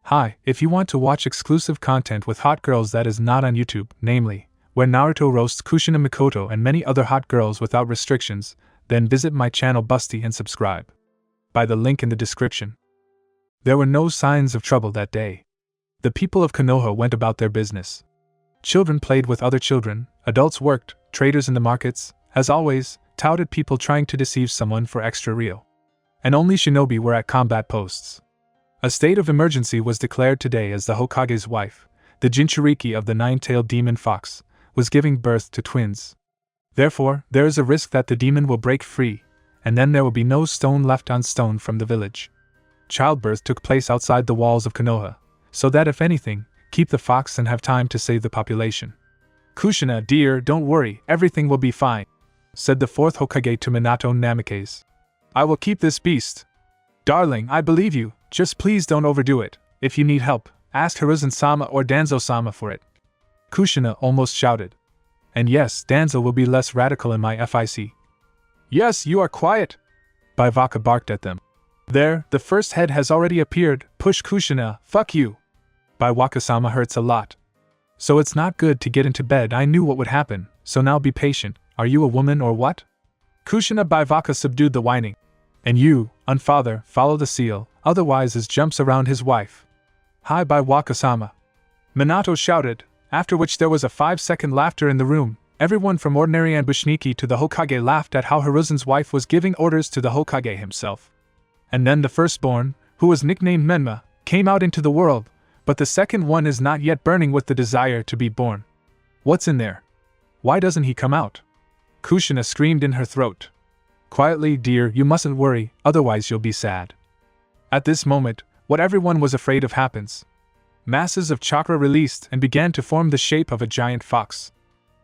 Hi, if you want to watch exclusive content with hot girls that is not on YouTube, namely, where Naruto roasts Kushina Mikoto and many other hot girls without restrictions, then visit my channel Busty and subscribe. By the link in the description. There were no signs of trouble that day. The people of Konoha went about their business. Children played with other children, adults worked, traders in the markets, as always, touted people trying to deceive someone for extra real. And only shinobi were at combat posts. A state of emergency was declared today as the Hokage's wife, the Jinchuriki of the nine-tailed demon fox, was giving birth to twins. Therefore, there is a risk that the demon will break free, and then there will be no stone left on stone from the village. Childbirth took place outside the walls of Konoha, so that if anything, keep the fox and have time to save the population. Kushina, dear, don't worry, everything will be fine, said the fourth Hokage to Minato Namikaze. I will keep this beast. Darling, I believe you, just please don't overdo it. If you need help, ask Hiruzen-sama or Danzo-sama for it. Kushina almost shouted. And yes, Danzo will be less radical in my FIC. Yes, you are quiet. Vaivaka barked at them. There, the first head has already appeared, push Kushina, fuck you. Vaivaka-sama hurts a lot. So it's not good to get into bed, I knew what would happen, so now be patient, are you a woman or what? Kushina Vaivaka subdued the whining. And you, unfather, follow the seal, otherwise as jumps around his wife. Hi Vaivaka-sama. Minato shouted, after which there was a 5-second laughter in the room. Everyone from Ordinary and Bushniki to the Hokage laughed at how Hiruzen's wife was giving orders to the Hokage himself. And then the firstborn, who was nicknamed Menma, came out into the world, but the second one is not yet burning with the desire to be born. What's in there? Why doesn't he come out? Kushina screamed in her throat. Quietly, dear, you mustn't worry, otherwise you'll be sad. At this moment, what everyone was afraid of happens. Masses of chakra released and began to form the shape of a giant fox.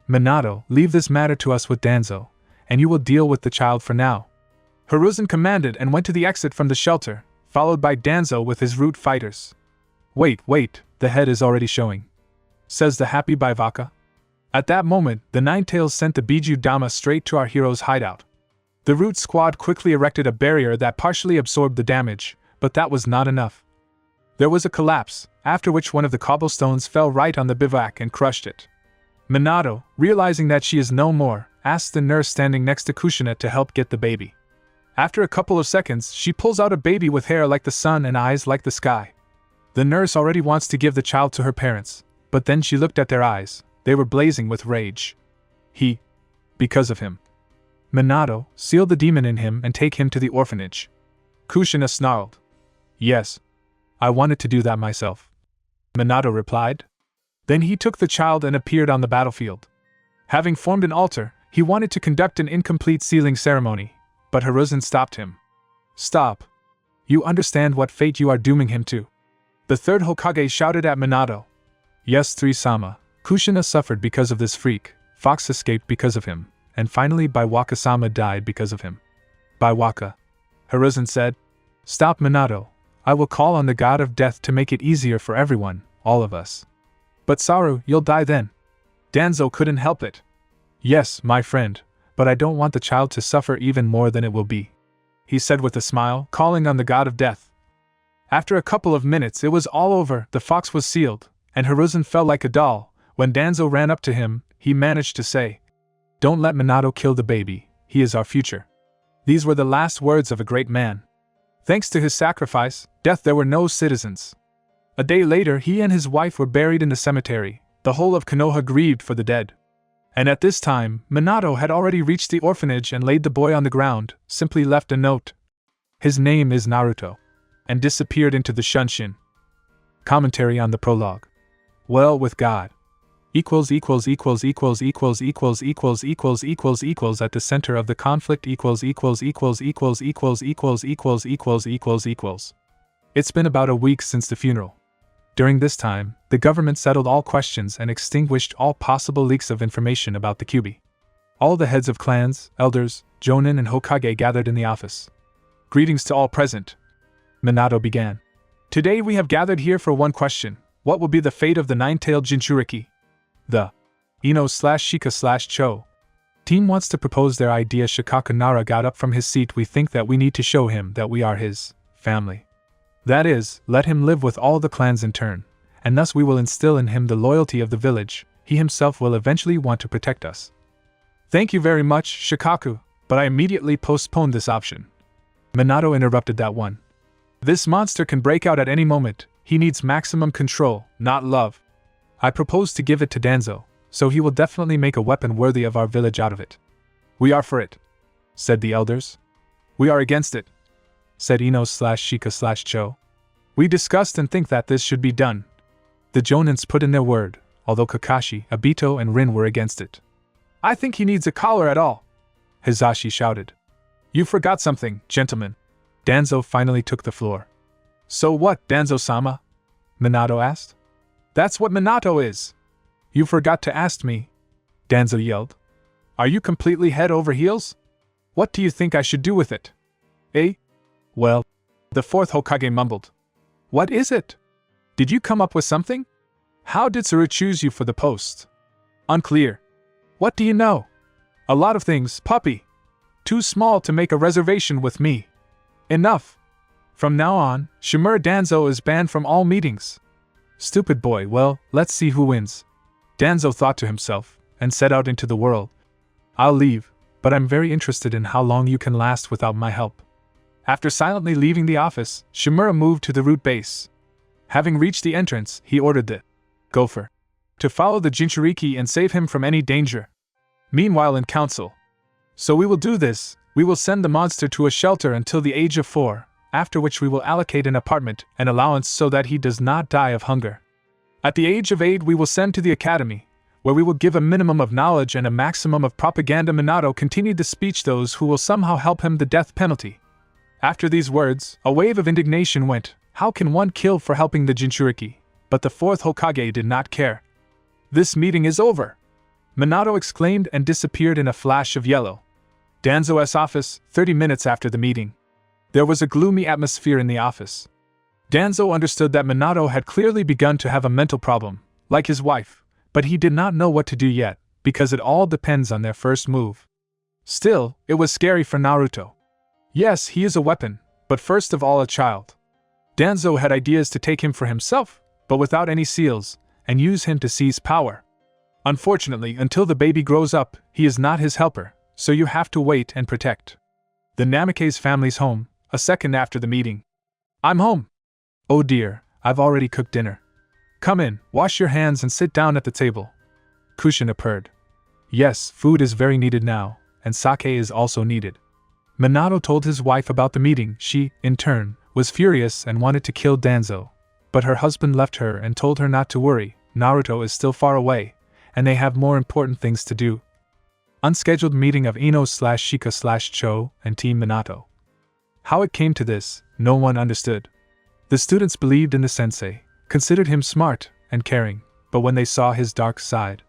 Minato, leave this matter to us with Danzo, and you will deal with the child for now. Hiruzen commanded and went to the exit from the shelter, followed by Danzo with his root fighters. Wait, the head is already showing, says the happy Vaivaka. At that moment, the Nine-Tails sent the Biju Dama straight to our hero's hideout. The root squad quickly erected a barrier that partially absorbed the damage, but that was not enough. There was a collapse, after which one of the cobblestones fell right on the bivouac and crushed it. Minato, realizing that she is no more, asks the nurse standing next to Kushina to help get the baby. After a couple of seconds, she pulls out a baby with hair like the sun and eyes like the sky. The nurse already wants to give the child to her parents, but then she looked at their eyes, they were blazing with rage. Because of him. Minato, seal the demon in him and take him to the orphanage. Kushina snarled. Yes. I wanted to do that myself. Minato replied. Then he took the child and appeared on the battlefield. Having formed an altar, he wanted to conduct an incomplete sealing ceremony, but Hiruzen stopped him. Stop. You understand what fate you are dooming him to. The third Hokage shouted at Minato. Yes, Three-sama. Kushina suffered because of this freak, Fox escaped because of him, and finally Vaivaka-sama died because of him. Vaivaka. Hiruzen said. Stop, Minato. I will call on the god of death to make it easier for everyone, all of us. But Saru, you'll die then. Danzo couldn't help it. Yes, my friend, but I don't want the child to suffer even more than it will be, he said with a smile, calling on the god of death. After a couple of minutes it was all over, the fox was sealed, and Hiruzen fell like a doll. When Danzo ran up to him, he managed to say, Don't let Minato kill the baby, he is our future. These were the last words of a great man. Thanks to his sacrifice, death there were no citizens. A day later he and his wife were buried in the cemetery, the whole of Konoha grieved for the dead. And at this time, Minato had already reached the orphanage and laid the boy on the ground, simply left a note. His name is Naruto. And disappeared into the Shunshin. Commentary on the prologue. Well, with God. At the center of the conflict It's been about a week since the funeral. During this time, the government settled all questions and extinguished all possible leaks of information about the Kyuubi. All the heads of clans, elders, jonin and Hokage gathered in the office. Greetings to all present. Minato began. Today we have gathered here for one question. What will be the fate of the nine-tailed Jinchuriki? The Ino/Shika/Cho team wants to propose their idea. Shikaka Nara got up from his seat. We think that we need to show him that we are his family. That is, let him live with all the clans in turn, and thus we will instill in him the loyalty of the village. He himself will eventually want to protect us. Thank you very much, Shikaku, but I immediately postponed this option. Minato interrupted that one. This monster can break out at any moment. He needs maximum control, not love. I propose to give it to Danzo, so he will definitely make a weapon worthy of our village out of it. We are for it, said the elders. We are against it, said Ino/Shika/Cho. We discussed and think that this should be done. The Jonins put in their word, although Kakashi, Obito, and Rin were against it. I think he needs a collar at all, Hizashi shouted. You forgot something, gentlemen. Danzo finally took the floor. So what, Danzo-sama? Minato asked. That's what Minato is. You forgot to ask me, Danzo yelled. Are you completely head over heels? What do you think I should do with it? Eh? Well, the fourth Hokage mumbled. What is it? Did you come up with something? How did Saru choose you for the post? Unclear. What do you know? A lot of things, puppy. Too small to make a reservation with me. Enough. From now on, Shimura Danzo is banned from all meetings. Stupid boy, well, let's see who wins. Danzo thought to himself, and set out into the world. I'll leave, but I'm very interested in how long you can last without my help. After silently leaving the office, Shimura moved to the route base. Having reached the entrance, he ordered the gopher to follow the Jinchuriki and save him from any danger. Meanwhile in council. So we will do this, we will send the monster to a shelter until the age of 4, after which we will allocate an apartment and allowance so that he does not die of hunger. At the age of 8 we will send to the academy, where we will give a minimum of knowledge and a maximum of propaganda. Minato continued the speech. Those who will somehow help him the death penalty. After these words, a wave of indignation went. How can one kill for helping the Jinchuriki? But the fourth Hokage did not care. This meeting is over, Minato exclaimed and disappeared in a flash of yellow. Danzo's office, 30 minutes after the meeting. There was a gloomy atmosphere in the office. Danzo understood that Minato had clearly begun to have a mental problem, like his wife, but he did not know what to do yet, because it all depends on their first move. Still, it was scary for Naruto. Yes, he is a weapon, but first of all a child. Danzo had ideas to take him for himself, but without any seals, and use him to seize power. Unfortunately, until the baby grows up, he is not his helper, so you have to wait and protect. The Namikaze family's home, a second after the meeting. I'm home. Oh dear, I've already cooked dinner. Come in, wash your hands and sit down at the table. Kushina purred. Yes, food is very needed now, and sake is also needed. Minato told his wife about the meeting. She, in turn, was furious and wanted to kill Danzo. But her husband left her and told her not to worry, Naruto is still far away, and they have more important things to do. Unscheduled meeting of Ino/Shika/Cho and Team Minato. How it came to this, no one understood. The students believed in the sensei, considered him smart and caring, but when they saw his dark side,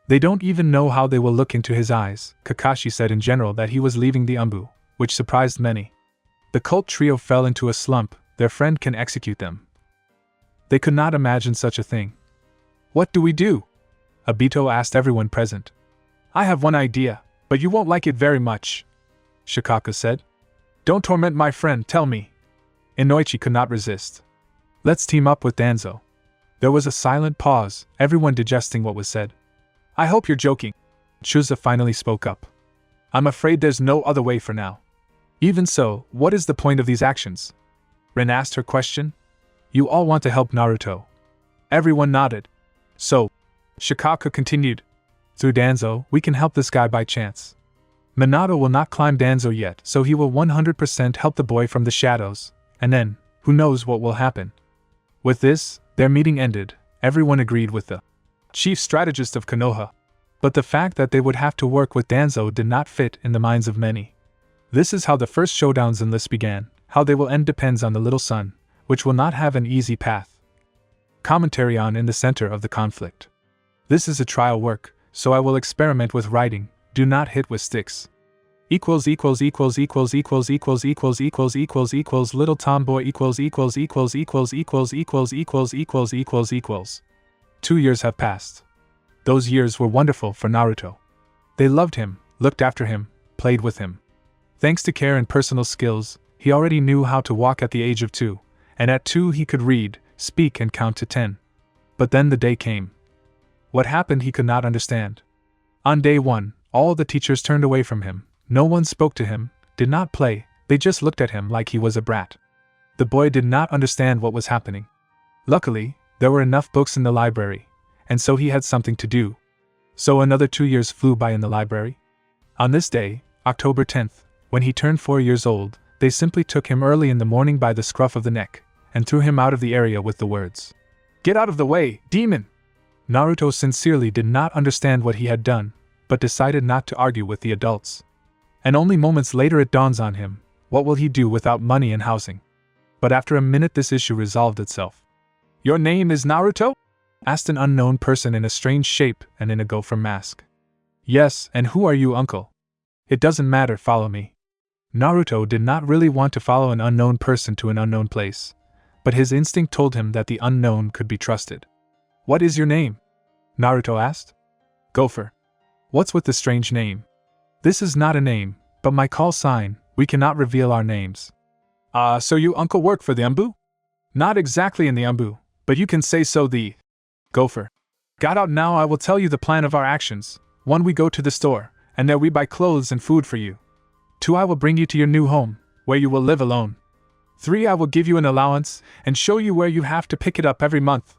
they don't even know how they will look into his eyes. Kakashi said in general that he was leaving the Umbu, which surprised many. The cult trio fell into a slump. Their friend can execute them. They could not imagine such a thing. What do we do? Obito asked everyone present. I have one idea, but you won't like it very much, Shikaku said. Don't torment my friend, tell me. Inoichi could not resist. Let's team up with Danzo. There was a silent pause, everyone digesting what was said. I hope you're joking. Chuza finally spoke up. I'm afraid there's no other way for now. Even so, what is the point of these actions? Rin asked her question. You all want to help Naruto. Everyone nodded. So, Shikaku continued. Through Danzo, we can help this guy by chance. Minato will not climb Danzo yet, so he will 100% help the boy from the shadows, and then, who knows what will happen. With this, their meeting ended. Everyone agreed with the chief strategist of Konoha. But the fact that they would have to work with Danzo did not fit in the minds of many. This is how the first showdowns in this began. How they will end depends on the little son, which will not have an easy path. Commentary on in the center of the conflict. This is a trial work, so I will experiment with writing. Do not hit with sticks. Little tomboy 2 years have passed. Those years were wonderful for Naruto. They loved him, looked after him, played with him. Thanks to care and personal skills, he already knew how to walk at the age of 2, and at 2 he could read, speak, and count to 10. But then the day came. What happened he could not understand. On day 1, all the teachers turned away from him. No one spoke to him, did not play, they just looked at him like he was a brat. The boy did not understand what was happening. Luckily, there were enough books in the library, and so he had something to do. So another 2 years flew by in the library. On this day, October 10th, when he turned 4 years old, they simply took him early in the morning by the scruff of the neck, and threw him out of the area with the words, "Get out of the way, demon!" Naruto sincerely did not understand what he had done, but decided not to argue with the adults. And only moments later it dawns on him, what will he do without money and housing? But after a minute this issue resolved itself. "Your name is Naruto?" asked an unknown person in a strange shape and in a gopher mask. "Yes, and who are you, uncle?" "It doesn't matter, follow me." Naruto did not really want to follow an unknown person to an unknown place, but his instinct told him that the unknown could be trusted. "What is your name?" Naruto asked. "Gopher." "What's with the strange name?" "This is not a name, but my call sign, we cannot reveal our names." So you uncle work for the Umbu?" "Not exactly in the Umbu, but you can say so the Gopher. Got out now I will tell you the plan of our actions. 1 we go to the store, and there we buy clothes and food for you. 2 I will bring you to your new home, where you will live alone. 3 I will give you an allowance, and show you where you have to pick it up every month.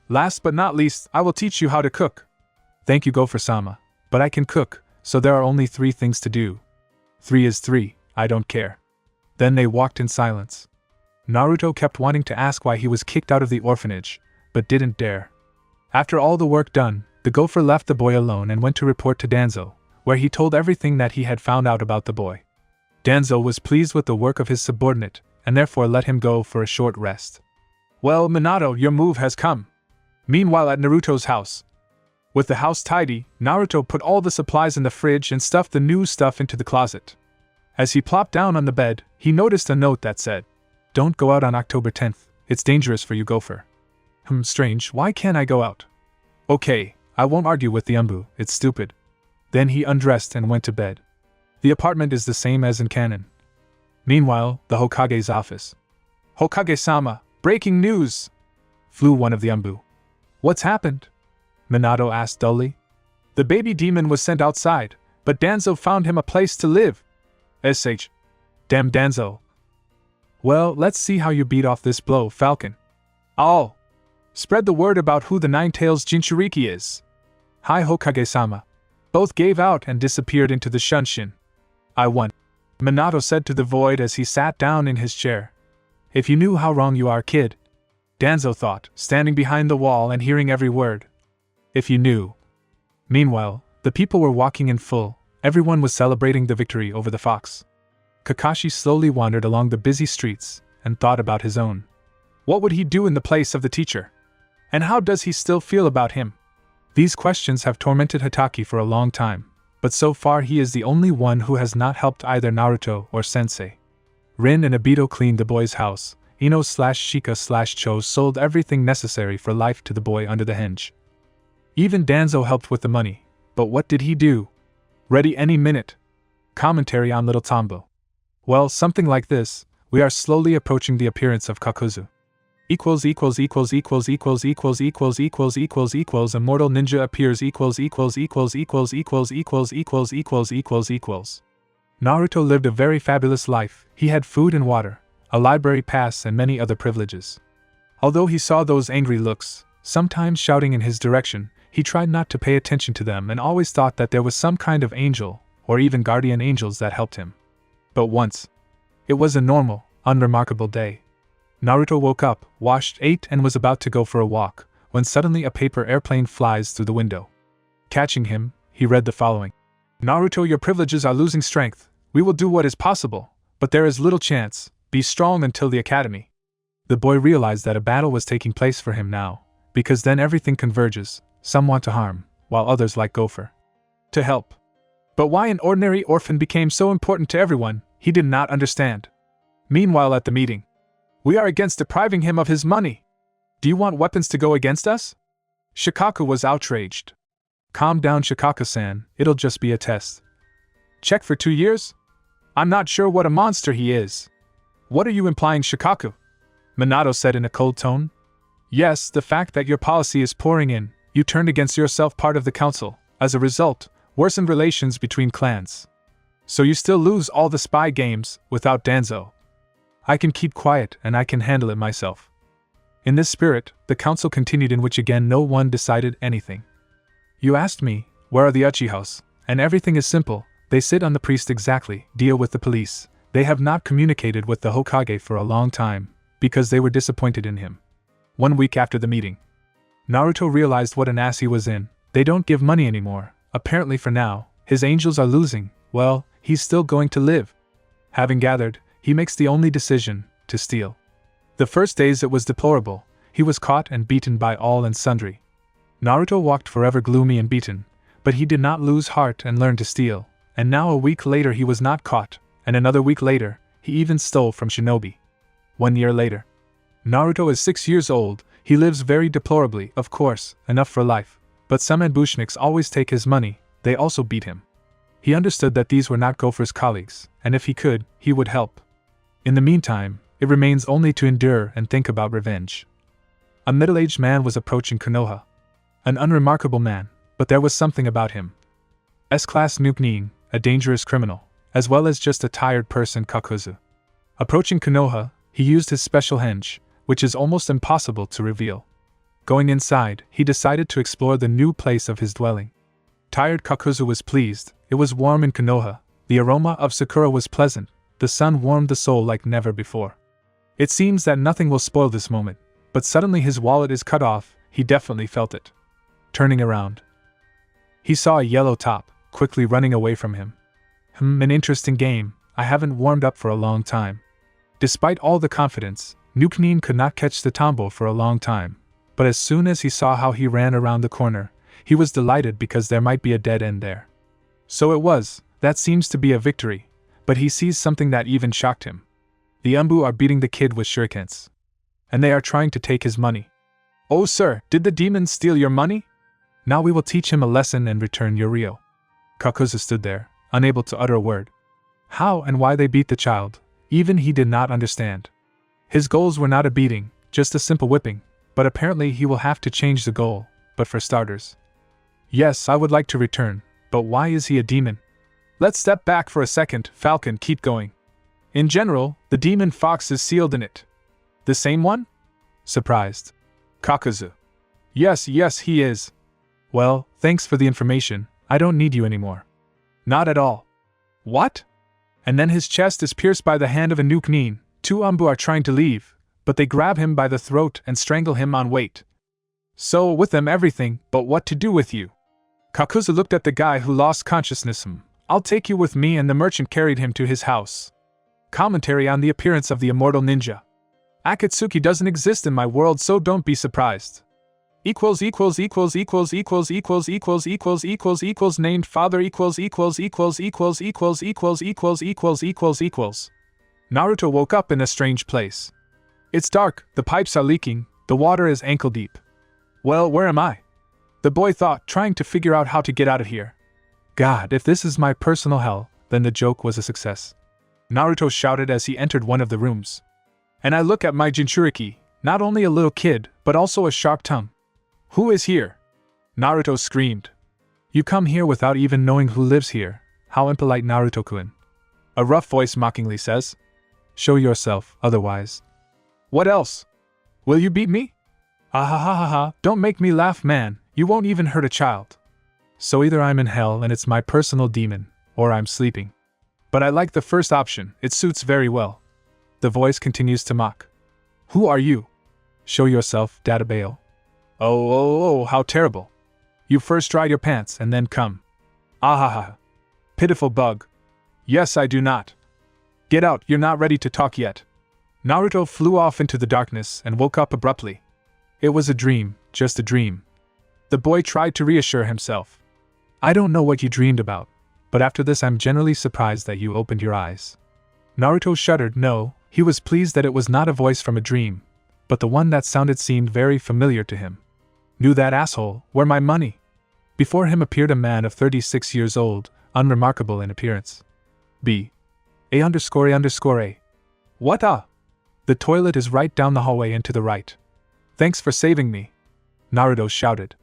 Last but not least, I will teach you how to cook." "Thank you Gopher-sama, but I can cook, so there are only 3 things to do." "3 is 3, I don't care." Then they walked in silence. Naruto kept wanting to ask why he was kicked out of the orphanage, but didn't dare. After all the work done, the gopher left the boy alone and went to report to Danzo, where he told everything that he had found out about the boy. Danzo was pleased with the work of his subordinate, and therefore let him go for a short rest. "Well, Minato, your move has come." Meanwhile at Naruto's house. With the house tidy, Naruto put all the supplies in the fridge and stuffed the new stuff into the closet. As he plopped down on the bed, he noticed a note that said, "Don't go out on October 10th, it's dangerous for you, Gopher." Strange, why can't I go out? Okay, I won't argue with the Umbu, it's stupid. Then he undressed and went to bed. The apartment is the same as in canon. Meanwhile, the Hokage's office. "Hokage-sama, breaking news!" flew one of the Umbu. "What's happened?" Minato asked dully. "The baby demon was sent outside, but Danzo found him a place to live." "Sh. Damn Danzo." "Well, let's see how you beat off this blow, Falcon." "I'll spread the word about who the Nine-Tails Jinchuriki is." "Hi Hokage-sama." Both gave out and disappeared into the Shunshin. "I won," Minato said to the void as he sat down in his chair. "If you knew how wrong you are, kid," Danzo thought, standing behind the wall and hearing every word. "If you knew." Meanwhile, the people were walking in full, everyone was celebrating the victory over the fox. Kakashi slowly wandered along the busy streets, and thought about his own. What would he do in the place of the teacher? And how does he still feel about him? These questions have tormented Hatake for a long time, but so far he is the only one who has not helped either Naruto or Sensei. Rin and Obito cleaned the boy's house. Ino/Shika/Cho sold everything necessary for life to the boy under the henge. Even Danzo helped with the money, but what did he do? Ready any minute. Commentary on Little Tombo. Well, something like this. We are slowly approaching the appearance of Kakuzu. Immortal ninja appears Naruto lived a very fabulous life. He had food and water, a library pass and many other privileges. Although he saw those angry looks, sometimes shouting in his direction, he tried not to pay attention to them and always thought that there was some kind of angel, or even guardian angels that helped him. But once. It was a normal, unremarkable day. Naruto woke up, washed, ate, and was about to go for a walk, when suddenly a paper airplane flies through the window. Catching him, he read the following. "Naruto, your privileges are losing strength. We will do what is possible, but there is little chance. Be strong until the academy." The boy realized that a battle was taking place for him now, because then everything converges. Some want to harm, while others like Gopher to help. But why an ordinary orphan became so important to everyone, he did not understand. Meanwhile at the meeting. "We are against depriving him of his money. Do you want weapons to go against us?" Shikaku was outraged. "Calm down, Shikaku-san, it'll just be a test." "Check for 2 years? I'm not sure what a monster he is." "What are you implying, Shikaku?" Minato said in a cold tone. Yes, the fact that your policy is pouring in, you turned against yourself part of the council, as a result, worsened relations between clans. So you still lose all the spy games, without Danzo. I can keep quiet and I can handle it myself. In this spirit, the council continued, in which again no one decided anything. You asked me, where are the Uchihas? And everything is simple, they sit on the priest exactly, deal with the police. They have not communicated with the Hokage for a long time, because they were disappointed in him. 1 week after the meeting, Naruto realized what an ass he was in. They don't give money anymore, apparently for now. His angels are losing, well, he's still going to live. Having gathered, he makes the only decision, to steal. The first days it was deplorable, he was caught and beaten by all and sundry. Naruto walked forever gloomy and beaten, but he did not lose heart and learn to steal, and now a week later he was not caught, and another week later, he even stole from Shinobi. 1 year later. Naruto is 6 years old, he lives very deplorably, of course, enough for life, but some ambushniks always take his money, they also beat him. He understood that these were not Gopher's colleagues, and if he could, he would help. In the meantime, it remains only to endure and think about revenge. A middle-aged man was approaching Konoha. An unremarkable man, but there was something about him. S-class Nukenin, a dangerous criminal, as well as just a tired person Kakuzu. Approaching Konoha, he used his special henge, which is almost impossible to reveal. Going inside, he decided to explore the new place of his dwelling. Tired Kakuzu was pleased, it was warm in Konoha, the aroma of sakura was pleasant, the sun warmed the soul like never before. It seems that nothing will spoil this moment, but suddenly his wallet is cut off, he definitely felt it. Turning around, he saw a yellow top, quickly running away from him. An interesting game, I haven't warmed up for a long time. Despite all the confidence, Nukenin could not catch the tombo for a long time, but as soon as he saw how he ran around the corner, he was delighted because there might be a dead end there. So it was, that seems to be a victory, but he sees something that even shocked him. The Umbu are beating the kid with shurikens. And they are trying to take his money. Oh sir, did the demons steal your money? Now we will teach him a lesson and return your Ryo. Kakuzu stood there, unable to utter a word. How and why they beat the child, even he did not understand. His goals were not a beating, just a simple whipping, but apparently he will have to change the goal, but for starters. Yes, I would like to return, but why is he a demon? Let's step back for a second, Falcon, keep going. In general, the demon fox is sealed in it. The same one? Surprised. Kakuzu. Yes, he is. Well, thanks for the information, I don't need you anymore. Not at all. What? And then his chest is pierced by the hand of a Nukenin. 2 Umbu are trying to leave, but they grab him by the throat and strangle him on weight. So with them everything, but what to do with you? Kakuzu looked at the guy who lost consciousness. I'll take you with me, and the merchant carried him to his house. Commentary on the appearance of the immortal ninja. Akatsuki doesn't exist in my world, so don't be surprised. Named father Naruto woke up in a strange place. It's dark, the pipes are leaking, the water is ankle deep. Well, where am I? The boy thought, trying to figure out how to get out of here. God, if this is my personal hell, then the joke was a success. Naruto shouted as he entered one of the rooms. And I look at my Jinchuriki, not only a little kid, but also a sharp tongue. Who is here? Naruto screamed. You come here without even knowing who lives here, how impolite, Naruto-kun. A rough voice mockingly says. Show yourself, otherwise. What else? Will you beat me? Ah ha ha ha ha, don't make me laugh, man, you won't even hurt a child. So either I'm in hell and it's my personal demon, or I'm sleeping. But I like the first option, it suits very well. The voice continues to mock. Who are you? Show yourself, Databao. Oh, how terrible. You first dry your pants and then come. Ah ha ha. Pitiful bug. Yes, I do not. Get out, you're not ready to talk yet. Naruto flew off into the darkness and woke up abruptly. It was a dream, just a dream. The boy tried to reassure himself. I don't know what you dreamed about, but after this I'm generally surprised that you opened your eyes. Naruto shuddered. No, he was pleased that it was not a voice from a dream, but the one that sounded seemed very familiar to him. Knew that asshole, where my money? Before him appeared a man of 36 years old, unremarkable in appearance. B. A__A. What The toilet is right down the hallway and to the right. Thanks for saving me, Naruto shouted.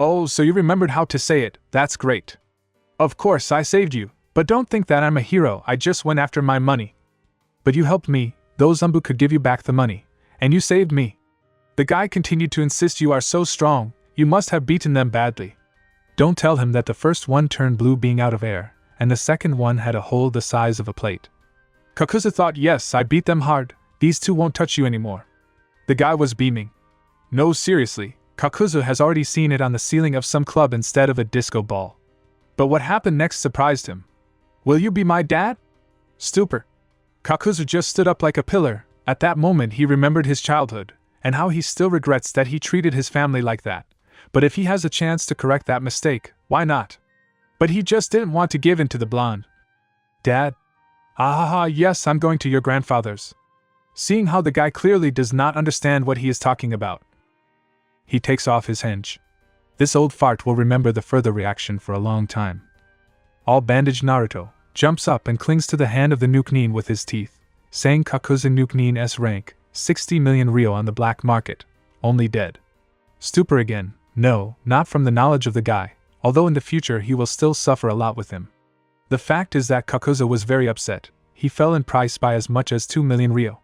Oh, so you remembered how to say it, that's great. Of course I saved you, but don't think that I'm a hero, I just went after my money. But you helped me, those Zumbu could give you back the money, and you saved me. The guy continued to insist you are so strong, you must have beaten them badly. Don't tell him that the first one turned blue being out of air, and the second one had a hole the size of a plate. Kakuzu thought, yes, I beat them hard, these two won't touch you anymore. The guy was beaming. No, seriously, Kakuzu has already seen it on the ceiling of some club instead of a disco ball. But what happened next surprised him. Will you be my dad? Stupor. Kakuzu just stood up like a pillar. At that moment he remembered his childhood, and how he still regrets that he treated his family like that. But if he has a chance to correct that mistake, why not? But he just didn't want to give in to the blonde. Dad? Yes, I'm going to your grandfather's. Seeing how the guy clearly does not understand what he is talking about. He takes off his henge. This old fart will remember the further reaction for a long time. All bandaged Naruto jumps up and clings to the hand of the Nukenin with his teeth, saying Kakuzu Nukenin S rank, 60 million Ryo on the black market, only dead. Stupor again. No, not from the knowledge of the guy, although in the future he will still suffer a lot with him. The fact is that Kakuzu was very upset, he fell in price by as much as 2 million Ryo.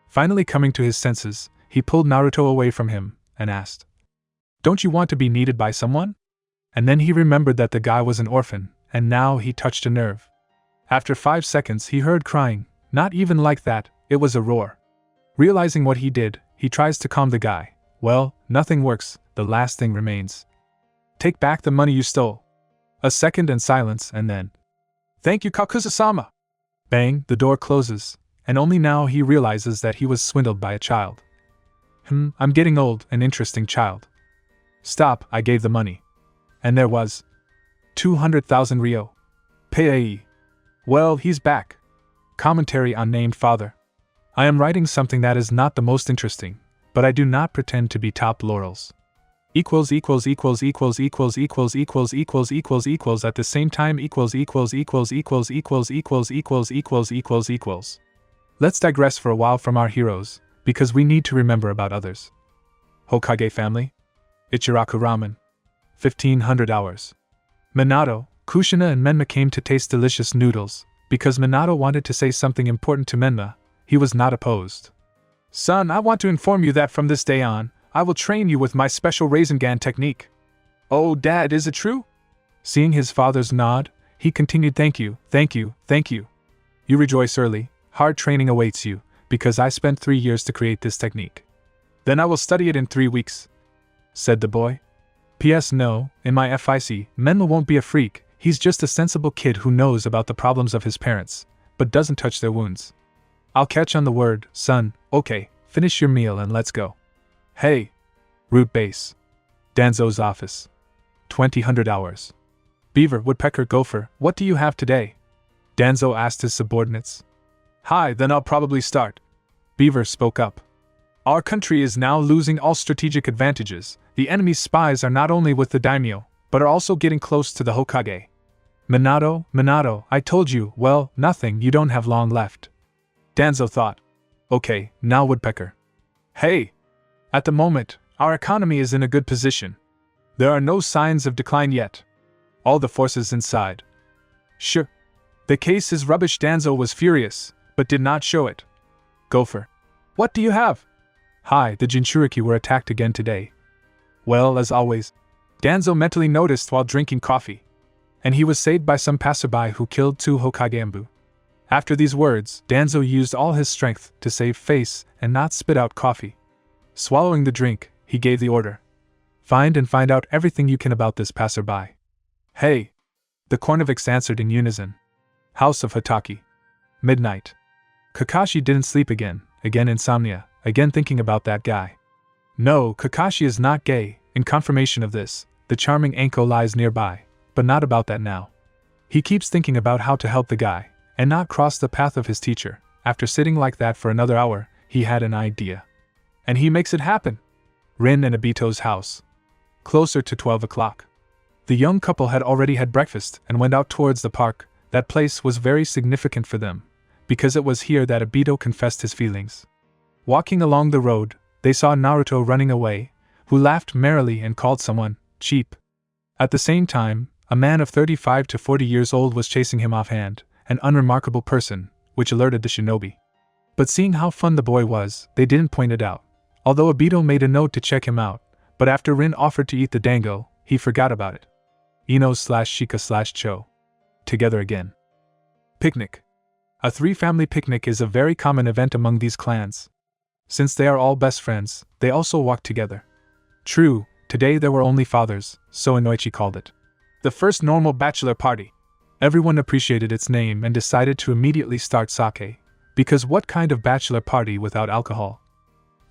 Finally coming to his senses, he pulled Naruto away from him, and asked, Don't you want to be needed by someone? And then he remembered that the guy was an orphan, and now he touched a nerve. After 5 seconds he heard crying, not even like that, it was a roar. Realizing what he did, he tries to calm the guy. Well, nothing works, the last thing remains. Take back the money you stole. A second and silence, and then, Thank you, Kakuzu-sama! Bang, the door closes, and only now he realizes that he was swindled by a child. I'm getting old, an interesting child. Stop, I gave the money. And there was 200,000 Ryo. Pei. Well, he's back. Commentary on named father. I am writing something that is not the most interesting, but I do not pretend to be top laurels. At the same time Let's digress for a while from our heroes, because we need to remember about others. Hokage family? Ichiraku ramen. 1500 hours. Minato, Kushina and Menma came to taste delicious noodles. Because Minato wanted to say something important to Menma, he was not opposed. Son, I want to inform you that from this day on, I will train you with my special Rasengan technique. Oh, Dad, is it true? Seeing his father's nod, he continued, Thank you, thank you, thank you. You rejoice early, hard training awaits you, because I spent 3 years to create this technique. Then I will study it in 3 weeks, said the boy. P.S. No, in my FIC, Menma won't be a freak, he's just a sensible kid who knows about the problems of his parents, but doesn't touch their wounds. I'll catch on the word, son, okay, finish your meal and let's go. Hey! Root base. Danzo's office. 2000 hours. Beaver, Woodpecker, Gopher, what do you have today? Danzo asked his subordinates. Hi, then I'll probably start. Beaver spoke up. Our country is now losing all strategic advantages. The enemy's spies are not only with the daimyo, but are also getting close to the Hokage. Minato, I told you, well, nothing, you don't have long left. Danzo thought. Okay, now Woodpecker. Hey! At the moment, our economy is in a good position. There are no signs of decline yet. All the forces inside. Sure. The case is rubbish. Danzo was furious, but did not show it. Gopher. What do you have? Hi, the Jinchuriki were attacked again today. Well, as always, Danzo mentally noticed while drinking coffee. And he was saved by some passerby who killed 2 Hokagembu. After these words, Danzo used all his strength to save face and not spit out coffee. Swallowing the drink, he gave the order. Find out everything you can about this passerby. Hey! The Kornoviks answered in unison. House of Hitaki. Midnight. Kakashi didn't sleep again insomnia, again thinking about that guy. No, Kakashi is not gay. In confirmation of this, the charming Anko lies nearby, but not about that now. He keeps thinking about how to help the guy, and not cross the path of his teacher. After sitting like that for another hour, he had an idea. And he makes it happen. Rin and Obito's house. Closer to 12 o'clock. The young couple had already had breakfast and went out towards the park. That place was very significant for them, because it was here that Obito confessed his feelings. Walking along the road, they saw Naruto running away, who laughed merrily and called someone cheap. At the same time, a man of 35 to 40 years old was chasing him offhand, an unremarkable person, which alerted the shinobi. But seeing how fun the boy was, they didn't point it out, although Obito made a note to check him out, but after Rin offered to eat the dango, he forgot about it. Ino/Shika/Cho. Together again. Picnic. A three-family picnic is a very common event among these clans. Since they are all best friends, they also walk together. True, today there were only fathers, so Inoichi called it the first normal bachelor party. Everyone appreciated its name and decided to immediately start sake, because what kind of bachelor party without alcohol?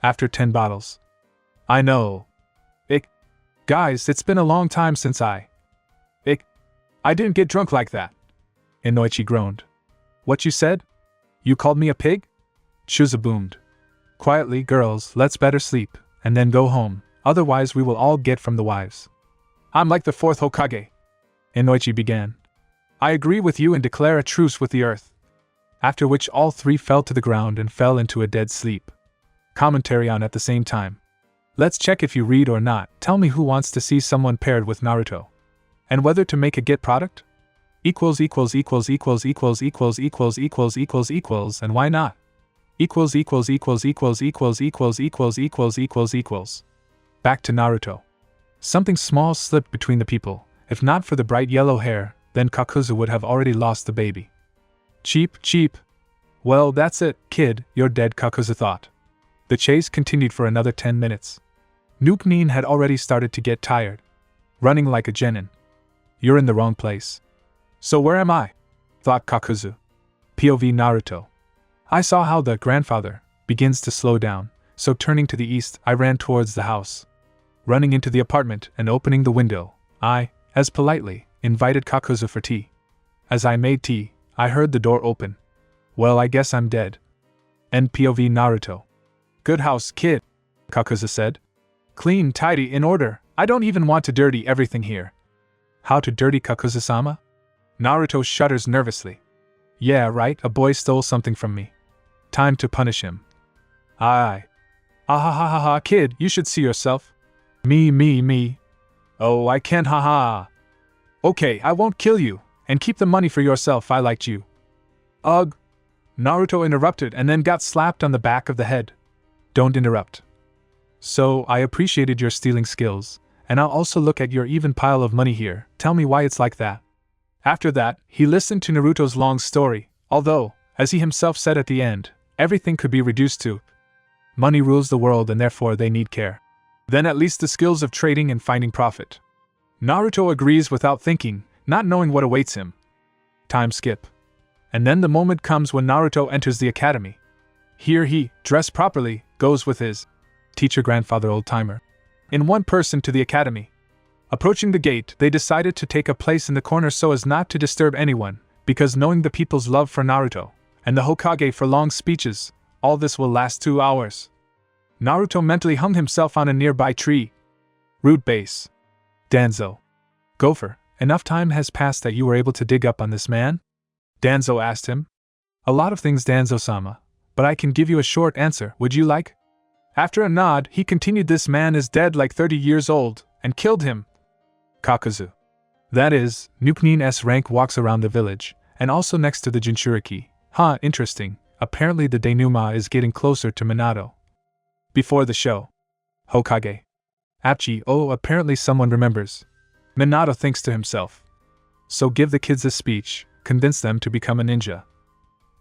After 10 bottles. I know. Guys, it's been a long time since I didn't get drunk like that. Inoichi groaned. What you said? You called me a pig? Chusa boomed. Quietly, girls, let's better sleep, and then go home, otherwise we will all get from the wives. I'm like the fourth Hokage. Inoichi began. I agree with you and declare a truce with the earth. After which all three fell to the ground and fell into a dead sleep. Commentary on at the same time. Let's check if you read or not. Tell me who wants to see someone paired with Naruto. And whether to make a get product? Equals and why not? Back to Naruto. Something small slipped between the people. If not for the bright yellow hair, then Kakuzu would have already lost the baby. Cheap. Well, that's it, kid, you're dead, Kakuzu thought. The chase continued for another 10 minutes. Nuke-Nin had already started to get tired. Running like a genin. You're in the wrong place. So where am I? Thought Kakuzu. POV Naruto. I saw how the grandfather begins to slow down, so turning to the east, I ran towards the house. Running into the apartment and opening the window, I, as politely, invited Kakuzu for tea. As I made tea, I heard the door open. Well, I guess I'm dead. End POV Naruto. Good house, kid, Kakuzu said. Clean, tidy, in order. I don't even want to dirty everything here. How to dirty Kakuzu-sama? Naruto shudders nervously. Yeah, right, a boy stole something from me. Time to punish him. Aye. Ah, kid, you should see yourself. Me. Oh, I can't, haha. Okay, I won't kill you, and keep the money for yourself, I liked you. Ugh. Naruto interrupted and then got slapped on the back of the head. Don't interrupt. So, I appreciated your stealing skills, and I'll also look at your even pile of money here. Tell me why it's like that. After that, he listened to Naruto's long story, although, as he himself said at the end, everything could be reduced to money rules the world and therefore they need care. Then at least the skills of trading and finding profit. Naruto agrees without thinking, not knowing what awaits him. Time skip. And then the moment comes when Naruto enters the academy. Here he, dressed properly, goes with his teacher grandfather old-timer in one person to the academy. Approaching the gate, they decided to take a place in the corner so as not to disturb anyone, because knowing the people's love for Naruto, and the Hokage for long speeches, all this will last 2 hours. Naruto mentally hung himself on a nearby tree. Root base. Danzo. Gopher, enough time has passed that you were able to dig up on this man? Danzo asked him. A lot of things, Danzo-sama, but I can give you a short answer, would you like? After a nod, he continued, this man is dead like 30 years old, and killed him. Kakuzu. That is, Nuke-Nin's rank walks around the village, and also next to the Jinchuriki. Huh, interesting, apparently the denouement is getting closer to Minato. Before the show. Hokage. Apchi, oh, apparently someone remembers. Minato thinks to himself. So give the kids a speech, convince them to become a ninja.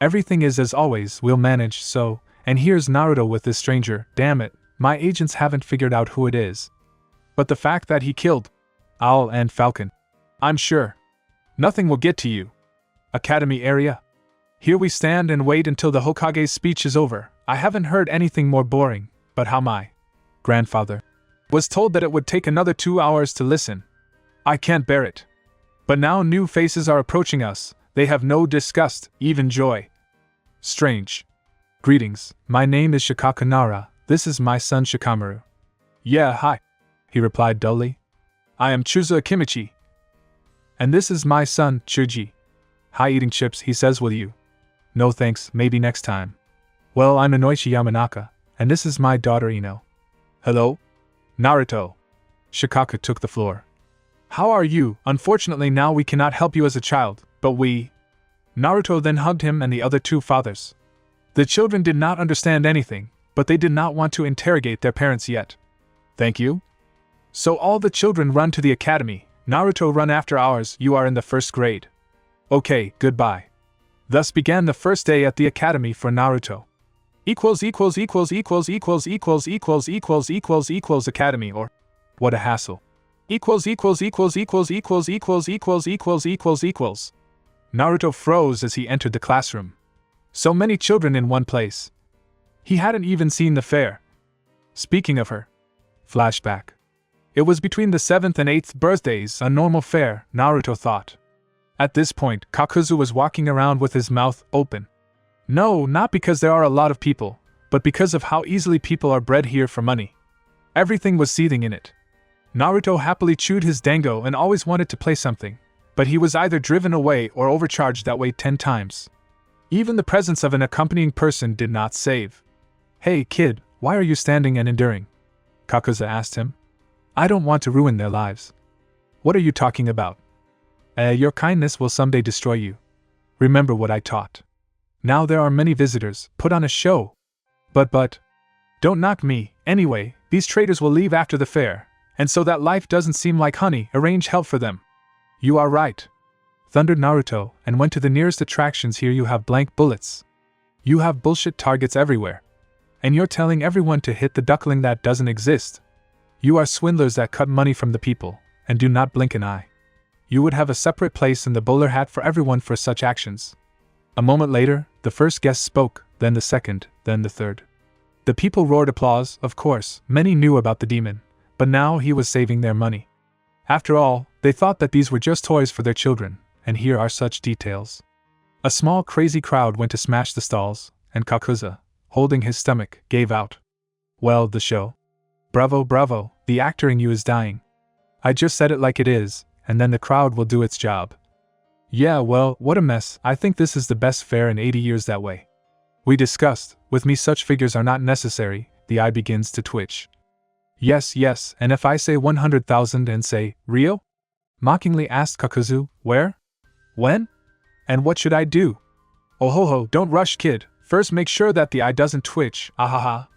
Everything is as always, we'll manage, so, and here's Naruto with this stranger, damn it, my agents haven't figured out who it is. But the fact that he killed Owl and Falcon, I'm sure nothing will get to you. Academy area. Here we stand and wait until the Hokage's speech is over. I haven't heard anything more boring, but how my grandfather was told that it would take another 2 hours to listen. I can't bear it. But now new faces are approaching us, they have no disgust, even joy. Strange. Greetings, my name is Shikakanara, this is my son Shikamaru. Yeah, hi, he replied dully. I am Chusa Akimichi. And this is my son, Chuji. Hi, eating chips, he says, will you? No thanks, maybe next time. Well, I'm Inoichi Yamanaka, And this is my daughter Ino. Hello? Naruto. Shikaka took the floor. How are you? Unfortunately now we cannot help you as a child, but we… Naruto then hugged him and the other two fathers. The children did not understand anything, but they did not want to interrogate their parents yet. Thank you? So all the children run to the academy. Naruto, run after hours, you are in the first grade. Okay, goodbye. Thus began the first day at the academy for Naruto. Academy, or what a hassle. Naruto froze as he entered the classroom. So many children in one place. He hadn't even seen the fair. Speaking of her. Flashback. It was between the 7th and 8th birthdays, a normal fair, Naruto thought. At this point, Kakuzu was walking around with his mouth open. No, not because there are a lot of people, but because of how easily people are bred here for money. Everything was seething in it. Naruto happily chewed his dango and always wanted to play something, but he was either driven away or overcharged that way 10 times. Even the presence of an accompanying person did not save. Hey kid, why are you standing and enduring? Kakuzu asked him. I don't want to ruin their lives. What are you talking about? Your kindness will someday destroy you. Remember what I taught. Now there are many visitors, put on a show. But, don't knock me, anyway, these traders will leave after the fair, and so that life doesn't seem like honey, arrange help for them. You are right. Thundered Naruto, and went to the nearest attractions. Here you have blank bullets. You have bullshit targets everywhere. And you're telling everyone to hit the duckling that doesn't exist. You are swindlers that cut money from the people, and do not blink an eye. You would have a separate place in the bowler hat for everyone for such actions. A moment later, the first guest spoke, then the second, then the third. The people roared applause, of course, many knew about the demon, but now he was saving their money. After all, they thought that these were just toys for their children, and here are such details. A small crazy crowd went to smash the stalls, and Kakuzu, holding his stomach, gave out. Well, the show. Bravo, bravo, the actor in you is dying. I just said it like it is, and then the crowd will do its job. Yeah, well, what a mess. I think this is the best fair in 80 years that way. We discussed, with me such figures are not necessary, the eye begins to twitch. Yes, and if I say 100,000 and say, Rio? Mockingly asked Kakuzu, where? When? And what should I do? Oh ho, don't rush kid, first make sure that the eye doesn't twitch, ahaha.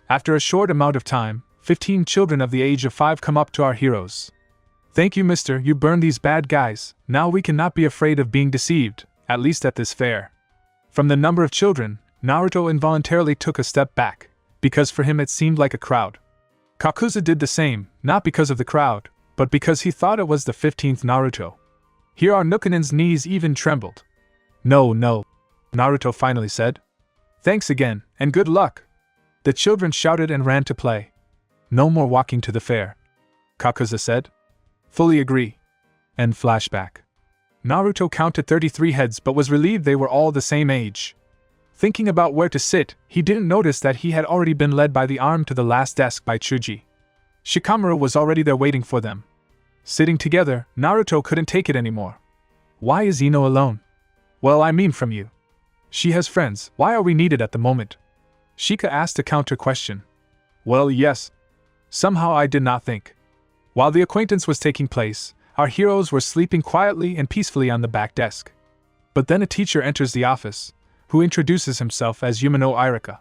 After a short amount of time, 15 children of the age of 5 come up to our heroes. Thank you mister, you burned these bad guys, now we cannot be afraid of being deceived, at least at this fair. From the number of children, Naruto involuntarily took a step back, because for him it seemed like a crowd. Kakuzu did the same, not because of the crowd, but because he thought it was the 15th Naruto. Here Nukanen's knees even trembled. No, Naruto finally said. Thanks again, and good luck. The children shouted and ran to play. No more walking to the fair, Kakuzu said. Fully agree. End flashback. Naruto counted 33 heads but was relieved they were all the same age. Thinking about where to sit, he didn't notice that he had already been led by the arm to the last desk by Chuji. Shikamaru was already there waiting for them. Sitting together, Naruto couldn't take it anymore. Why is Ino alone? Well, I mean from you. She has friends, why are we needed at the moment? Shika asked a counter question. Well, yes. Somehow I did not think. While the acquaintance was taking place, our heroes were sleeping quietly and peacefully on the back desk. But then a teacher enters the office, who introduces himself as Yumino Irika.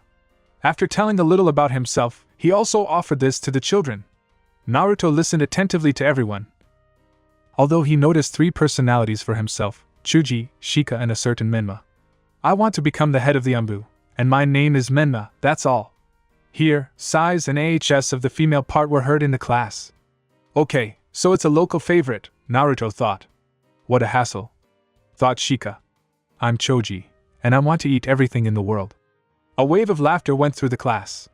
After telling a little about himself, he also offered this to the children. Naruto listened attentively to everyone. Although he noticed 3 personalities for himself, Chuji, Shika and a certain Menma. I want to become the head of the Umbu, and my name is Menma, that's all. Here, sighs and ahs of the female part were heard in the class. Okay, so it's a local favorite, Naruto thought. What a hassle, thought Shika. I'm Choji, and I want to eat everything in the world. A wave of laughter went through the class.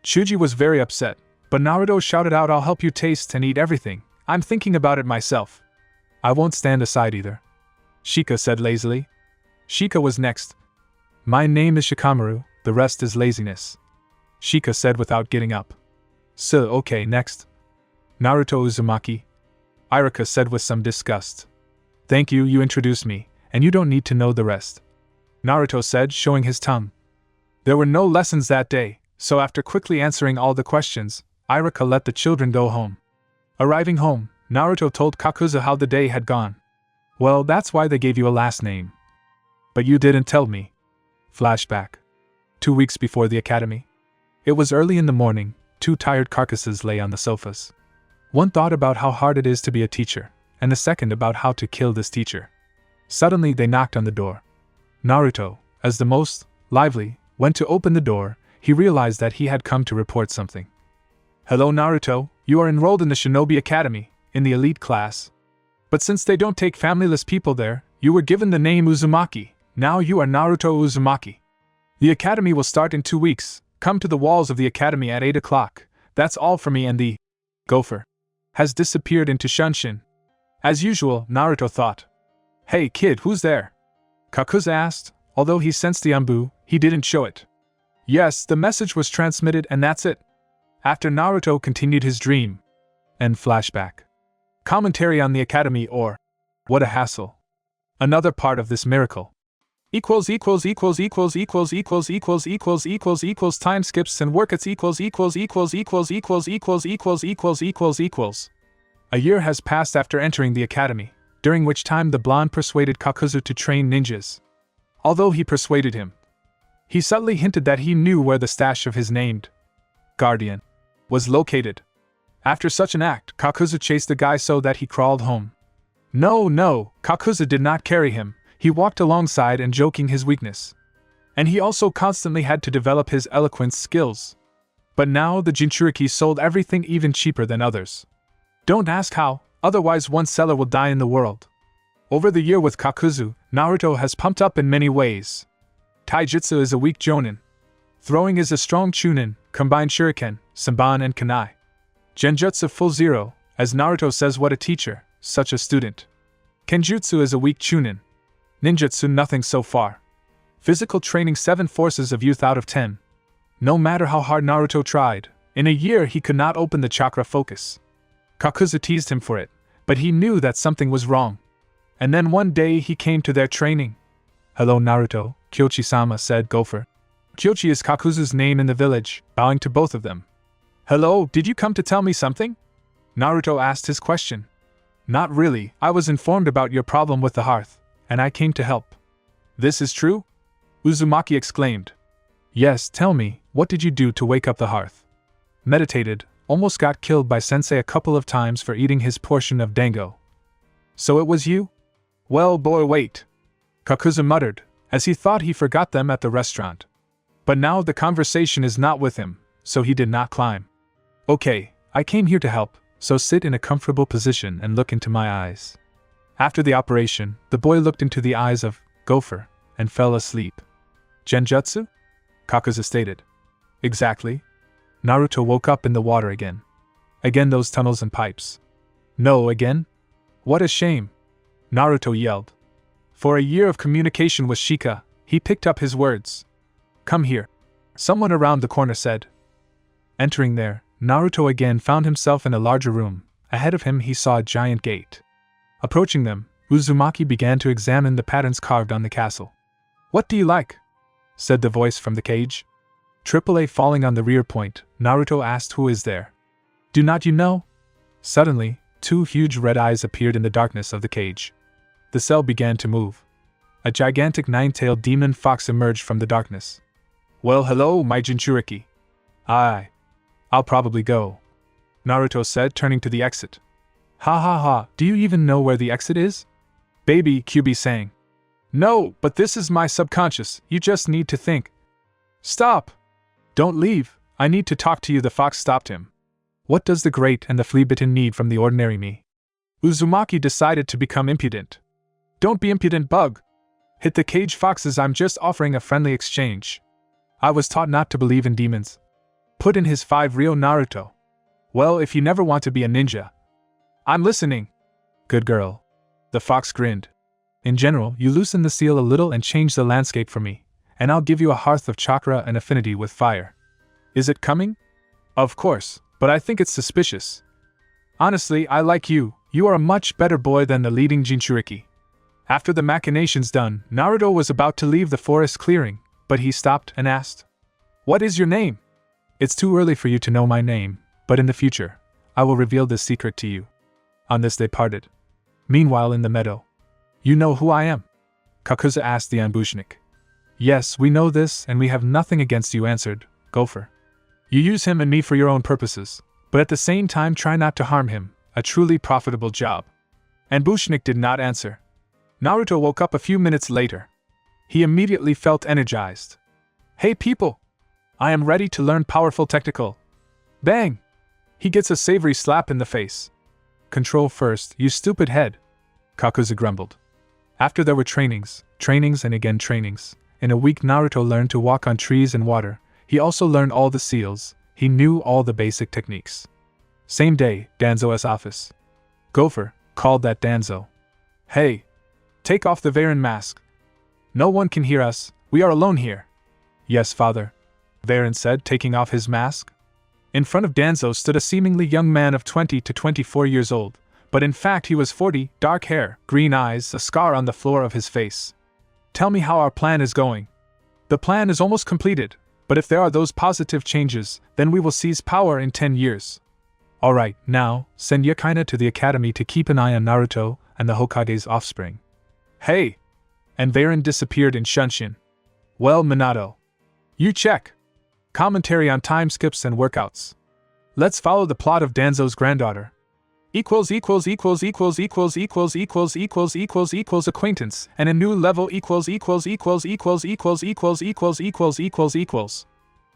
Chuji was very upset, but Naruto shouted out, I'll help you taste and eat everything, I'm thinking about it myself. I won't stand aside either, Shika said lazily. Shika was next. My name is Shikamaru, the rest is laziness, Shika said without getting up. So, okay, next. Naruto Uzumaki, Irika said with some disgust. Thank you, you introduced me, and you don't need to know the rest, Naruto said, showing his tongue. There were no lessons that day, So after quickly answering all the questions, Irika let the children go home. Arriving home, Naruto told Kakuzu how the day had gone. Well, that's why they gave you a last name. But you didn't tell me. Flashback. 2 weeks before the academy. It was early in the morning, 2 tired carcasses lay on the sofas. One thought about how hard it is to be a teacher, and the second about how to kill this teacher. Suddenly they knocked on the door. Naruto, as the most lively, went to open the door. He realized that he had come to report something. Hello Naruto, you are enrolled in the Shinobi Academy, in the elite class. But since they don't take familyless people there, you were given the name Uzumaki. Now you are Naruto Uzumaki. The academy will start in 2 weeks. Come to the walls of the academy at 8 o'clock. That's all for me. And the gopher has disappeared into Shunshin. As usual, Naruto thought. Hey kid, who's there? Kakuzu asked. Although he sensed the umbu, he didn't show it. Yes, the message was transmitted and that's it. After Naruto continued his dream. End flashback. Commentary on the academy or what a hassle. Another part of this miracle. Time skips and work it's A year has passed after entering the academy, during which time the blonde persuaded Kakuzu to train ninjas. Although he persuaded him, he subtly hinted that he knew where the stash of his named guardian was located. After such an act, Kakuzu chased the guy so that he crawled home. No, Kakuzu did not carry him. He walked alongside and joking his weakness. And he also constantly had to develop his eloquence skills. But now the Jinchuriki sold everything even cheaper than others. Don't ask how, otherwise one seller will die in the world. Over the year with Kakuzu, Naruto has pumped up in many ways. Taijutsu is a weak jonin. Throwing is a strong chunin, combined shuriken, senbon and kunai. Genjutsu full zero, as Naruto says what a teacher, such a student. Kenjutsu is a weak chunin. Ninjutsu nothing so far. Physical training 7 forces of youth out of 10. No matter how hard Naruto tried, in a year he could not open the chakra focus. Kakuzu teased him for it, but he knew that something was wrong. And then one day he came to their training. Hello Naruto, Kyochi-sama said Gopher. Kyochi is Kakuzu's name in the village, bowing to both of them. Hello, did you come to tell me something? Naruto asked his question. Not really, I was informed about your problem with the hearth, and I came to help. This is true? Uzumaki exclaimed. Yes, tell me, what did you do to wake up the hearth? Meditated, almost got killed by sensei a couple of times for eating his portion of dango. So it was you? Well boy wait. Kakuzu muttered, as he thought he forgot them at the restaurant. But now the conversation is not with him, so he did not climb. Okay, I came here to help, so sit in a comfortable position and look into my eyes. After the operation, the boy looked into the eyes of Gopher and fell asleep. Genjutsu? Kakuzu stated. Exactly. Naruto woke up in the water again. Again those tunnels and pipes. No, again? What a shame! Naruto yelled. For a year of communication with Shika, he picked up his words. Come here. Someone around the corner said. Entering there, Naruto again found himself in a larger room. Ahead of him he saw a giant gate. Approaching them, Uzumaki began to examine the patterns carved on the castle. What do you like? Said the voice from the cage. AAA falling on the rear point, Naruto asked who is there. Do not you know? Suddenly, 2 huge red eyes appeared in the darkness of the cage. The cell began to move. A gigantic 9-tailed demon fox emerged from the darkness. Well hello, my Jinchuriki. I'll probably go. Naruto said, turning to the exit. Ha, do you even know where the exit is? Baby Kyubi sang. No, but this is my subconscious, you just need to think. Stop! Don't leave, I need to talk to you. The fox stopped him. What does the great and the flea-bitten need from the ordinary me? Uzumaki decided to become impudent. Don't be impudent, bug. Hit the cage foxes, I'm just offering a friendly exchange. I was taught not to believe in demons. Put in his 5 Ryo Naruto. Well, if you never want to be a ninja. I'm listening. Good girl. The fox grinned. In general, you loosen the seal a little and change the landscape for me, and I'll give you a hearth of chakra and affinity with fire. Is it coming? Of course, but I think it's suspicious. Honestly, I like you. You are a much better boy than the leading Jinchuriki. After the machinations done, Naruto was about to leave the forest clearing, but he stopped and asked, What is your name? It's too early for you to know my name, but in the future, I will reveal this secret to you. On this they parted. Meanwhile in the meadow. You know who I am? Kakuza asked the ambushnik. Yes, we know this, and we have nothing against you, answered Gopher. You use him and me for your own purposes, but at the same time try not to harm him, a truly profitable job. Ambushnik did not answer. Naruto woke up a few minutes later. He immediately felt energized. Hey people! I am ready to learn powerful technical. Bang! He gets a savory slap in the face. Control first, you stupid head, Kakuza grumbled. After there were trainings and again trainings. In a week Naruto learned to walk on trees and water. He also learned all the seals. He knew all the basic techniques. Same day, Danzo's office. Gopher called that Danzo. Hey! Take off the Varen mask. No one can hear us, we are alone here. Yes, father, Varen said, taking off his mask. In front of Danzo stood a seemingly young man of 20 to 24 years old, but in fact he was 40, dark hair, green eyes, a scar on the floor of his face. Tell me how our plan is going. The plan is almost completed, but if there are those positive changes, then we will seize power in 10 years. Alright, now, send Yukaina to the academy to keep an eye on Naruto and the Hokage's offspring. Hey! And Varen disappeared in Shunshin. Well, Minato. You check. Commentary on time skips and workouts. Let's follow the plot of Danzo's granddaughter. Equals acquaintance, and a new level equals.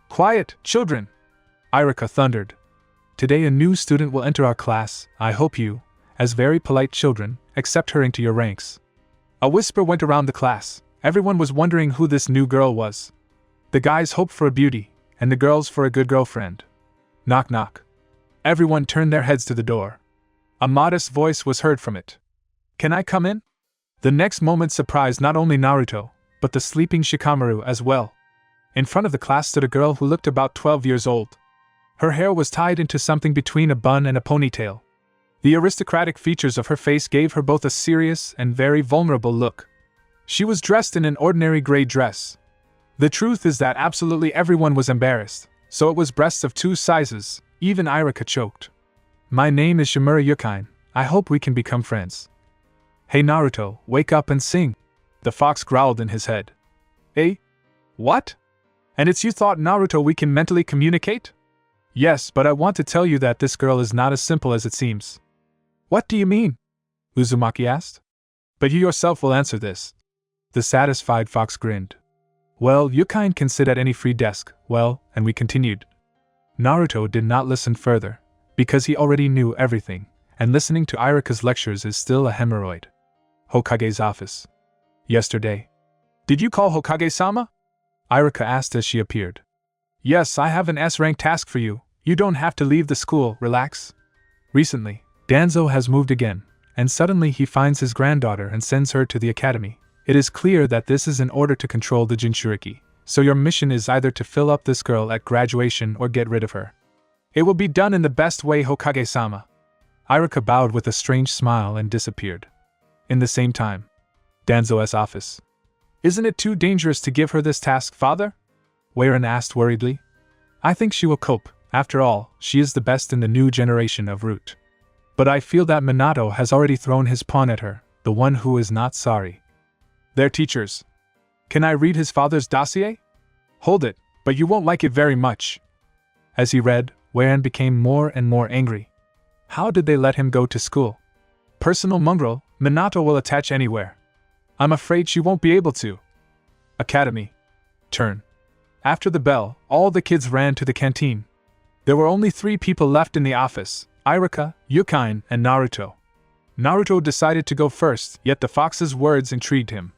Quiet, children! Irika thundered. Today a new student will enter our class. I hope you, as very polite children, accept her into your ranks. A whisper went around the class. Everyone was wondering who this new girl was. The guys hoped for a beauty, and the girls for a good girlfriend. Knock knock. Everyone turned their heads to the door. A modest voice was heard from it. Can I come in? The next moment surprised not only Naruto, but the sleeping Shikamaru as well. In front of the class stood a girl who looked about 12 years old. Her hair was tied into something between a bun and a ponytail. The aristocratic features of her face gave her both a serious and very vulnerable look. She was dressed in an ordinary gray dress. The truth is that absolutely everyone was embarrassed, so it was breasts of 2 sizes, even Irika choked. My name is Shimura Yukain, I hope we can become friends. Hey Naruto, wake up and sing. The fox growled in his head. Eh? What? And it's you thought Naruto we can mentally communicate? Yes, but I want to tell you that this girl is not as simple as it seems. What do you mean? Uzumaki asked. But you yourself will answer this. The satisfied fox grinned. Well, Yukain can sit at any free desk, well, and we continued. Naruto did not listen further, because he already knew everything, and listening to Irika's lectures is still a hemorrhoid. Hokage's office. Yesterday. Did you call Hokage-sama? Irika asked as she appeared. Yes, I have an S-rank task for you. You don't have to leave the school, relax. Recently, Danzo has moved again, and suddenly he finds his granddaughter and sends her to the academy. It is clear that this is in order to control the Jinchuriki, so your mission is either to fill up this girl at graduation or get rid of her. It will be done in the best way, Hokage-sama. Irika bowed with a strange smile and disappeared. In the same time, Danzo's office. Isn't it too dangerous to give her this task, father? Weirin asked worriedly. I think she will cope. After all, she is the best in the new generation of Root. But I feel that Minato has already thrown his pawn at her, the one who is not sorry. They're teachers. Can I read his father's dossier? Hold it, but you won't like it very much. As he read, Weirin became more and more angry. How did they let him go to school? Personal mongrel, Minato will attach anywhere. I'm afraid she won't be able to. Academy. Turn. After the bell, all the kids ran to the canteen. There were only 3 people left in the office, Irika, Yukain, and Naruto. Naruto decided to go first, yet the fox's words intrigued him.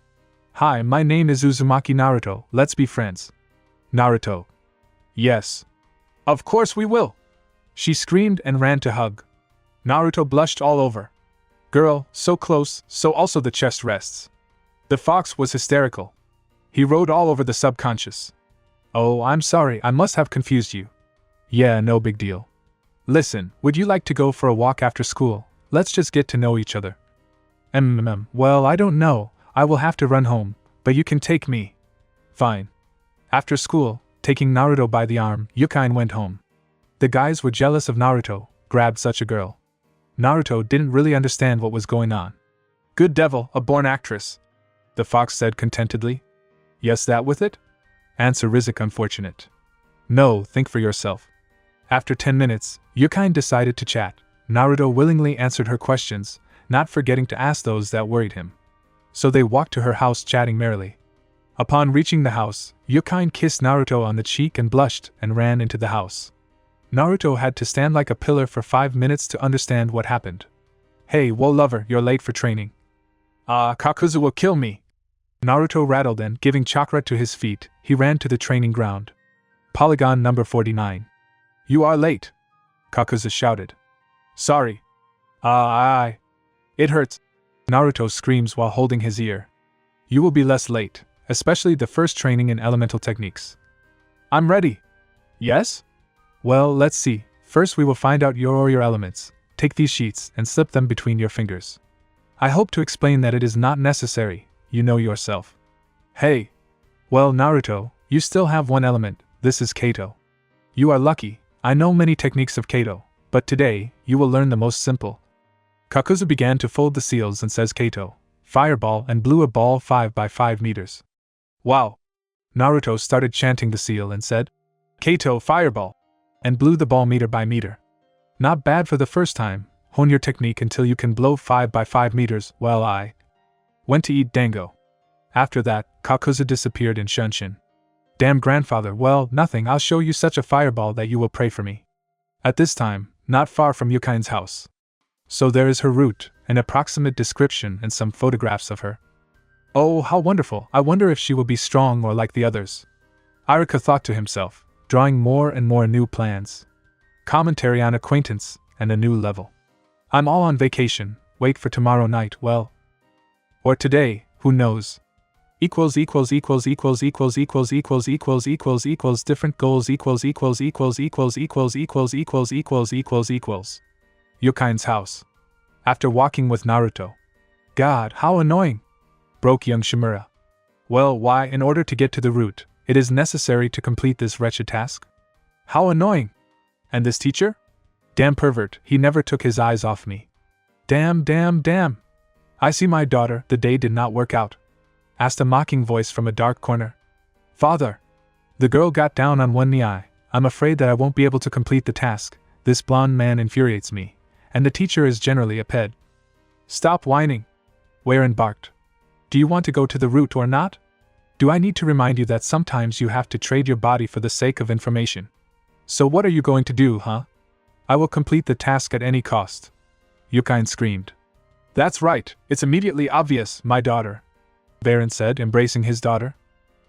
Hi, my name is Uzumaki Naruto, let's be friends. Naruto. Yes. Of course we will. She screamed and ran to hug. Naruto blushed all over. Girl, so close, so also the chest rests. The fox was hysterical. He rode all over the subconscious. Oh, I'm sorry, I must have confused you. Yeah, no big deal. Listen, would you like to go for a walk after school? Let's just get to know each other. Well, I don't know, I will have to run home, but you can take me. Fine. After school, Taking Naruto by the arm, Yukain went home. The guys were jealous of Naruto, grabbed such a girl. Naruto didn't really understand what was going on. Good devil, a born actress, the fox said contentedly. Yes, that with it? Answer Rizik unfortunate. No, think for yourself. After 10 minutes, Yukain decided to chat. Naruto willingly answered her questions, not forgetting to ask those that worried him. So they walked to her house chatting merrily. Upon reaching the house, Yukain kissed Naruto on the cheek and blushed and ran into the house. Naruto had to stand like a pillar for 5 minutes to understand what happened. Hey, whoa lover, you're late for training. Kakuzu will kill me. Naruto rattled and, giving chakra to his feet, he ran to the training ground. Polygon number 49. You are late, Kakuzu shouted. Sorry. It hurts, Naruto screams while holding his ear. You will be less late, especially the first training in elemental techniques. I'm ready. Yes? Well, let's see. First we will find out your elements. Take these sheets and slip them between your fingers. I hope to explain that it is not necessary, you know yourself. Hey. Well, Naruto, you still have one element, this is Kato. You are lucky, I know many techniques of Kato, but today, you will learn the most simple. Kakuzu began to fold the seals and says Kato, fireball, and blew a ball 5 by 5 meters. Wow. Naruto started chanting the seal and said, Kato, fireball, and blew the ball meter by meter. Not bad for the first time, hone your technique until you can blow 5 by 5 meters, while I went to eat dango. After that, Kakuzu disappeared in Shunshin. Damn grandfather, well, nothing, I'll show you such a fireball that you will pray for me. At this time, not far from Yukain's house. So there is her route, an approximate description and some photographs of her. Oh, how wonderful, I wonder if she will be strong or like the others. Iruka thought to himself, drawing more and more new plans. Commentary on acquaintance, and a new level. I'm all on vacation, wait for tomorrow night, well. Or today, who knows. Different goals different goals Yukain's house. After walking with Naruto. God, how annoying! Broke young Shimura. Well, why, in order to get to the route, it is necessary to complete this wretched task? How annoying! And this teacher? Damn pervert, he never took his eyes off me. Damn. I see my daughter, the day did not work out. Asked a mocking voice from a dark corner. Father! The girl got down on one knee. I'm afraid that I won't be able to complete the task. This blonde man infuriates me, and the teacher is generally a ped. Stop whining! Weirin barked. Do you want to go to the route or not? Do I need to remind you that sometimes you have to trade your body for the sake of information? So what are you going to do, huh? I will complete the task at any cost. Yukain screamed. That's right, it's immediately obvious, my daughter. Weirin said, embracing his daughter.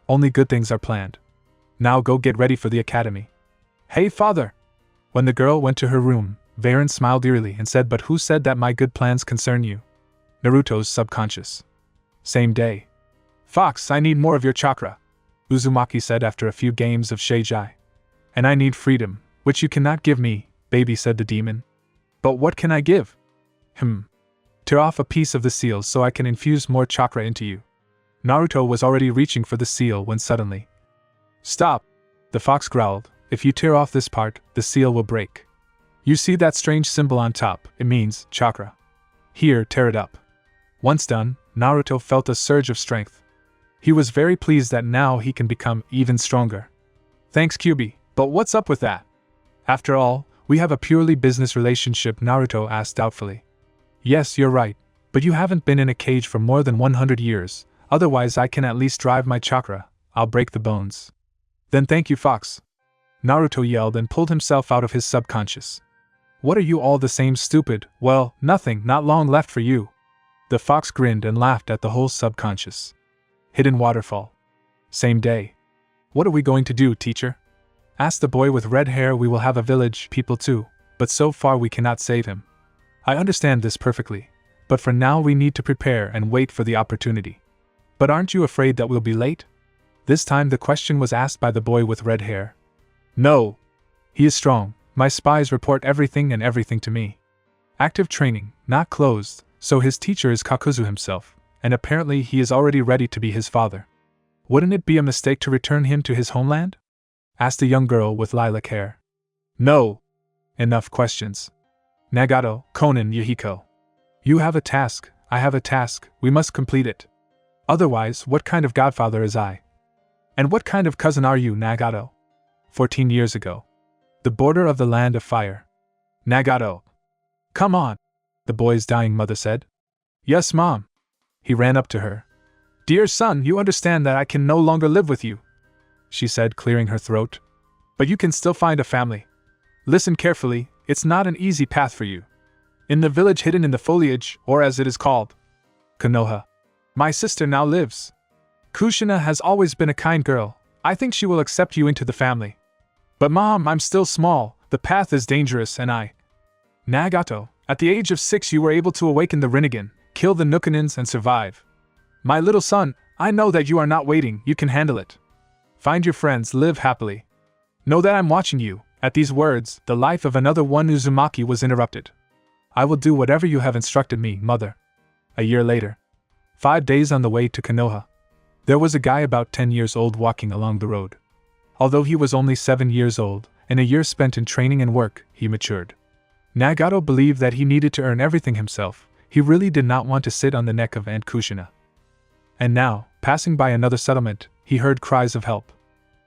Only good things are planned. Now go get ready for the academy. Hey, father! When the girl went to her room, Weirin smiled eerily and said, but who said that my good plans concern you? Naruto's subconscious. Same day. Fox, I need more of your chakra, Uzumaki said after a few games of Sheijai. And I need freedom, which you cannot give me, baby, said the demon. But what can I give? Tear off a piece of the seal so I can infuse more chakra into you. Naruto was already reaching for the seal when suddenly. Stop! The fox growled. If you tear off this part, the seal will break. You see that strange symbol on top, it means chakra. Here, tear it up. Once done, Naruto felt a surge of strength. He was very pleased that now he can become even stronger. Thanks, Kyubi, but what's up with that? After all, we have a purely business relationship, Naruto asked doubtfully. Yes, you're right, but you haven't been in a cage for more than 100 years, otherwise I can at least drive my chakra, I'll break the bones. Then thank you, Fox. Naruto yelled and pulled himself out of his subconscious. What are you all the same stupid? Well, nothing, not long left for you. The fox grinned and laughed at the whole subconscious. Hidden waterfall. Same day. What are we going to do, teacher? Asked the boy with red hair. We will have a village people too, but so far we cannot save him. I understand this perfectly, but for now we need to prepare and wait for the opportunity. But aren't you afraid that we'll be late? This time the question was asked by the boy with red hair. No. He is strong, my spies report everything and everything to me. Active training, not closed, so his teacher is Kakuzu himself, and apparently he is already ready to be his father. Wouldn't it be a mistake to return him to his homeland? asked a young girl with lilac hair. No. Enough questions. Nagato, Konan, Yahiko. You have a task, I have a task, we must complete it. Otherwise, what kind of godfather is I? And what kind of cousin are you, Nagato? 14 years ago. The border of the land of fire. Nagato. Come on, the boy's dying mother said. Yes, Mom. He ran up to her. Dear son, you understand that I can no longer live with you, she said, clearing her throat. But you can still find a family. Listen carefully, it's not an easy path for you. In the village hidden in the foliage, or as it is called, Konoha, my sister now lives. Kushina has always been a kind girl, I think she will accept you into the family. But Mom, I'm still small, the path is dangerous and I… Nagato, at the age of 6 you were able to awaken the Rinnegan, kill the Nukanins and survive. My little son, I know that you are not waiting, you can handle it. Find your friends, live happily. Know that I'm watching you. At these words, the life of another one Uzumaki was interrupted. I will do whatever you have instructed me, mother. A year later. 5 days on the way to Konoha. There was a guy about 10 years old walking along the road. Although he was only 7 years old, in a year spent in training and work, he matured. Nagato believed that he needed to earn everything himself, he really did not want to sit on the neck of Aunt Kushina. And now, passing by another settlement, he heard cries of help.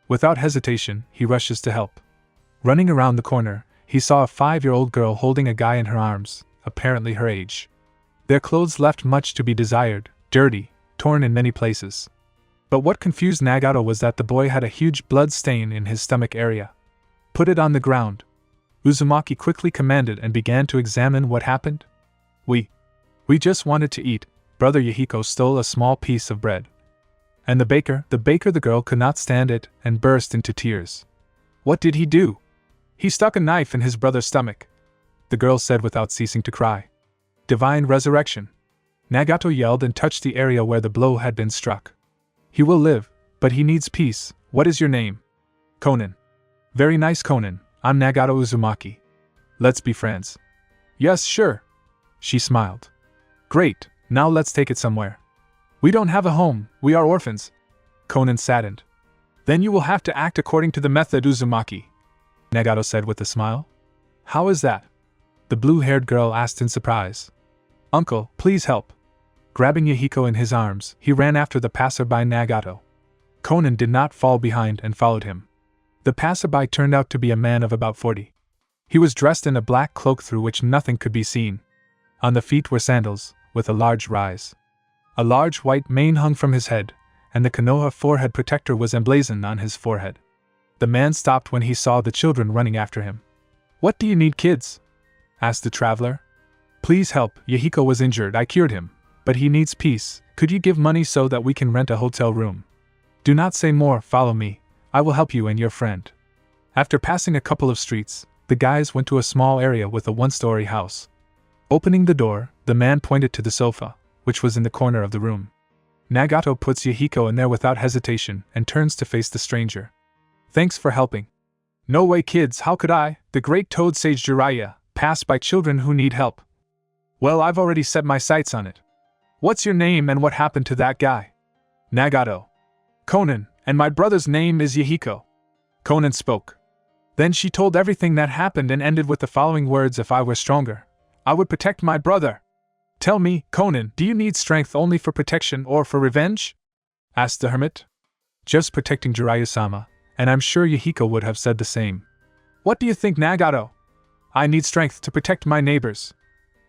Without hesitation, he rushes to help. Running around the corner, he saw a 5-year-old girl holding a guy in her arms, apparently her age. Their clothes left much to be desired, dirty, torn in many places. But what confused Nagato was that the boy had a huge blood stain in his stomach area. Put it on the ground. Uzumaki quickly commanded and began to examine what happened. We just wanted to eat. Brother Yahiko stole a small piece of bread. And the baker, the girl could not stand it and burst into tears. What did he do? He stuck a knife in his brother's stomach, the girl said without ceasing to cry. Divine resurrection. Nagato yelled and touched the area where the blow had been struck. He will live, but he needs peace. What is your name? Konan. Very nice, Konan. I'm Nagato Uzumaki. Let's be friends. Yes, sure. She smiled. Great, now let's take it somewhere. We don't have a home, we are orphans. Konan saddened. Then you will have to act according to the method, Uzumaki, Nagato said with a smile. How is that? The blue-haired girl asked in surprise. Uncle, please help. Grabbing Yahiko in his arms, he ran after the passerby Nagato. Konan did not fall behind and followed him. The passerby turned out to be a man of about 40. He was dressed in a black cloak through which nothing could be seen. On the feet were sandals, with a large rise. A large white mane hung from his head, and the Konoha forehead protector was emblazoned on his forehead. The man stopped when he saw the children running after him. What do you need, kids? Asked the traveler. Please help, Yahiko was injured, I cured him, but he needs peace. Could you give money so that we can rent a hotel room? Do not say more, follow me, I will help you and your friend. After passing a couple of streets, the guys went to a small area with a one-story house. Opening the door, the man pointed to the sofa, which was in the corner of the room. Nagato puts Yahiko in there without hesitation and turns to face the stranger. Thanks for helping. No way, kids, how could I, the great toad sage Jiraiya, pass by children who need help? Well, I've already set my sights on it. What's your name and what happened to that guy? Nagato. Konan, and my brother's name is Yahiko. Konan spoke. Then she told everything that happened and ended with the following words: if I were stronger, I would protect my brother. Tell me, Konan, do you need strength only for protection or for revenge? Asked the hermit. Just protecting Jiraiya-sama, and I'm sure Yahiko would have said the same. What do you think, Nagato? I need strength to protect my neighbors.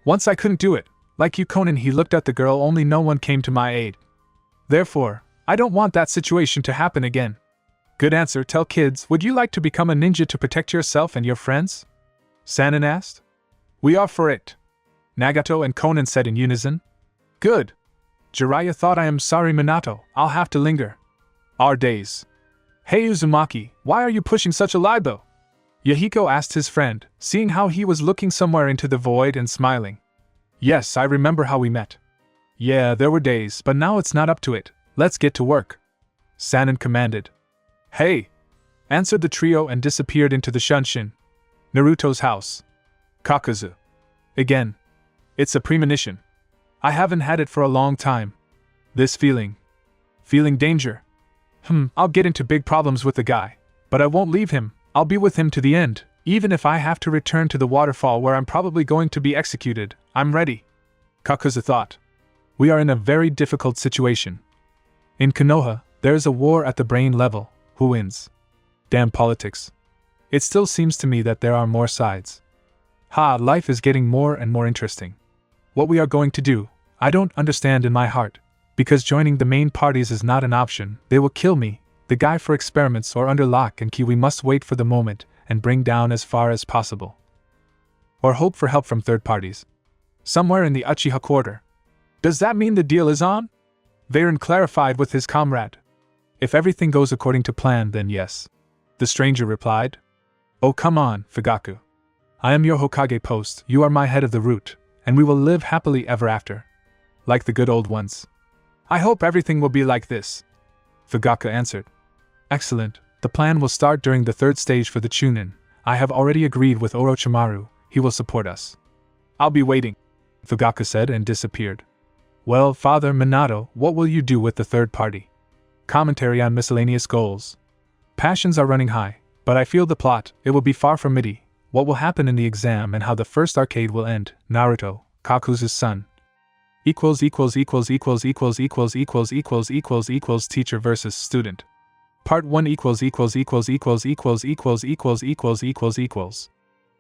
Once I couldn't do it. Like you, Konan, he looked at the girl, only no one came to my aid. Therefore, I don't want that situation to happen again. Good answer. Tell kids, would you like to become a ninja to protect yourself and your friends? Sanin asked. We are for it, Nagato and Konan said in unison. Good. Jiraiya thought I am sorry, Minato, I'll have to linger. Our days. Hey Uzumaki, why are you pushing such a libo? Yahiko asked his friend, seeing how he was looking somewhere into the void and smiling. Yes, I remember how we met. Yeah, there were days, but now it's not up to it. Let's get to work. Sanin commanded. Hey! Answered the trio and disappeared into the Shunshin. Naruto's house. Kakuzu. Again. It's a premonition. I haven't had it for a long time. This feeling. Feeling danger. I'll get into big problems with the guy. But I won't leave him, I'll be with him to the end, even if I have to return to the waterfall where I'm probably going to be executed, I'm ready. Kakuzu thought. We are in a very difficult situation. In Konoha, there is a war at the brain level. Who wins? Damn politics. It still seems to me that there are more sides. Life is getting more and more interesting. What we are going to do, I don't understand in my heart. Because joining the main parties is not an option, they will kill me, the guy for experiments or under lock and key. We must wait for the moment and bring down as far as possible. Or hope for help from third parties. Somewhere in the Uchiha quarter. Does that mean the deal is on? Varen clarified with his comrade. If everything goes according to plan, then yes. The stranger replied. Oh, come on, Fugaku. I am your Hokage post, you are my head of the root, and we will live happily ever after. Like the good old ones. I hope everything will be like this. Fugaku answered. Excellent, the plan will start during the third stage for the Chunin. I have already agreed with Orochimaru, he will support us. I'll be waiting, Fugaku said and disappeared. Well, Father Minato, what will you do with the third party? Commentary on miscellaneous goals. Passions are running high, but I feel the plot, it will be far from MIDI. What will happen in the exam and how the first arcade will end. Naruto, Kakuzu's son. Teacher versus student. Part 1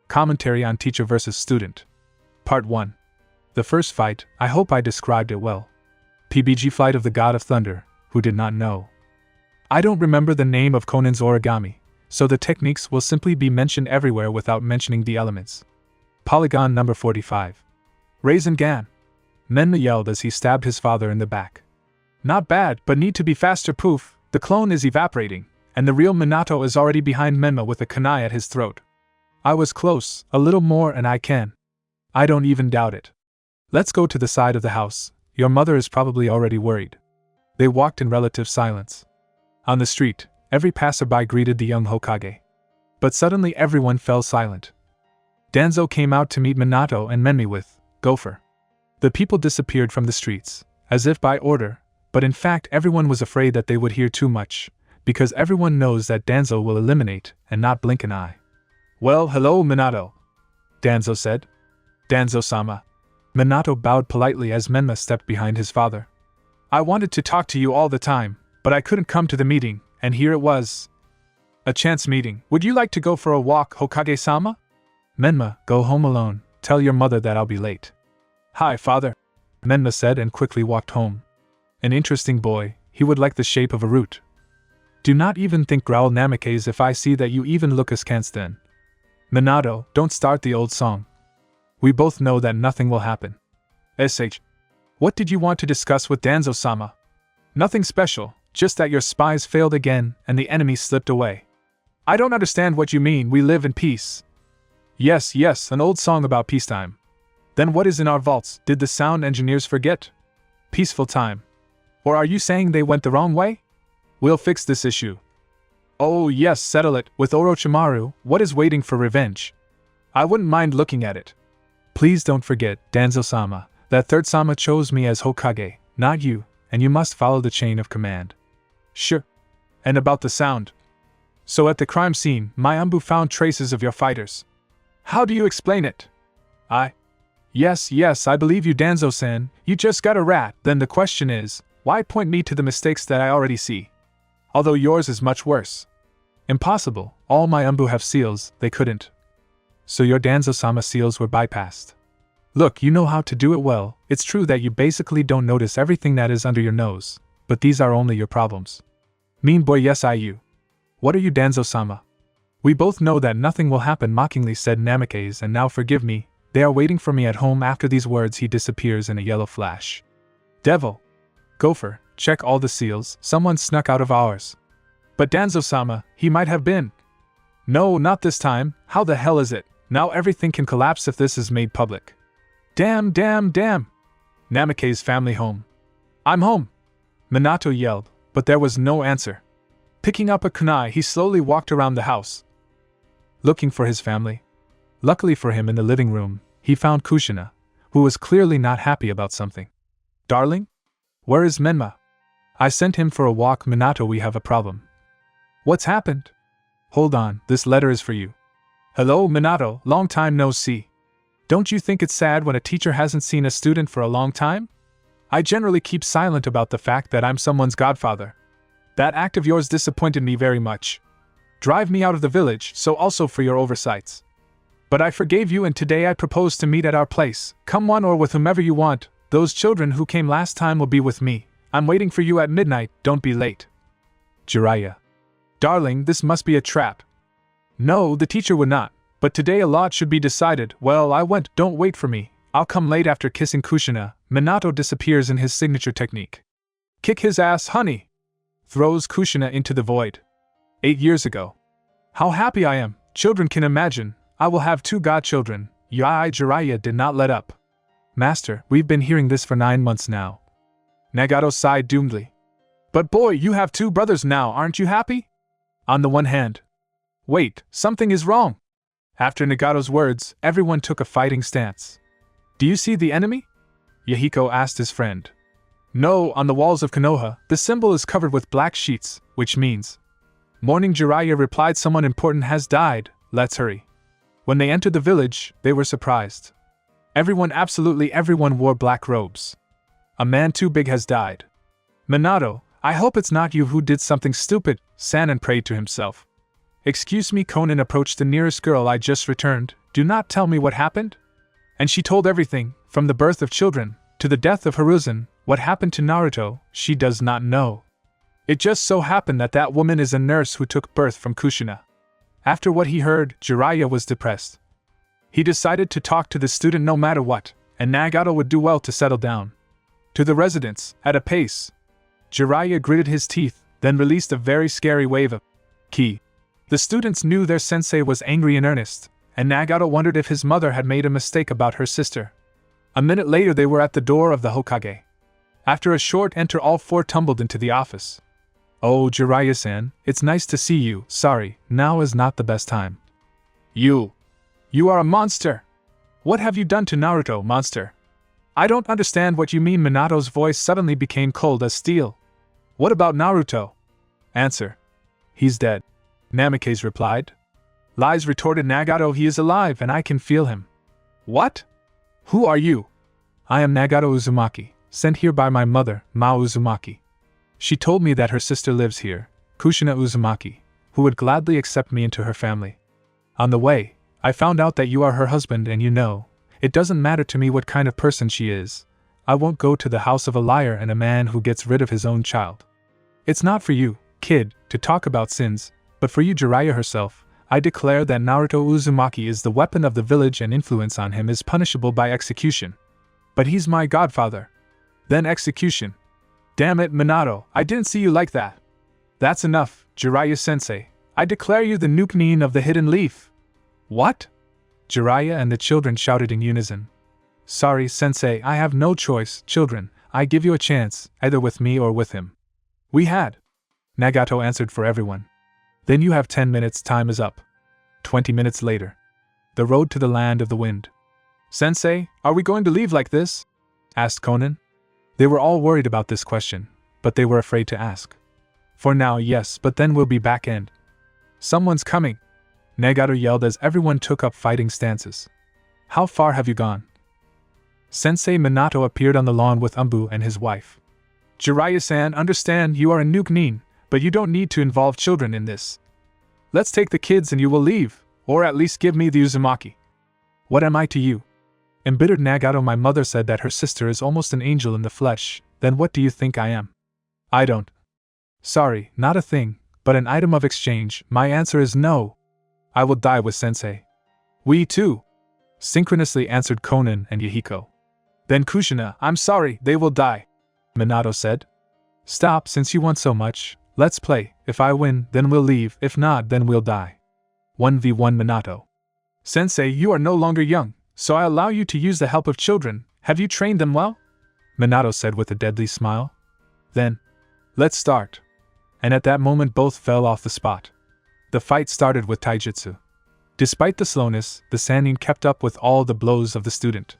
Commentary on teacher versus student. Part 1. The first fight, I hope I described it well. PBG Flight of the God of Thunder, who did not know. I don't remember the name of Konan's origami, so the techniques will simply be mentioned everywhere without mentioning the elements. Polygon number 45. Rasengan. Menma yelled as he stabbed his father in the back. Not bad, but need to be faster. Poof, the clone is evaporating, and the real Minato is already behind Menma with a kunai at his throat. I was close, a little more and I can. I don't even doubt it. Let's go to the side of the house, your mother is probably already worried. They walked in relative silence. On the street, every passerby greeted the young Hokage. But suddenly everyone fell silent. Danzo came out to meet Minato and Menmi with Gopher. The people disappeared from the streets, as if by order, but in fact everyone was afraid that they would hear too much, because everyone knows that Danzo will eliminate and not blink an eye. Well, hello Minato, Danzo said. Danzo-sama. Minato bowed politely as Menma stepped behind his father. I wanted to talk to you all the time, but I couldn't come to the meeting, and here it was. A chance meeting. Would you like to go for a walk, Hokage-sama? Menma, go home alone. Tell your mother that I'll be late. Hi, father, Menma said and quickly walked home. An interesting boy, he would like the shape of a root. Do not even think, growled Namikaze, if I see that you even look askance then. Minato, don't start the old song. We both know that nothing will happen. SH. What did you want to discuss with Danzo-sama? Nothing special, just that your spies failed again and the enemy slipped away. I don't understand what you mean, we live in peace. Yes, an old song about peacetime. Then what is in our vaults, did the sound engineers forget? Peaceful time. Or are you saying they went the wrong way? We'll fix this issue. Oh yes, settle it, with Orochimaru, what is waiting for revenge? I wouldn't mind looking at it. Please don't forget, Danzo-sama, that third Sama chose me as Hokage, not you, and you must follow the chain of command. Sure. And about the sound. So at the crime scene, my Umbu found traces of your fighters. How do you explain it? Yes, I believe you, Danzo-san, you just got a rat. Then the question is, why point me to the mistakes that I already see? Although yours is much worse. Impossible, all my Umbu have seals, they couldn't. So your Danzo-sama seals were bypassed. Look, you know how to do it well, it's true that you basically don't notice everything that is under your nose, but these are only your problems. Mean boy, yes you. What are you, Danzo-sama? We both know that nothing will happen, mockingly said Namikaze, and now forgive me, they are waiting for me at home. After these words he disappears in a yellow flash. Devil! Gopher, check all the seals, someone snuck out of ours. But Danzo-sama, he might have been. No, not this time, how the hell is it? Now everything can collapse if this is made public. Damn! Namikaze's family home. I'm home! Minato yelled, but there was no answer. Picking up a kunai, he slowly walked around the house, looking for his family. Luckily for him, in the living room, he found Kushina, who was clearly not happy about something. Darling? Where is Menma? I sent him for a walk, Minato, we have a problem. What's happened? Hold on, this letter is for you. Hello, Minato, long time no see. Don't you think it's sad when a teacher hasn't seen a student for a long time? I generally keep silent about the fact that I'm someone's godfather. That act of yours disappointed me very much. Drive me out of the village, so also for your oversights. But I forgave you, and today I propose to meet at our place. Come one or with whomever you want. Those children who came last time will be with me. I'm waiting for you at midnight, don't be late. Jiraiya. Darling, this must be a trap. No, the teacher would not, but today a lot should be decided. Well, I went, don't wait for me. I'll come late. After kissing Kushina, Minato disappears in his signature technique. Kick his ass, honey! Throws Kushina into the void. 8 years ago. How happy I am, children can imagine. I will have 2 godchildren. Jiraiya did not let up. Master, we've been hearing this for 9 months now. Nagato sighed doomedly. But boy, you have 2 brothers now, aren't you happy? On the one hand. Wait, something is wrong. After Nagato's words, everyone took a fighting stance. Do you see the enemy? Yahiko asked his friend. No, on the walls of Konoha, the symbol is covered with black sheets, which means. Morning. Jiraiya replied, someone important has died, let's hurry. When they entered the village, they were surprised. Absolutely everyone wore black robes. A man too big has died. Minato, I hope it's not you who did something stupid, Sanan prayed to himself. Excuse me, Konan approached the nearest girl. I just returned, do not tell me what happened? And she told everything, from the birth of children, to the death of Hiruzen. What happened to Naruto, she does not know. It just so happened that that woman is a nurse who took birth from Kushina. After what he heard, Jiraiya was depressed. He decided to talk to the student no matter what, and Nagato would do well to settle down. To the residence, at a pace. Jiraiya gritted his teeth, then released a very scary wave of ki. The students knew their sensei was angry in earnest, and Nagato wondered if his mother had made a mistake about her sister. A minute later they were at the door of the Hokage. After a short enter, all 4 tumbled into the office. Oh, Jiraiya-san, it's nice to see you. Sorry, now is not the best time. You are a monster! What have you done to Naruto, monster? I don't understand what you mean. Minato's voice suddenly became cold as steel. What about Naruto? Answer. He's dead. Namikaze replied. Lies, retorted Nagato. He is alive and I can feel him. What? Who are you? I am Nagato Uzumaki, sent here by my mother, Mao Uzumaki. She told me that her sister lives here, Kushina Uzumaki, who would gladly accept me into her family. On the way, I found out that you are her husband, and you know, it doesn't matter to me what kind of person she is. I won't go to the house of a liar and a man who gets rid of his own child. It's not for you, kid, to talk about sins, but for you, Jiraiya herself. I declare that Naruto Uzumaki is the weapon of the village and influence on him is punishable by execution. But he's my godfather. Then execution. Damn it, Minato, I didn't see you like that. That's enough, Jiraiya-sensei. I declare you the Nukenin of the Hidden Leaf. What? Jiraiya and the children shouted in unison. Sorry, sensei, I have no choice, children. I give you a chance, either with me or with him. We had. Nagato answered for everyone. Then you have 10 minutes, time is up. 20 minutes later. The road to the land of the wind. Sensei, are we going to leave like this? Asked Konan. They were all worried about this question, but they were afraid to ask. For now, yes, but then we'll be back and. Someone's coming! Nagato yelled as everyone took up fighting stances. How far have you gone? Sensei Minato appeared on the lawn with Umbu and his wife. Jiraiya-san, understand you are a Nukenin, but you don't need to involve children in this. Let's take the kids and you will leave, or at least give me the Uzumaki. What am I to you? Embittered Nagato, my mother said that her sister is almost an angel in the flesh, then what do you think I am? I don't. Sorry, not a thing, but an item of exchange. My answer is no. I will die with Sensei. We too. Synchronously answered Konan and Yahiko. Then Kushina, I'm sorry, they will die. Minato said. Stop, since you want so much, let's play. If I win, then we'll leave, if not, then we'll die. 1v1 Minato. Sensei, you are no longer young, so I allow you to use the help of children. Have you trained them well? Minato said with a deadly smile. Then, let's start. And at that moment both fell off the spot. The fight started with taijutsu. Despite the slowness, the Sannin kept up with all the blows of the student.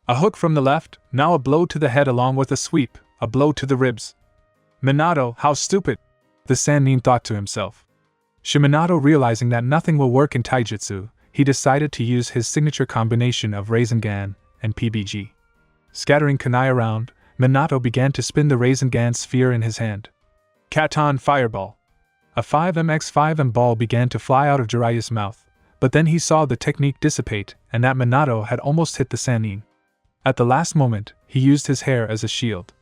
A hook from the left, now a blow to the head along with a sweep, a blow to the ribs. Minato, how stupid! The Sannin thought to himself. Minato, realizing that nothing will work in taijutsu, he decided to use his signature combination of Rasengan and PBG. Scattering kunai around, Minato began to spin the Rasengan sphere in his hand. Katon Fireball. A 5mx5m ball began to fly out of Jiraiya's mouth, but then he saw the technique dissipate and that Minato had almost hit the Sannin. At the last moment, he used his hair as a shield.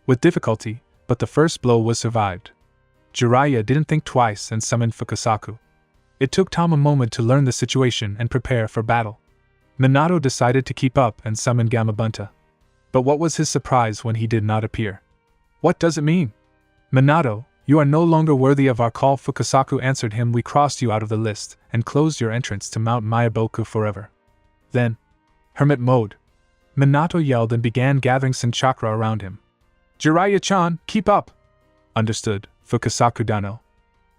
With difficulty, but the first blow was survived. Jiraiya didn't think twice and summoned Fukasaku. It took Tom a moment to learn the situation and prepare for battle. Minato decided to keep up and summon Gamabunta. But what was his surprise when he did not appear? What does it mean? Minato, you are no longer worthy of our call. Fukasaku answered him. We crossed you out of the list and closed your entrance to Mount Myaboku forever. Then, hermit mode. Minato yelled and began gathering Sen chakra around him. Jiraiya-chan, keep up! Understood, Fukasaku Dano.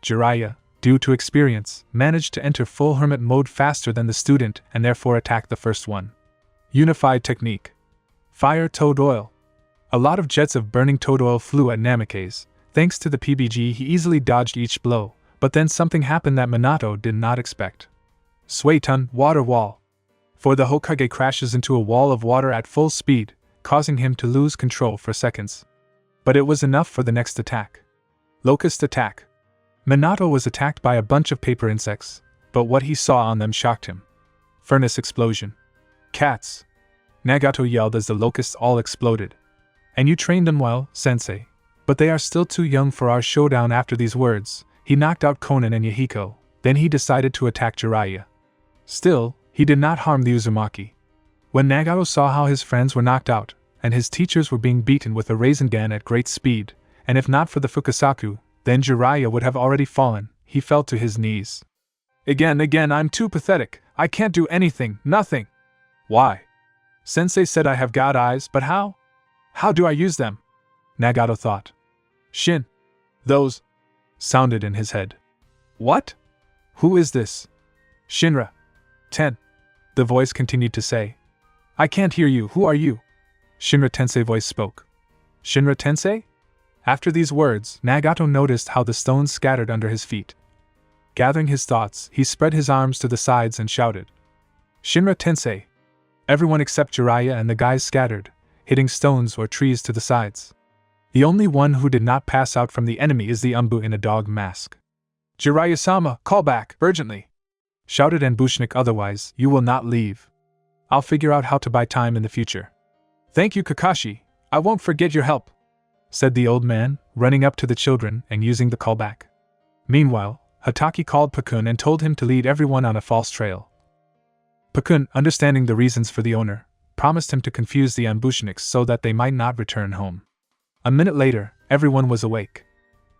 Jiraiya, due to experience, managed to enter full hermit mode faster than the student and therefore attacked the first one. Unified technique. Fire toad oil. A lot of jets of burning toad oil flew at Namikaze. Thanks to the PBG, he easily dodged each blow, but then something happened that Minato did not expect. Suiton water wall. For the Hokage crashes into a wall of water at full speed, causing him to lose control for seconds. But it was enough for the next attack. Locust attack. Minato was attacked by a bunch of paper insects, but what he saw on them shocked him. Furnace explosion. Cats. Nagato yelled as the locusts all exploded. And you trained them well, sensei. But they are still too young for our showdown. After these words, he knocked out Konan and Yahiko, then he decided to attack Jiraiya. Still, he did not harm the Uzumaki. When Nagato saw how his friends were knocked out, and his teachers were being beaten with a Rasengan at great speed, and if not for the Fukasaku, then Jiraiya would have already fallen, he fell to his knees. Again, I'm too pathetic. I can't do anything, nothing. Why? Sensei said I have god eyes, but how? How do I use them? Nagato thought. Shin. Those. Sounded in his head. What? Who is this? Shinra. 10. The voice continued to say. I can't hear you. Who are you? Shinra Tensei voice spoke. Shinra Tensei? After these words, Nagato noticed how the stones scattered under his feet. Gathering his thoughts, he spread his arms to the sides and shouted. Shinra Tensei! Everyone except Jiraiya and the guys scattered, hitting stones or trees to the sides. The only one who did not pass out from the enemy is the Umbu in a dog mask. Jiraiya-sama, call back, urgently! Shouted Anbushnik, otherwise, you will not leave. I'll figure out how to buy time in the future. Thank you, Kakashi, I won't forget your help, said the old man, running up to the children and using the callback. Meanwhile, Hatake called Pakun and told him to lead everyone on a false trail. Pakun, understanding the reasons for the owner, promised him to confuse the Ambushniks so that they might not return home. A minute later, everyone was awake.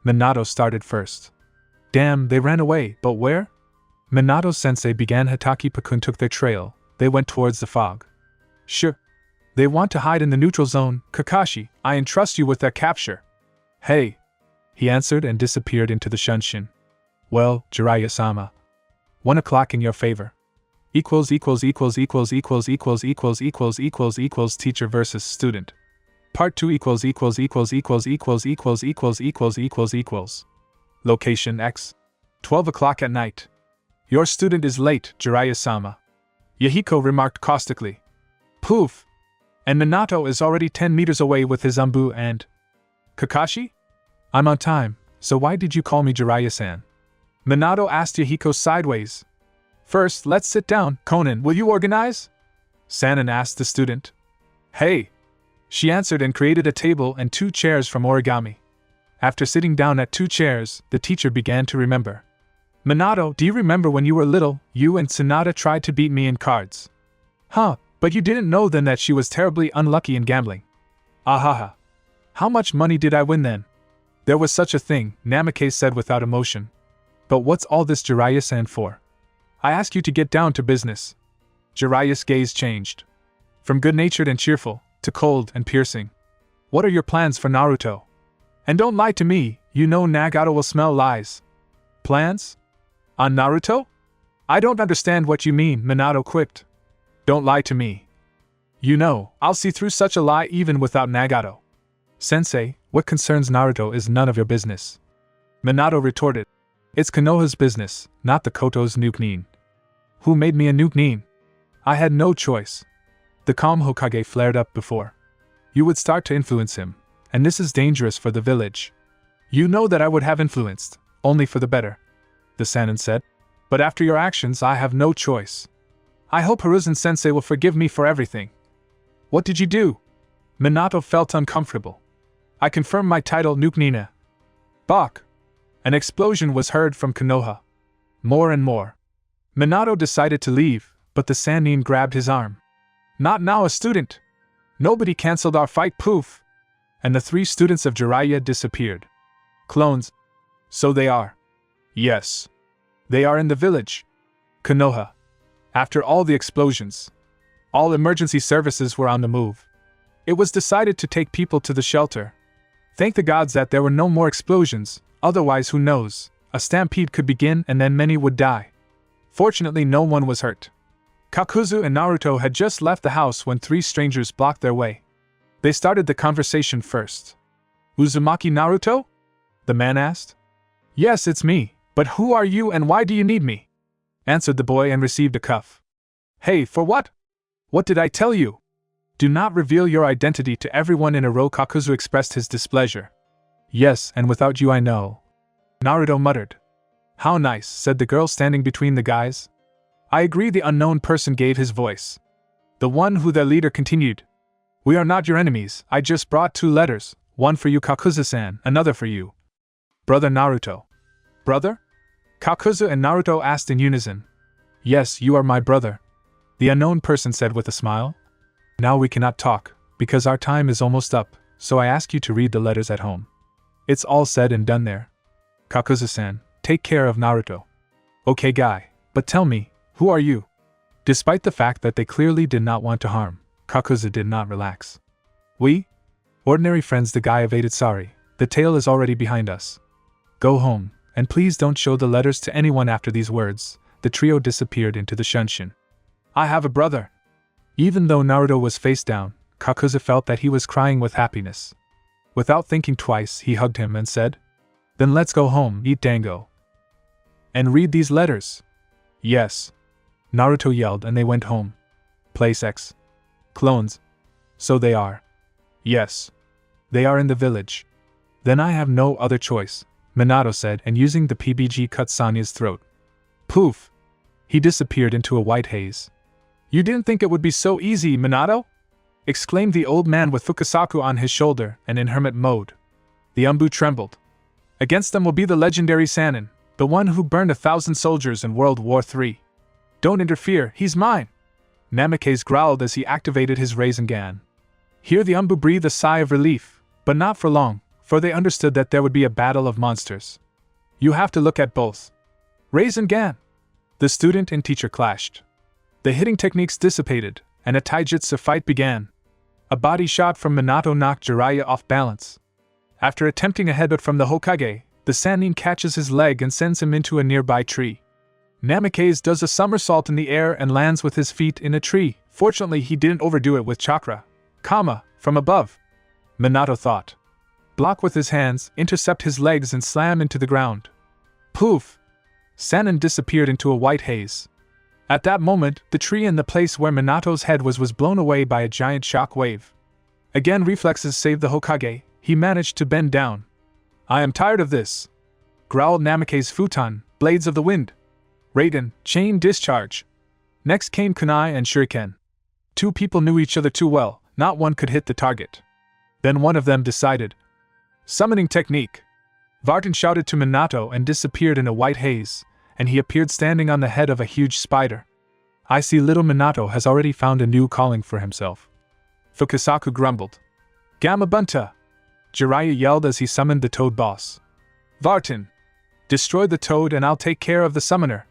Minato started first. Damn, they ran away, but where? Minato-sensei began. Hatake Pakun took their trail. They went towards the fog. Sure. They want to hide in the neutral zone. Kakashi, I entrust you with their capture. Hey! He answered and disappeared into the Shunshin. Well, Jiraiya-sama. 1 o'clock in your favor. Teacher versus student. Part 2 Location X. 12 o'clock at night. Your student is late, Jiraiya-sama. Yahiko remarked caustically. Poof! And Minato is already 10 meters away with his Umbu and… Kakashi? I'm on time, so why did you call me Jiraiya-san? Minato asked Yahiko sideways. First, let's sit down. Konan, will you organize? Sanin asked the student. Hey! She answered and created a table and 2 chairs from origami. After sitting down at 2 chairs, the teacher began to remember. Minato, do you remember when you were little, you and Tsunade tried to beat me in cards? Huh, but you didn't know then that she was terribly unlucky in gambling. Ahaha. How much money did I win then? There was such a thing, Namikaze said without emotion. But what's all this Jiraiya-san for? I ask you to get down to business. Jiraiya's gaze changed. From good-natured and cheerful, to cold and piercing. What are your plans for Naruto? And don't lie to me, you know Nagato will smell lies. Plans? On Naruto? I don't understand what you mean, Minato quipped. Don't lie to me. You know, I'll see through such a lie even without Nagato. Sensei, what concerns Naruto is none of your business. Minato retorted. It's Konoha's business, not the Koto's nuke nin. Who made me a nuke nin? I had no choice. The calm Hokage flared up before. You would start to influence him, and this is dangerous for the village. You know that I would have influenced, only for the better, the Sannin said. But after your actions, I have no choice. I hope Hiruzen-sensei will forgive me for everything. What did you do? Minato felt uncomfortable. I confirmed my title, Nuke Nina. Bok! An explosion was heard from Konoha. More and more. Minato decided to leave, but the Sannin grabbed his arm. Not now, a student! Nobody cancelled our fight, poof! And the 3 students of Jiraiya disappeared. Clones. So they are. Yes. They are in the village. Konoha. After all the explosions, all emergency services were on the move. It was decided to take people to the shelter. Thank the gods that there were no more explosions, otherwise who knows, a stampede could begin and then many would die. Fortunately no one was hurt. Kakuzu and Naruto had just left the house when 3 strangers blocked their way. They started the conversation first. Uzumaki Naruto? The man asked. Yes, it's me, but who are you and why do you need me? Answered the boy and received a cuff. Hey, for what? What did I tell you? Do not reveal your identity to everyone in a row. Kakuzu expressed his displeasure. Yes, and without you I know. Naruto muttered. How nice, said the girl standing between the guys. I agree, the unknown person gave his voice. The one who their leader continued. We are not your enemies, I just brought 2 letters, one for you Kakuzu-san, another for you. Brother Naruto. Brother? Kakuzu and Naruto asked in unison. Yes, you are my brother, the unknown person said with a smile. Now we cannot talk, because our time is almost up, so I ask you to read the letters at home. It's all said and done there. Kakuzu-san, take care of Naruto. Okay guy, but tell me, who are you? Despite the fact that they clearly did not want to harm, Kakuzu did not relax. We? Ordinary friends, the guy evaded. Sorry, the tale is already behind us. Go home, and please don't show the letters to anyone. After these words, the trio disappeared into the shunshin. I have a brother. Even though Naruto was face down, Kakuzu felt that he was crying with happiness. Without thinking twice, he hugged him and said, Then let's go home, eat dango. And read these letters. Yes. Naruto yelled and they went home. Place X. Clones. So they are. Yes. They are in the village. Then I have no other choice, Minato said, and using the PBG cut Sanya's throat. Poof! He disappeared into a white haze. You didn't think it would be so easy, Minato? Exclaimed the old man with Fukasaku on his shoulder and in hermit mode. The Umbu trembled. Against them will be the legendary Sannin, the one who burned 1,000 soldiers in World War III. Don't interfere, he's mine! Namikaze growled as he activated his Rasengan. Here the Umbu breathed a sigh of relief, but not for long, for they understood that there would be a battle of monsters. You have to look at both. Rasengan! The student and teacher clashed. The hitting techniques dissipated, and a taijutsu fight began. A body shot from Minato knocked Jiraiya off balance. After attempting a headbutt from the Hokage, the Sannin catches his leg and sends him into a nearby tree. Namikaze does a somersault in the air and lands with his feet in a tree. Fortunately, he didn't overdo it with chakra. From above. Minato thought. Block with his hands, intercept his legs and slam into the ground. Poof! Sannin disappeared into a white haze. At that moment, the tree in the place where Minato's head was blown away by a giant shock wave. Again, reflexes saved the Hokage. He managed to bend down. I am tired of this, growled Namikaze futon, blades of the wind. Raiden, chain discharge. Next came kunai and shuriken. 2 people knew each other too well, not one could hit the target. Then one of them decided. Summoning technique. Vartan shouted to Minato and disappeared in a white haze, and he appeared standing on the head of a huge spider. I see little Minato has already found a new calling for himself. Fukasaku grumbled. Gamabunta! Jiraiya yelled as he summoned the toad boss. Vartan! Destroy the toad and I'll take care of the summoner.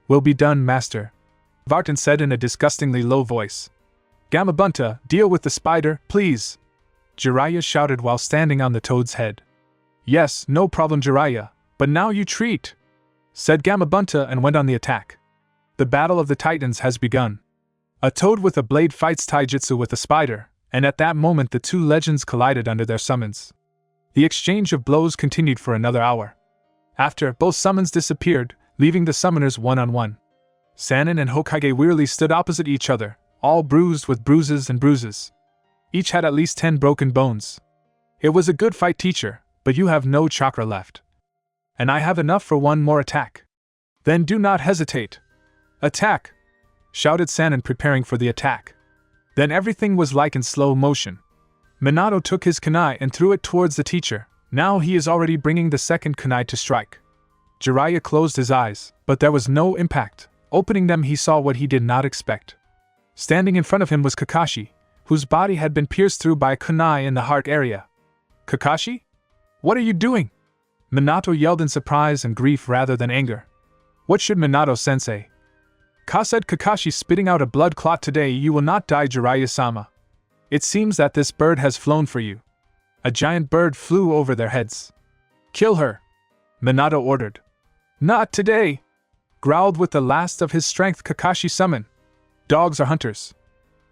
Will be done, master. Vartan said in a disgustingly low voice. Gamabunta, deal with the spider, please! Jiraiya shouted while standing on the toad's head. Yes, no problem, Jiraiya, but now you treat! Said Gamabunta and went on the attack. The battle of the titans has begun. A toad with a blade fights taijutsu with a spider, and at that moment the 2 legends collided under their summons. The exchange of blows continued for another hour. After, both summons disappeared, leaving the summoners one-on-one. Sannin and Hokage wearily stood opposite each other, all bruised with bruises and bruises. Each had at least 10 broken bones. It was a good fight, teacher, but you have no chakra left. And I have enough for one more attack. Then do not hesitate. Attack! Shouted Sannin, preparing for the attack. Then everything was like in slow motion. Minato took his kunai and threw it towards the teacher. Now he is already bringing the second kunai to strike. Jiraiya closed his eyes, but there was no impact. Opening them, he saw what he did not expect. Standing in front of him was Kakashi, whose body had been pierced through by a kunai in the heart area. Kakashi? What are you doing? Minato yelled in surprise and grief rather than anger. What should Minato-sensei? Said Kakashi, spitting out a blood clot. Today you will not die, Jiraiya-sama. It seems that this bird has flown for you. A giant bird flew over their heads. Kill her, Minato ordered. Not today, growled with the last of his strength Kakashi-summon. Dogs are hunters.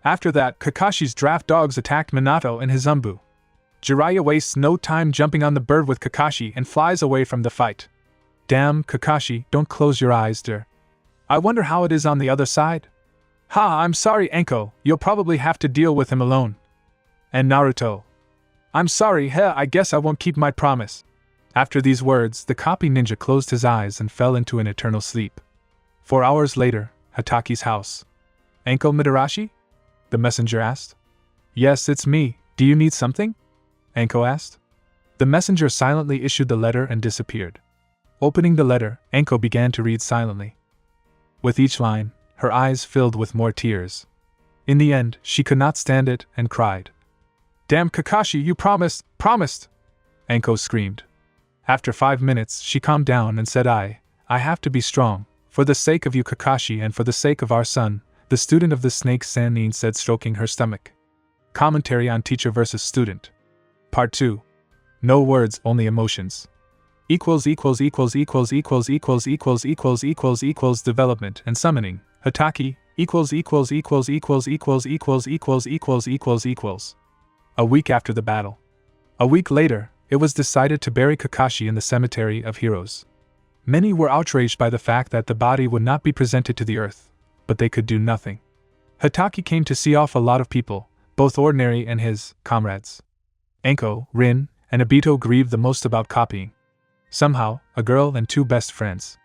After that, Kakashi's draft dogs attacked Minato and his Umbu. Jiraiya wastes no time jumping on the bird with Kakashi and flies away from the fight. Damn, Kakashi, don't close your eyes, dear. I wonder how it is on the other side? Ha, I'm sorry, Anko, you'll probably have to deal with him alone. And Naruto. I'm sorry, I guess I won't keep my promise. After these words, the copy ninja closed his eyes and fell into an eternal sleep. 4 hours later, Hataki's house. Anko Midarashi? The messenger asked. Yes, it's me. Do you need something? Anko asked. The messenger silently issued the letter and disappeared. Opening the letter, Anko began to read silently. With each line, her eyes filled with more tears. In the end, she could not stand it and cried. Damn, Kakashi, you promised! Anko screamed. After 5 minutes, she calmed down and said, I have to be strong, for the sake of you, Kakashi, and for the sake of our son, the student of the snake, Sannin said, stroking her stomach. Commentary on Teacher vs. Student. Part 2. No words, only emotions. Development and summoning. Hataki. A week after the battle. A week later, it was decided to bury Kakashi in the Cemetery of Heroes. Many were outraged by the fact that the body would not be presented to the earth, but they could do nothing. Hataki came to see off a lot of people, both ordinary and his comrades. Anko, Rin, and Obito grieved the most about copying. Somehow, a girl and 2 best friends.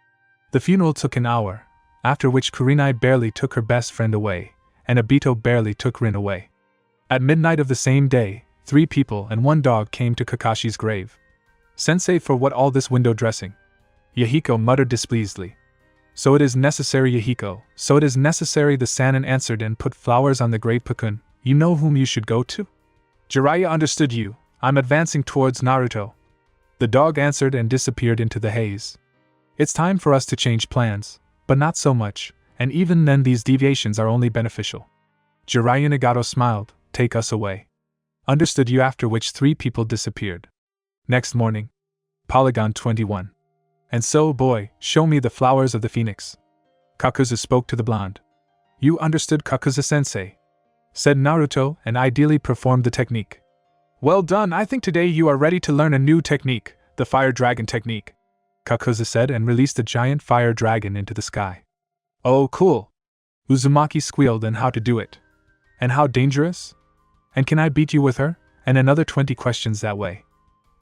The funeral took an hour, after which Kurinai barely took her best friend away, and Obito barely took Rin away. At midnight of the same day, 3 people and 1 dog came to Kakashi's grave. Sensei, for what all this window dressing? Yahiko muttered displeasedly. So it is necessary, Yahiko, so it is necessary, the Sannin answered and put flowers on the grave. Pakun, you know whom you should go to? Jiraiya understood you, I'm advancing towards Naruto. The dog answered and disappeared into the haze. It's time for us to change plans, but not so much, and even then these deviations are only beneficial. Jiraiya Nagato smiled, take us away. Understood you, after which 3 people disappeared. Next morning. Polygon 21. And so, boy, show me the flowers of the phoenix. Kakuzu spoke to the blonde. You understood, Kakuzu-sensei, said Naruto, and ideally performed the technique. Well done, I think today you are ready to learn a new technique, the fire dragon technique, Kakuzu said and released a giant fire dragon into the sky. Oh, cool. Uzumaki squealed. And how to do it? And how dangerous? And can I beat you with her? And another 20 questions that way.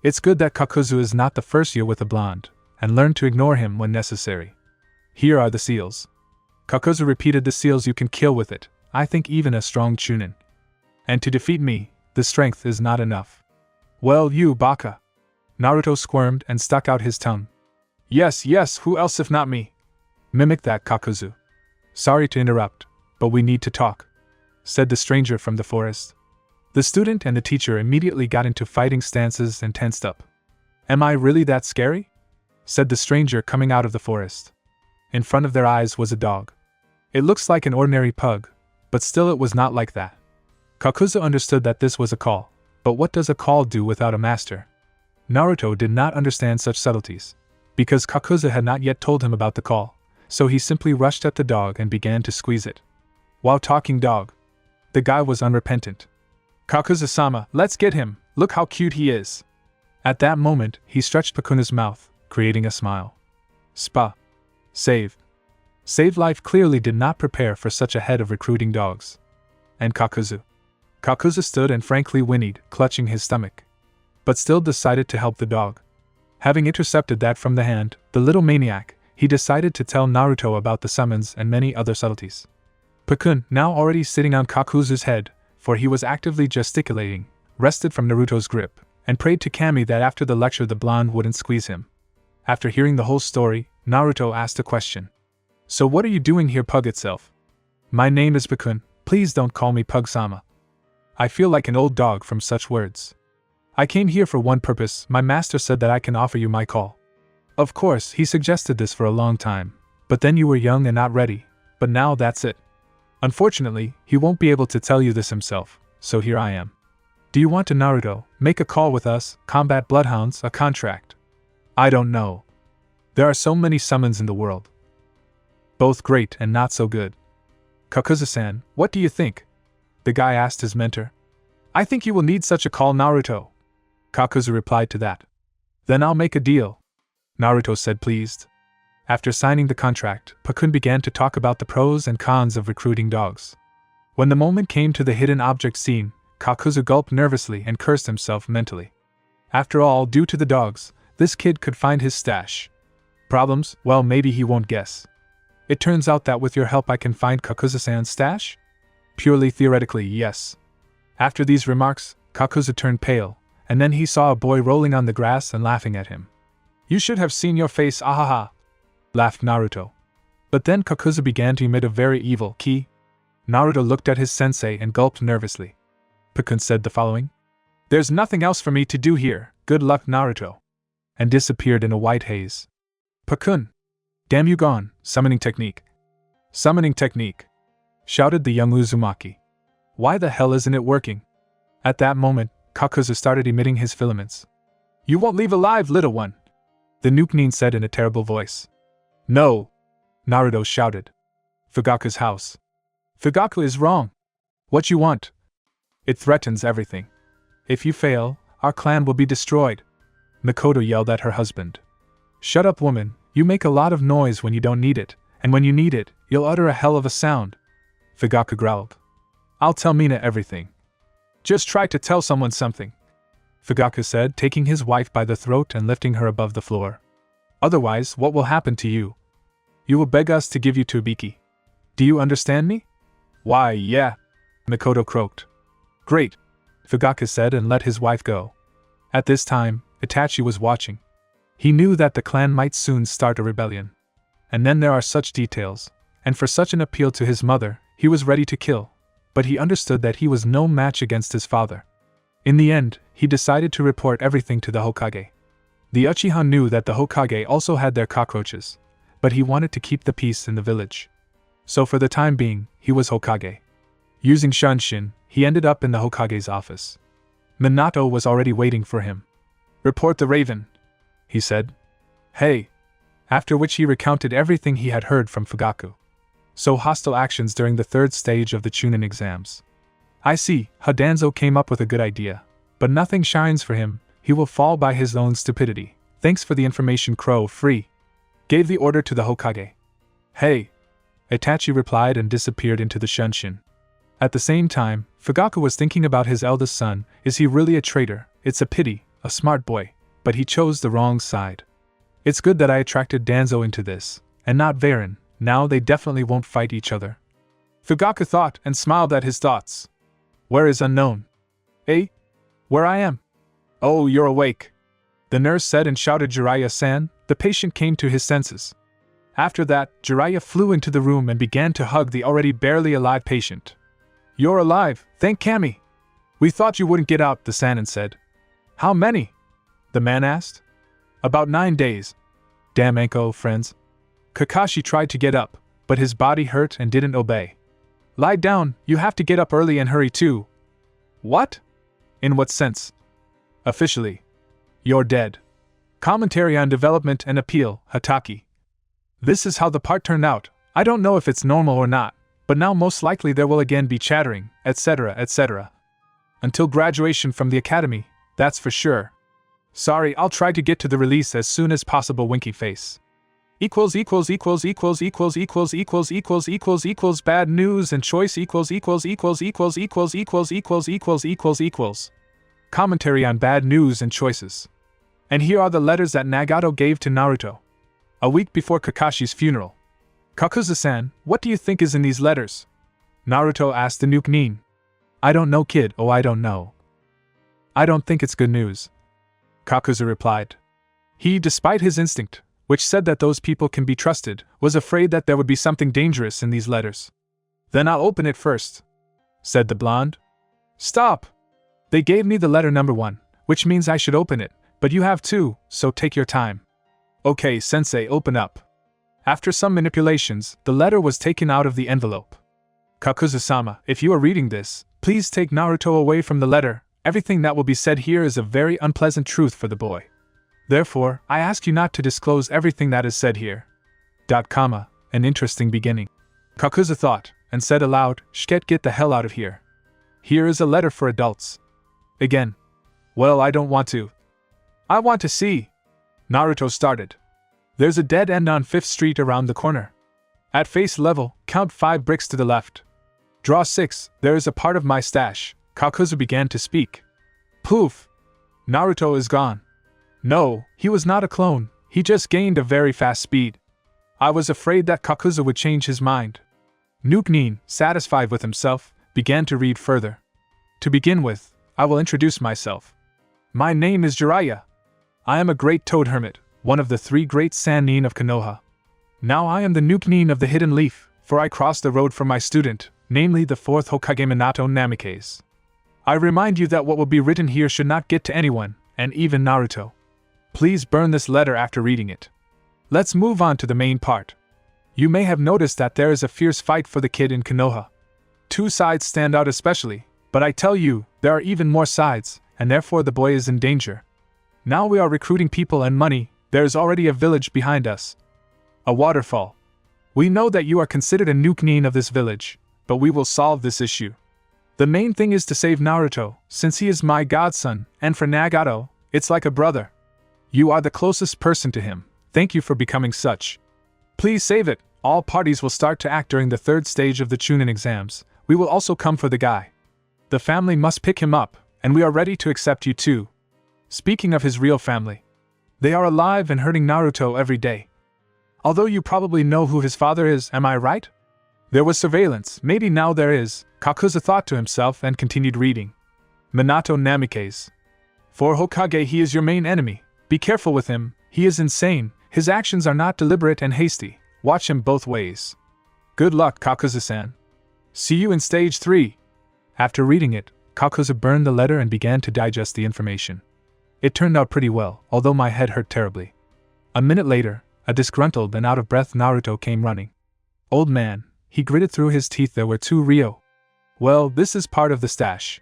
It's good that Kakuzu is not the first year with a blonde, and learn to ignore him when necessary. Here are the seals. Kakuzu repeated, the seals you can kill with it, I think even a strong chunin. And to defeat me, the strength is not enough. Well, you baka. Naruto squirmed and stuck out his tongue. Yes, who else if not me? Mimic that, Kakuzu. Sorry to interrupt, but we need to talk, said the stranger from the forest. The student and the teacher immediately got into fighting stances and tensed up. Am I really that scary? Said the stranger coming out of the forest. In front of their eyes was a dog. It looks like an ordinary pug, but still it was not like that. Kakuzu understood that this was a call, but what does a call do without a master? Naruto did not understand such subtleties, because Kakuzu had not yet told him about the call, so he simply rushed at the dog and began to squeeze it. While talking dog, the guy was unrepentant. Kakuzu-sama, let's get him, look how cute he is. At that moment, he stretched Pakuna's mouth, creating a smile. Spa. Save. Save Life clearly did not prepare for such a head of recruiting dogs. And Kakuzu. Kakuzu stood and frankly whinnied, clutching his stomach. But still decided to help the dog. Having intercepted that from the hand, the little maniac, he decided to tell Naruto about the summons and many other subtleties. Pakun, now already sitting on Kakuzu's head, for he was actively gesticulating, rested from Naruto's grip, and prayed to Kami that after the lecture the blonde wouldn't squeeze him. After hearing the whole story, Naruto asked a question. So what are you doing here, Pug itself? My name is Pakun, please don't call me Pug-sama. I feel like an old dog from such words. I came here for one purpose, my master said that I can offer you my call. Of course, he suggested this for a long time, but then you were young and not ready, but now that's it. Unfortunately, he won't be able to tell you this himself, so here I am. Do you want to, Naruto, make a call with us, combat bloodhounds, a contract? I don't know. There are so many summons in the world. Both great and not so good. Kakuzu-san, what do you think? The guy asked his mentor. I think you will need such a call, Naruto. Kakuzu replied to that. Then I'll make a deal. Naruto said, pleased. After signing the contract, Pakun began to talk about the pros and cons of recruiting dogs. When the moment came to the hidden object scene, Kakuzu gulped nervously and cursed himself mentally. After all, due to the dogs, this kid could find his stash. Problems? Well, maybe he won't guess. It turns out that with your help I can find Kakuzu-san's stash? Purely theoretically, yes. After these remarks, Kakuzu turned pale, and then he saw a boy rolling on the grass and laughing at him. You should have seen your face, ahaha, laughed Naruto. But then Kakuzu began to emit a very evil ki. Naruto looked at his sensei and gulped nervously. Pakun said the following. There's nothing else for me to do here, good luck, Naruto. And disappeared in a white haze. Pakun! Damn you gone, summoning technique. Summoning technique! Shouted the young Uzumaki. Why the hell isn't it working? At that moment, Kakuzu started emitting his filaments. You won't leave alive, little one! The Nukenin said in a terrible voice. No! Naruto shouted. Fugaku's house. Fugaku is wrong. What you want? It threatens everything. If you fail, our clan will be destroyed. Mikoto yelled at her husband. Shut up, woman, you make a lot of noise when you don't need it, and when you need it, you'll utter a hell of a sound. Fugaku growled. I'll tell Mina everything. Just try to tell someone something, Fugaku said, taking his wife by the throat and lifting her above the floor. Otherwise, what will happen to you? You will beg us to give you to Ibiki. Do you understand me? Why, yeah, Mikoto croaked. Great, Fugaku said and let his wife go. At this time, Itachi was watching. He knew that the clan might soon start a rebellion. And then there are such details, and for such an appeal to his mother, he was ready to kill, but he understood that he was no match against his father. In the end, he decided to report everything to the Hokage. The Uchiha knew that the Hokage also had their cockroaches, but he wanted to keep the peace in the village. So for the time being, he was Hokage. Using Shunshin, he ended up in the Hokage's office. Minato was already waiting for him. Report the Raven, he said. Hey! After which he recounted everything he had heard from Fugaku. So hostile actions during the third stage of the Chunin exams. I see, Hadanzo came up with a good idea. But nothing shines for him, he will fall by his own stupidity. Thanks for the information, Crow Free. Gave the order to the Hokage. Hey! Itachi replied and disappeared into the Shunshin. At the same time, Fugaku was thinking about his eldest son. Is he really a traitor? It's a pity, a smart boy, but he chose the wrong side. It's good that I attracted Danzo into this, and not Varen. Now they definitely won't fight each other. Fugaku thought and smiled at his thoughts. Where is unknown? Eh? Where I am? Oh, you're awake. The nurse said and shouted, Jiraiya-san. The patient came to his senses. After that, Jiraiya flew into the room and began to hug the already barely alive patient. You're alive, thank Kami. We thought you wouldn't get out, the Sannin said. How many? The man asked. About 9 days. Damn Anko, friends. Kakashi tried to get up, but his body hurt and didn't obey. Lie down, you have to get up early and hurry too. What? In what sense? Officially. You're dead. Commentary on development and appeal, Hataki. This is how the part turned out. I don't know if it's normal or not, but now most likely there will again be chattering, etc., etc. Until graduation from the academy, that's for sure. Sorry, I'll try to get to the release as soon as possible, winky face. Equals bad news and choice equals. Commentary on bad news and choices. And here are the letters that Nagato gave to Naruto. A week before Kakashi's funeral. Kakuzu-san, what do you think is in these letters? Naruto asked the Nuke Nin. I don't know, kid, I don't know. I don't think it's good news. Kakuzu replied. He, despite his instinct, which said that those people can be trusted, was afraid that there would be something dangerous in these letters. Then I'll open it first, said the blonde. Stop! They gave me the letter number 1, which means I should open it, but you have 2, so take your time. Okay, sensei, open up. After some manipulations, the letter was taken out of the envelope. Kakuzu-sama, if you are reading this, please take Naruto away from the letter. Everything that will be said here is a very unpleasant truth for the boy. Therefore, I ask you not to disclose everything that is said here. An interesting beginning. Kakuzu thought, and said aloud, Shket, get the hell out of here. Here is a letter for adults. Again. Well, I don't want to. I want to see. Naruto started. There's a dead end on 5th Street around the corner. At face level, count 5 bricks to the left. Draw 6, there is a part of my stash. Kakuzu began to speak. Poof! Naruto is gone. No, he was not a clone, he just gained a very fast speed. I was afraid that Kakuzu would change his mind. Nuke Nin, satisfied with himself, began to read further. To begin with, I will introduce myself. My name is Jiraiya. I am a great toad hermit, one of the 3 great Sannin of Konoha. Now I am the Nuke Nin of the Hidden Leaf, for I crossed the road for my student, namely the 4th Hokage Minato Namikaze. I remind you that what will be written here should not get to anyone, and even Naruto. Please burn this letter after reading it. Let's move on to the main part. You may have noticed that there is a fierce fight for the kid in Konoha. 2 sides stand out especially, but I tell you, there are even more sides, and therefore the boy is in danger. Now we are recruiting people and money, there is already a village behind us. A waterfall. We know that you are considered a Nuke Nin of this village, but we will solve this issue. The main thing is to save Naruto, since he is my godson, and for Nagato, it's like a brother. You are the closest person to him, thank you for becoming such. Please save it, all parties will start to act during the 3rd stage of the Chunin exams, we will also come for the guy. The family must pick him up, and we are ready to accept you too. Speaking of his real family. They are alive and hurting Naruto every day. Although you probably know who his father is, am I right? There was surveillance, maybe now there is, Kakuzu thought to himself and continued reading. Minato Namikaze. For Hokage he is your main enemy. Be careful with him, he is insane, his actions are not deliberate and hasty, watch him both ways. Good luck, Kakuzu-san. See you in stage 3. After reading it, Kakuzu burned the letter and began to digest the information. It turned out pretty well, although my head hurt terribly. A minute later, a disgruntled and out-of-breath Naruto came running. Old man, he gritted through his teeth, there were 2 Ryo. Well, this is part of the stash.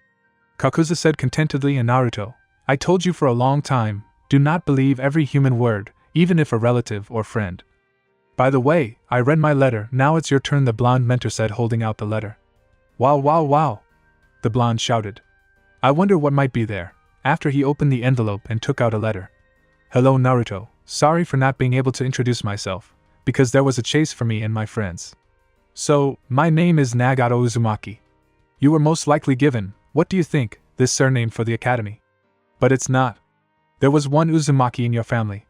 Kakuzu said contentedly, and Naruto, I told you for a long time, do not believe every human word, even if a relative or friend. By the way, I read my letter, now it's your turn, the blonde mentor said, holding out the letter. Wow, the blonde shouted. I wonder what might be there, after he opened the envelope and took out a letter. Hello Naruto, sorry for not being able to introduce myself, because there was a chase for me and my friends. So, my name is Nagato Uzumaki. You were most likely given, what do you think, this surname for the academy? But it's not. There was one Uzumaki in your family.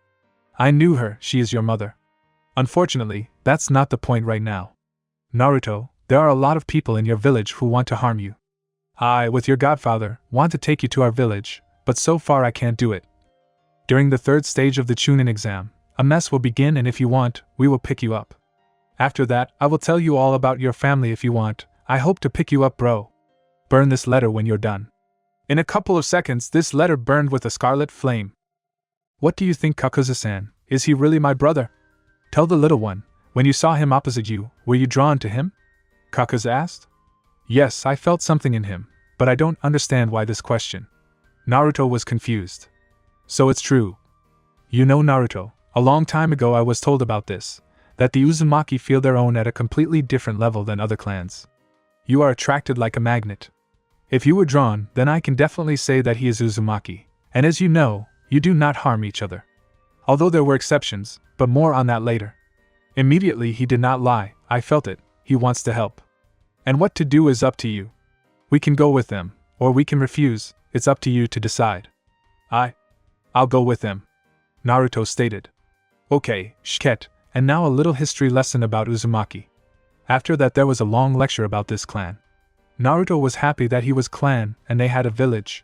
I knew her, she is your mother. Unfortunately, that's not the point right now. Naruto, there are a lot of people in your village who want to harm you. I, with your godfather, want to take you to our village, but so far I can't do it. During the 3rd stage of the Chunin exam, a mess will begin, and if you want, we will pick you up. After that, I will tell you all about your family if you want. I hope to pick you up, bro. Burn this letter when you're done. In a couple of seconds, this letter burned with a scarlet flame. What do you think, Kakuzu-san? Is he really my brother? Tell the little one, when you saw him opposite you, were you drawn to him? Kakuzu asked. Yes, I felt something in him, but I don't understand why this question. Naruto was confused. So it's true. You know, Naruto, a long time ago I was told about this, that the Uzumaki feel their own at a completely different level than other clans. You are attracted like a magnet. If you were drawn, then I can definitely say that he is Uzumaki, and as you know, You do not harm each other. Although there were exceptions, but more on that later. Immediately he did not lie, I felt it, he wants to help. And what to do is up to you. We can go with them, or we can refuse, it's up to you to decide. I'll go with them, Naruto stated. Okay, Shket, and now a little history lesson about Uzumaki. After that there was a long lecture about this clan. Naruto was happy that he was clan and they had a village.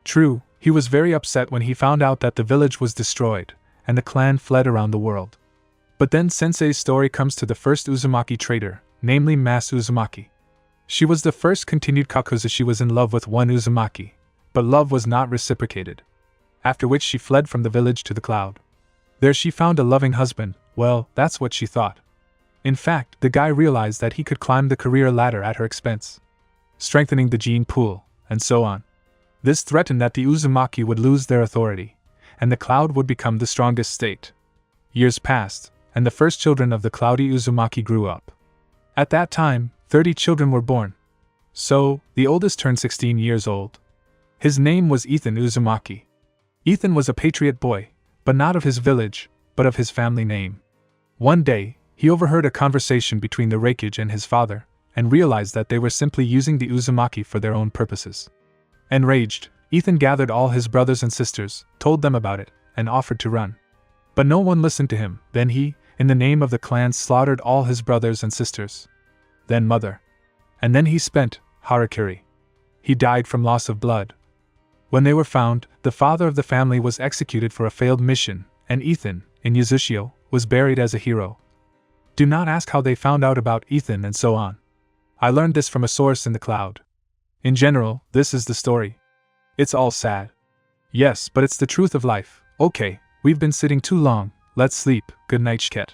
True, he was very upset when he found out that the village was destroyed, and the clan fled around the world. But then Sensei's story comes to the first Uzumaki traitor, namely Mas Uzumaki. She was the first continued Kakuzu. She was in love with one Uzumaki, but love was not reciprocated. After which she fled from the village to the cloud. There she found a loving husband, well, that's what she thought. In fact, the guy realized that he could climb the career ladder at her expense, strengthening the gene pool, and so on. This threatened that the Uzumaki would lose their authority, and the cloud would become the strongest state. Years passed, and the first children of the cloudy Uzumaki grew up. At that time, 30 children were born. So, the oldest turned 16 years old. His name was Ethan Uzumaki. Ethan was a patriot boy, but not of his village, but of his family name. One day, he overheard a conversation between the Raikage and his father, and realized that they were simply using the Uzumaki for their own purposes. Enraged, Ethan gathered all his brothers and sisters, told them about it, and offered to run. But no one listened to him. Then he, in the name of the clan, slaughtered all his brothers and sisters. Then mother. And then he spent harakiri. He died from loss of blood. When they were found, the father of the family was executed for a failed mission, and Ethan, in Yazushio, was buried as a hero. Do not ask how they found out about Ethan and so on. I learned this from a source in the cloud. In general, this is the story. It's all sad. Yes, but it's the truth of life. Okay, we've been sitting too long, let's sleep, good night Shket.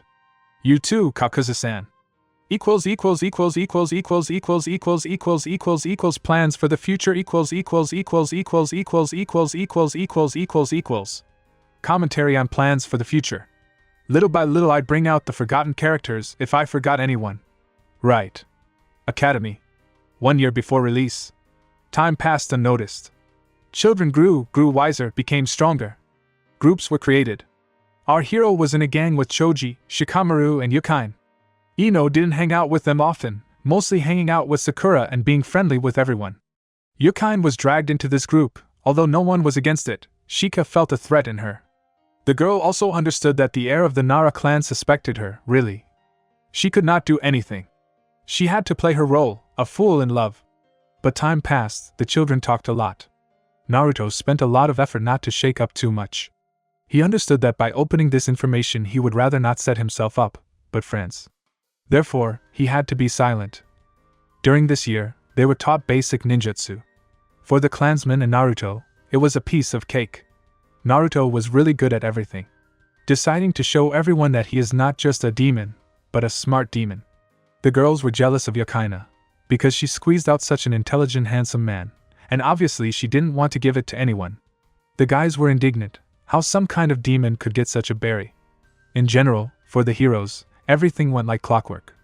You too, Kakuzu-san. Plans for the future Commentary on plans for the future. Little by little I'd bring out the forgotten characters if I forgot anyone. Right. Academy. 1 year before release. Time passed unnoticed. Children grew wiser, became stronger. Groups were created. Our hero was in a gang with Choji, Shikamaru and Yukain. Ino didn't hang out with them often, mostly hanging out with Sakura and being friendly with everyone. Yukain was dragged into this group, although no one was against it. Shika felt a threat in her. The girl also understood that the heir of the Nara clan suspected her, really. She could not do anything. She had to play her role, a fool in love. But time passed, the children talked a lot. Naruto spent a lot of effort not to shake up too much. He understood that by opening this information he would rather not set himself up, but friends. Therefore, he had to be silent. During this year, they were taught basic ninjutsu. For the clansmen and Naruto, it was a piece of cake. Naruto was really good at everything. Deciding to show everyone that he is not just a demon, but a smart demon. The girls were jealous of Yukaina, because she squeezed out such an intelligent, handsome man, and obviously she didn't want to give it to anyone. The guys were indignant, how some kind of demon could get such a berry. In general, for the heroes, everything went like clockwork.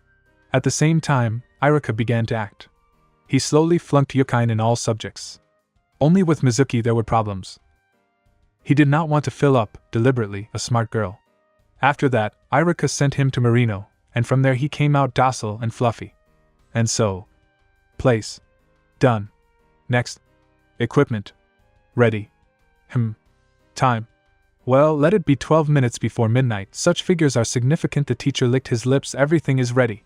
At the same time, Iruka began to act. He slowly flunked Yukain in all subjects. Only with Mizuki there were problems. He did not want to fill up, deliberately, a smart girl. After that, Iruka sent him to Marino, and from there he came out docile and fluffy. And so. Place. Done. Next. Equipment. Ready. Time. Well, let it be 12 minutes before midnight. Such figures are significant. The teacher licked his lips. Everything is ready.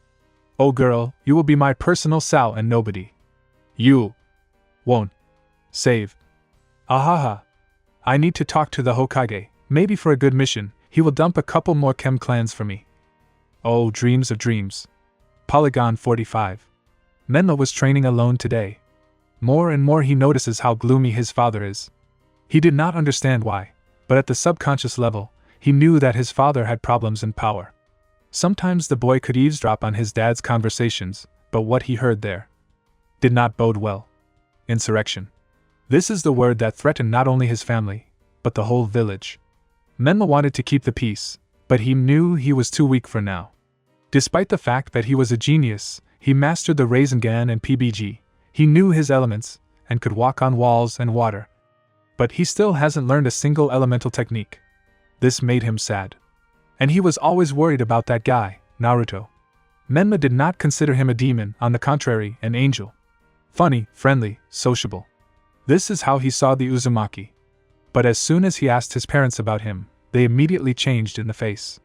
Oh girl, you will be my personal Sao and nobody. You. Won't. Save. Ahaha. I need to talk to the Hokage. Maybe for a good mission, he will dump a couple more chem clans for me. Oh, dreams of dreams. Polygon 45. Menlo was training alone today. More and more he notices how gloomy his father is. He did not understand why, but at the subconscious level, he knew that his father had problems in power. Sometimes the boy could eavesdrop on his dad's conversations, but what he heard there did not bode well. Insurrection. This is the word that threatened not only his family, but the whole village. Menlo wanted to keep the peace, but he knew he was too weak for now. Despite the fact that he was a genius, he mastered the Rasengan and PBG, he knew his elements, and could walk on walls and water. but he still hasn't learned a single elemental technique. This made him sad. And he was always worried about that guy, Naruto. Menma did not consider him a demon, on the contrary, an angel. Funny, friendly, sociable. This is how he saw the Uzumaki. But as soon as he asked his parents about him, they immediately changed in the face.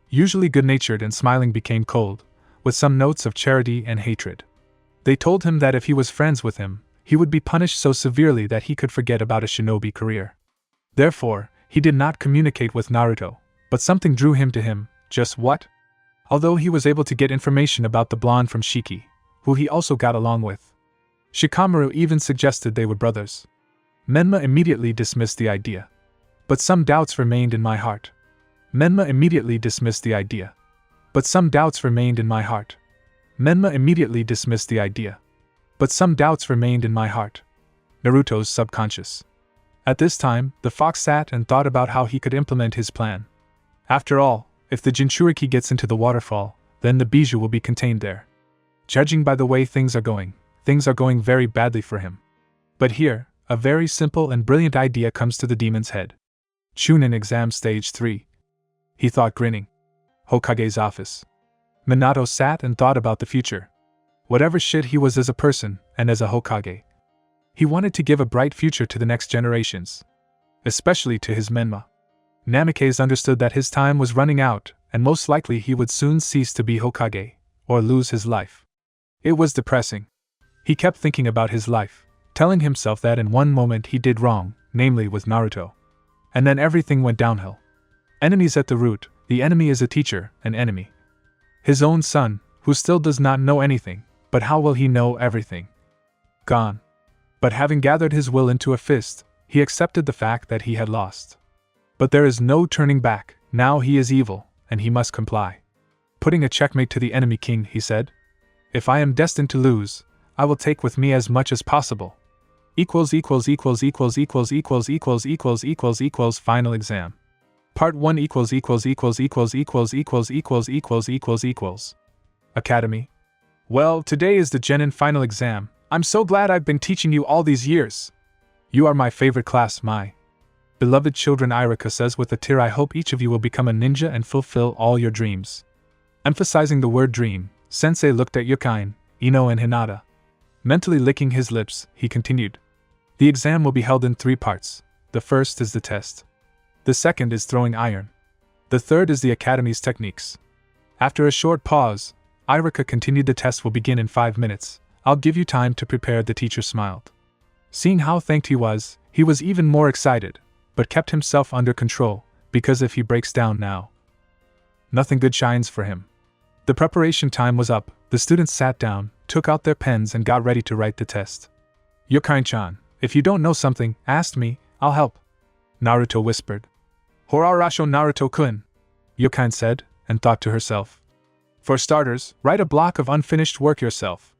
Usually good-natured and smiling became cold, with some notes of charity and hatred. They told him that if he was friends with him, he would be punished so severely that he could forget about a shinobi career. Therefore, he did not communicate with Naruto, but something drew him to him. Just what? Although he was able to get information about the blonde from Shiki, who he also got along with. Shikamaru even suggested they were brothers. Menma immediately dismissed the idea. But some doubts remained in my heart. Menma immediately dismissed the idea. But some doubts remained in my heart. Menma immediately dismissed the idea. But some doubts remained in my heart. Naruto's subconscious. At this time, the fox sat and thought about how he could implement his plan. After all, if the Jinchuriki gets into the waterfall, then the bijou will be contained there. Judging by the way things are going very badly for him. But here, a very simple and brilliant idea comes to the demon's head. Chunin exam stage 3. He thought, grinning. Hokage's office. Minato sat and thought about the future. Whatever shit he was as a person, and as a Hokage. He wanted to give a bright future to the next generations. Especially to his Menma. Namikaze understood that his time was running out, and most likely he would soon cease to be Hokage, or lose his life. It was depressing. He kept thinking about his life, telling himself that in one moment he did wrong, namely with Naruto. And then everything went downhill. Enemies at the root, the enemy is a teacher, an enemy. His own son, who still does not know anything, but how will he know everything? Gone. But having gathered his will into a fist, he accepted the fact that he had lost. But there is no turning back, now he is evil, and he must comply. Putting a checkmate to the enemy king, he said. If I am destined to lose, I will take with me as much as possible. Final exam. Part 1 Academy. Well, today is the Genin final exam. I'm so glad I've been teaching you all these years. You are my favorite class, my beloved children. Irika says with a tear, I hope each of you will become a ninja and fulfill all your dreams. Emphasizing the word dream, Sensei looked at Yukain, Ino and Hinata. Mentally licking his lips, he continued. The exam will be held in 3 parts. The first is the test. The second is throwing iron. The third is the academy's techniques. After a short pause, Irika continued. The test will begin in 5 minutes. I'll give you time to prepare. The teacher smiled. Seeing how thanked he was even more excited, but kept himself under control, because if he breaks down now, nothing good shines for him. The preparation time was up. The students sat down, took out their pens and got ready to write the test. Yukain-chan, if you don't know something, ask me, I'll help. Naruto whispered. Horarasho Naruto-kun, Yukain said, and thought to herself. For starters, write a block of unfinished work yourself.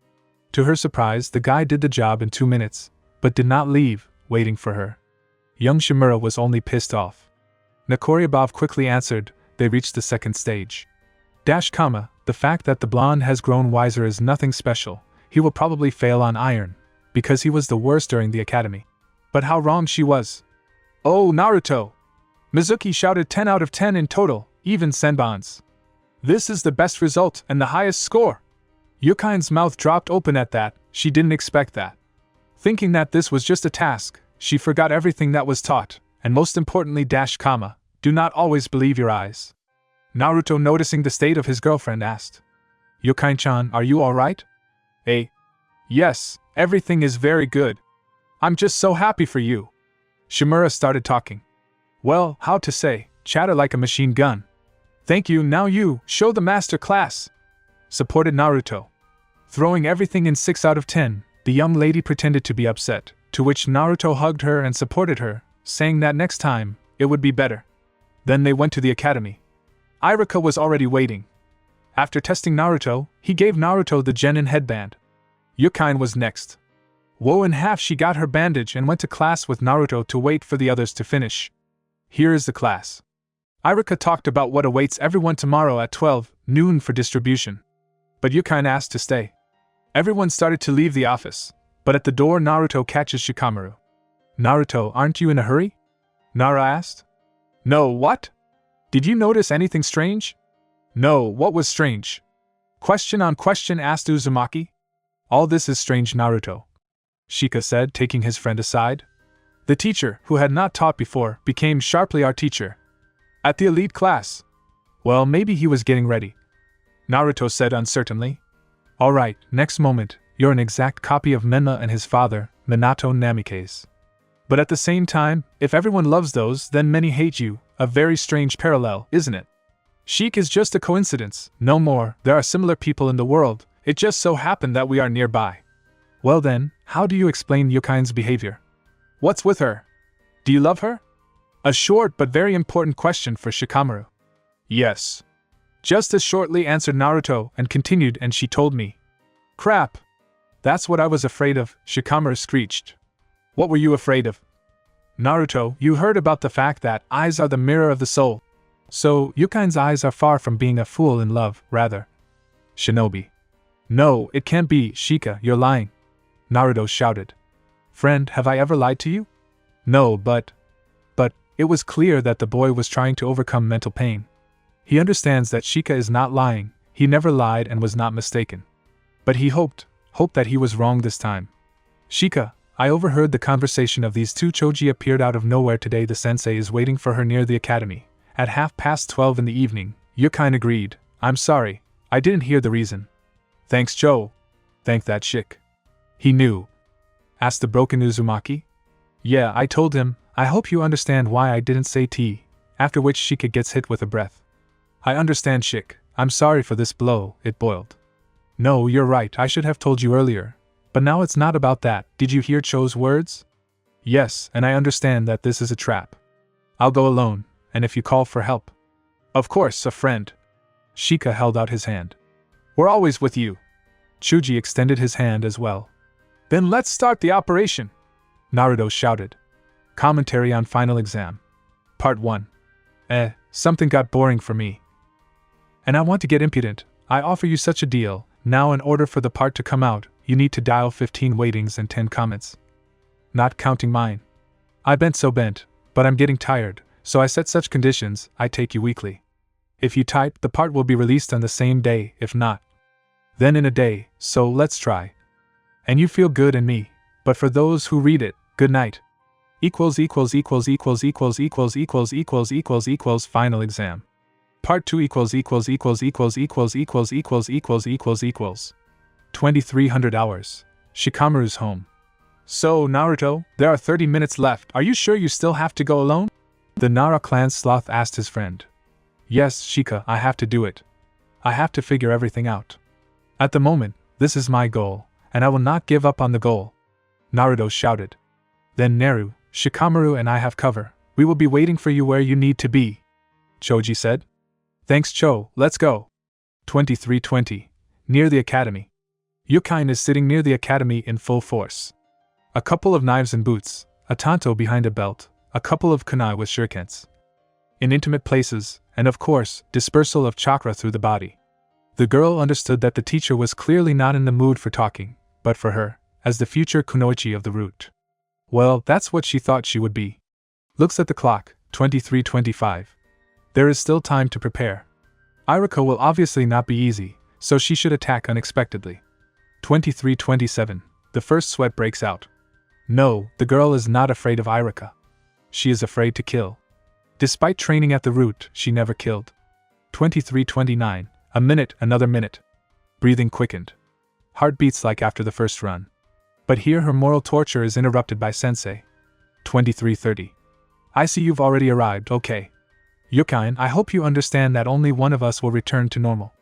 To her surprise, the guy did the job in 2 minutes, but did not leave, waiting for her. Young Shimura was only pissed off. Nakoryabov quickly answered. They reached the second stage. The fact that the blonde has grown wiser is nothing special. He will probably fail on iron, because he was the worst during the academy. But how wrong she was. Oh, Naruto! Mizuki shouted 10 out of 10 in total, even senbons. This is the best result and the highest score. Yukain's mouth dropped open at that. She didn't expect that. Thinking that this was just a task, she forgot everything that was taught, and most importantly do not always believe your eyes. Naruto, noticing the state of his girlfriend, asked. Yukain-chan, are you alright? Yes, everything is very good. I'm just so happy for you. Shimura started talking. Well, how to say, chatter like a machine gun. Thank you, now you, show the master class. Supported Naruto. Throwing everything in 6 out of 10, the young lady pretended to be upset, to which Naruto hugged her and supported her, saying that next time, it would be better. Then they went to the academy. Irika was already waiting. After testing Naruto, he gave Naruto the Genin headband. Yukain was next. Woe in half, she got her bandage and went to class with Naruto to wait for the others to finish. Here is the class. Irika talked about what awaits everyone tomorrow at 12 noon for distribution. But Yukain asked to stay. Everyone started to leave the office, but at the door Naruto catches Shikamaru. Naruto, aren't you in a hurry? Nara asked. No, what? Did you notice anything strange? No, what was strange? Question on question asked Uzumaki. All this is strange, Naruto, Shika said, taking his friend aside. The teacher, who had not taught before, became sharply our teacher. At the elite class. Well, maybe he was getting ready, Naruto said uncertainly. Alright, next moment, you're an exact copy of Menma and his father, Minato Namikaze. But at the same time, if everyone loves those, then many hate you, a very strange parallel, isn't it? Sheik is just a coincidence, no more. There are similar people in the world, it just so happened that we are nearby. Well then, how do you explain Yokain's behavior? What's with her? Do you love her? A short but very important question for Shikamaru. Yes. Just as shortly answered Naruto and continued, and she told me. Crap! That's what I was afraid of, Shikamaru screeched. What were you afraid of? Naruto, you heard about the fact that eyes are the mirror of the soul. So, Yokain's eyes are far from being a fool in love, rather. Shinobi. No, it can't be, Shika, you're lying. Naruto shouted. Friend, have I ever lied to you? No, but it was clear that the boy was trying to overcome mental pain. He understands that Shika is not lying, he never lied and was not mistaken. But he hoped that he was wrong this time. Shika, I overheard the conversation of these two. Choji appeared out of nowhere today. The sensei is waiting for her near the academy. At 12:30 in the evening, Yokain agreed. I'm sorry, I didn't hear the reason. Thanks, Joe. Thank that chick. He knew. Asked the broken Uzumaki. Yeah, I told him, I hope you understand why I didn't say tea, after which Shika gets hit with a breath. I understand, chick, I'm sorry for this blow, it boiled. No, you're right, I should have told you earlier. But now it's not about that. Did you hear Cho's words? Yes, and I understand that this is a trap. I'll go alone, and if you call for help. Of course, a friend. Shika held out his hand. We're always with you. Chuji extended his hand as well. Then let's start the operation, Naruto shouted. Commentary on Final Exam. Part 1. Something got boring for me. And I want to get impudent. I offer you such a deal. Now, in order for the part to come out, you need to dial 15 waitings and 10 comments. Not counting mine. I bent, but I'm getting tired, so I set such conditions. I take you weekly. If you type, the part will be released on the same day, if not, then in a day, so let's try. And you feel good and me, but for those who read it, good night. Final exam. Part 2 2300 hours. Shikamaru's home. So, Naruto, there are 30 minutes left. Are you sure you still have to go alone? The Nara clan sloth asked his friend. Yes, Shika, I have to do it. I have to figure everything out. At the moment, this is my goal, and I will not give up on the goal. Naruto shouted. Then Neru, Shikamaru and I have cover. We will be waiting for you where you need to be. Choji said. Thanks, Cho, let's go. 2320. Near the academy. Yokain is sitting near the academy in full force. A couple of knives and boots, a tanto behind a belt, a couple of kunai with shurikens. In intimate places, and of course, dispersal of chakra through the body. The girl understood that the teacher was clearly not in the mood for talking, but for her, as the future kunoichi of the root. Well, that's what she thought she would be. Looks at the clock, 23:25. There is still time to prepare. Iruka will obviously not be easy, so she should attack unexpectedly. 23:27. The first sweat breaks out. No, the girl is not afraid of Iruka. She is afraid to kill. Despite training at the root, she never killed. 23:29. A minute, another minute. Breathing quickened. Heart beats like after the first run. But here her moral torture is interrupted by Sensei. 23:30. I see you've already arrived, okay. Yokain, I hope you understand that only one of us will return to normal.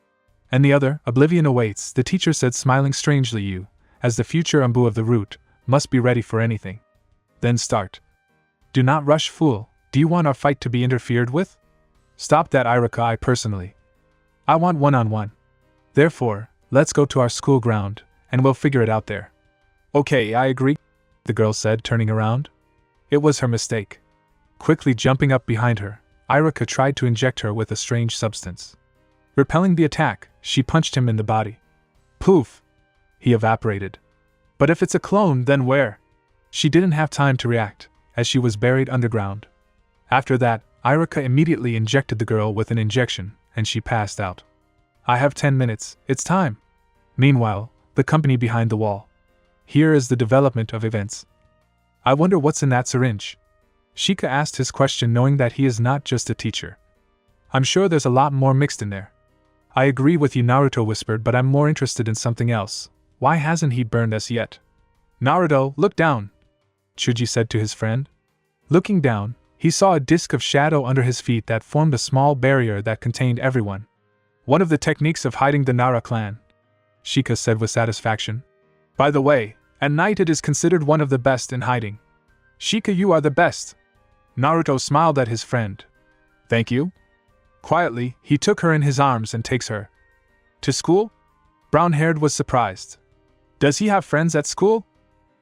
And the other, oblivion awaits, the teacher said, smiling strangely. You, as the future Umbu of the root, must be ready for anything. Then start. Do not rush, fool. Do you want our fight to be interfered with? Stop that, Iruka. I personally. I want one-on-one. Therefore, let's go to our school ground, and we'll figure it out there. Okay, I agree, the girl said, turning around. It was her mistake. Quickly jumping up behind her, Iruka tried to inject her with a strange substance. Repelling the attack, she punched him in the body. Poof! He evaporated. But if it's a clone, then where? She didn't have time to react, as she was buried underground. After that, Iruka immediately injected the girl with an injection, and she passed out. I have 10 minutes, it's time. Meanwhile, the company behind the wall. Here is the development of events. I wonder what's in that syringe. Shika asked his question knowing that he is not just a teacher. I'm sure there's a lot more mixed in there. I agree with you, Naruto whispered, but I'm more interested in something else. Why hasn't he burned us yet? Naruto, look down, Chuji said to his friend. Looking down, he saw a disk of shadow under his feet that formed a small barrier that contained everyone. One of the techniques of hiding the Nara clan, Shika said with satisfaction. By the way, at night it is considered one of the best in hiding. Shika, you are the best. Naruto smiled at his friend. Thank you. Quietly, he took her in his arms and takes her. To school? Brown-haired was surprised. Does he have friends at school?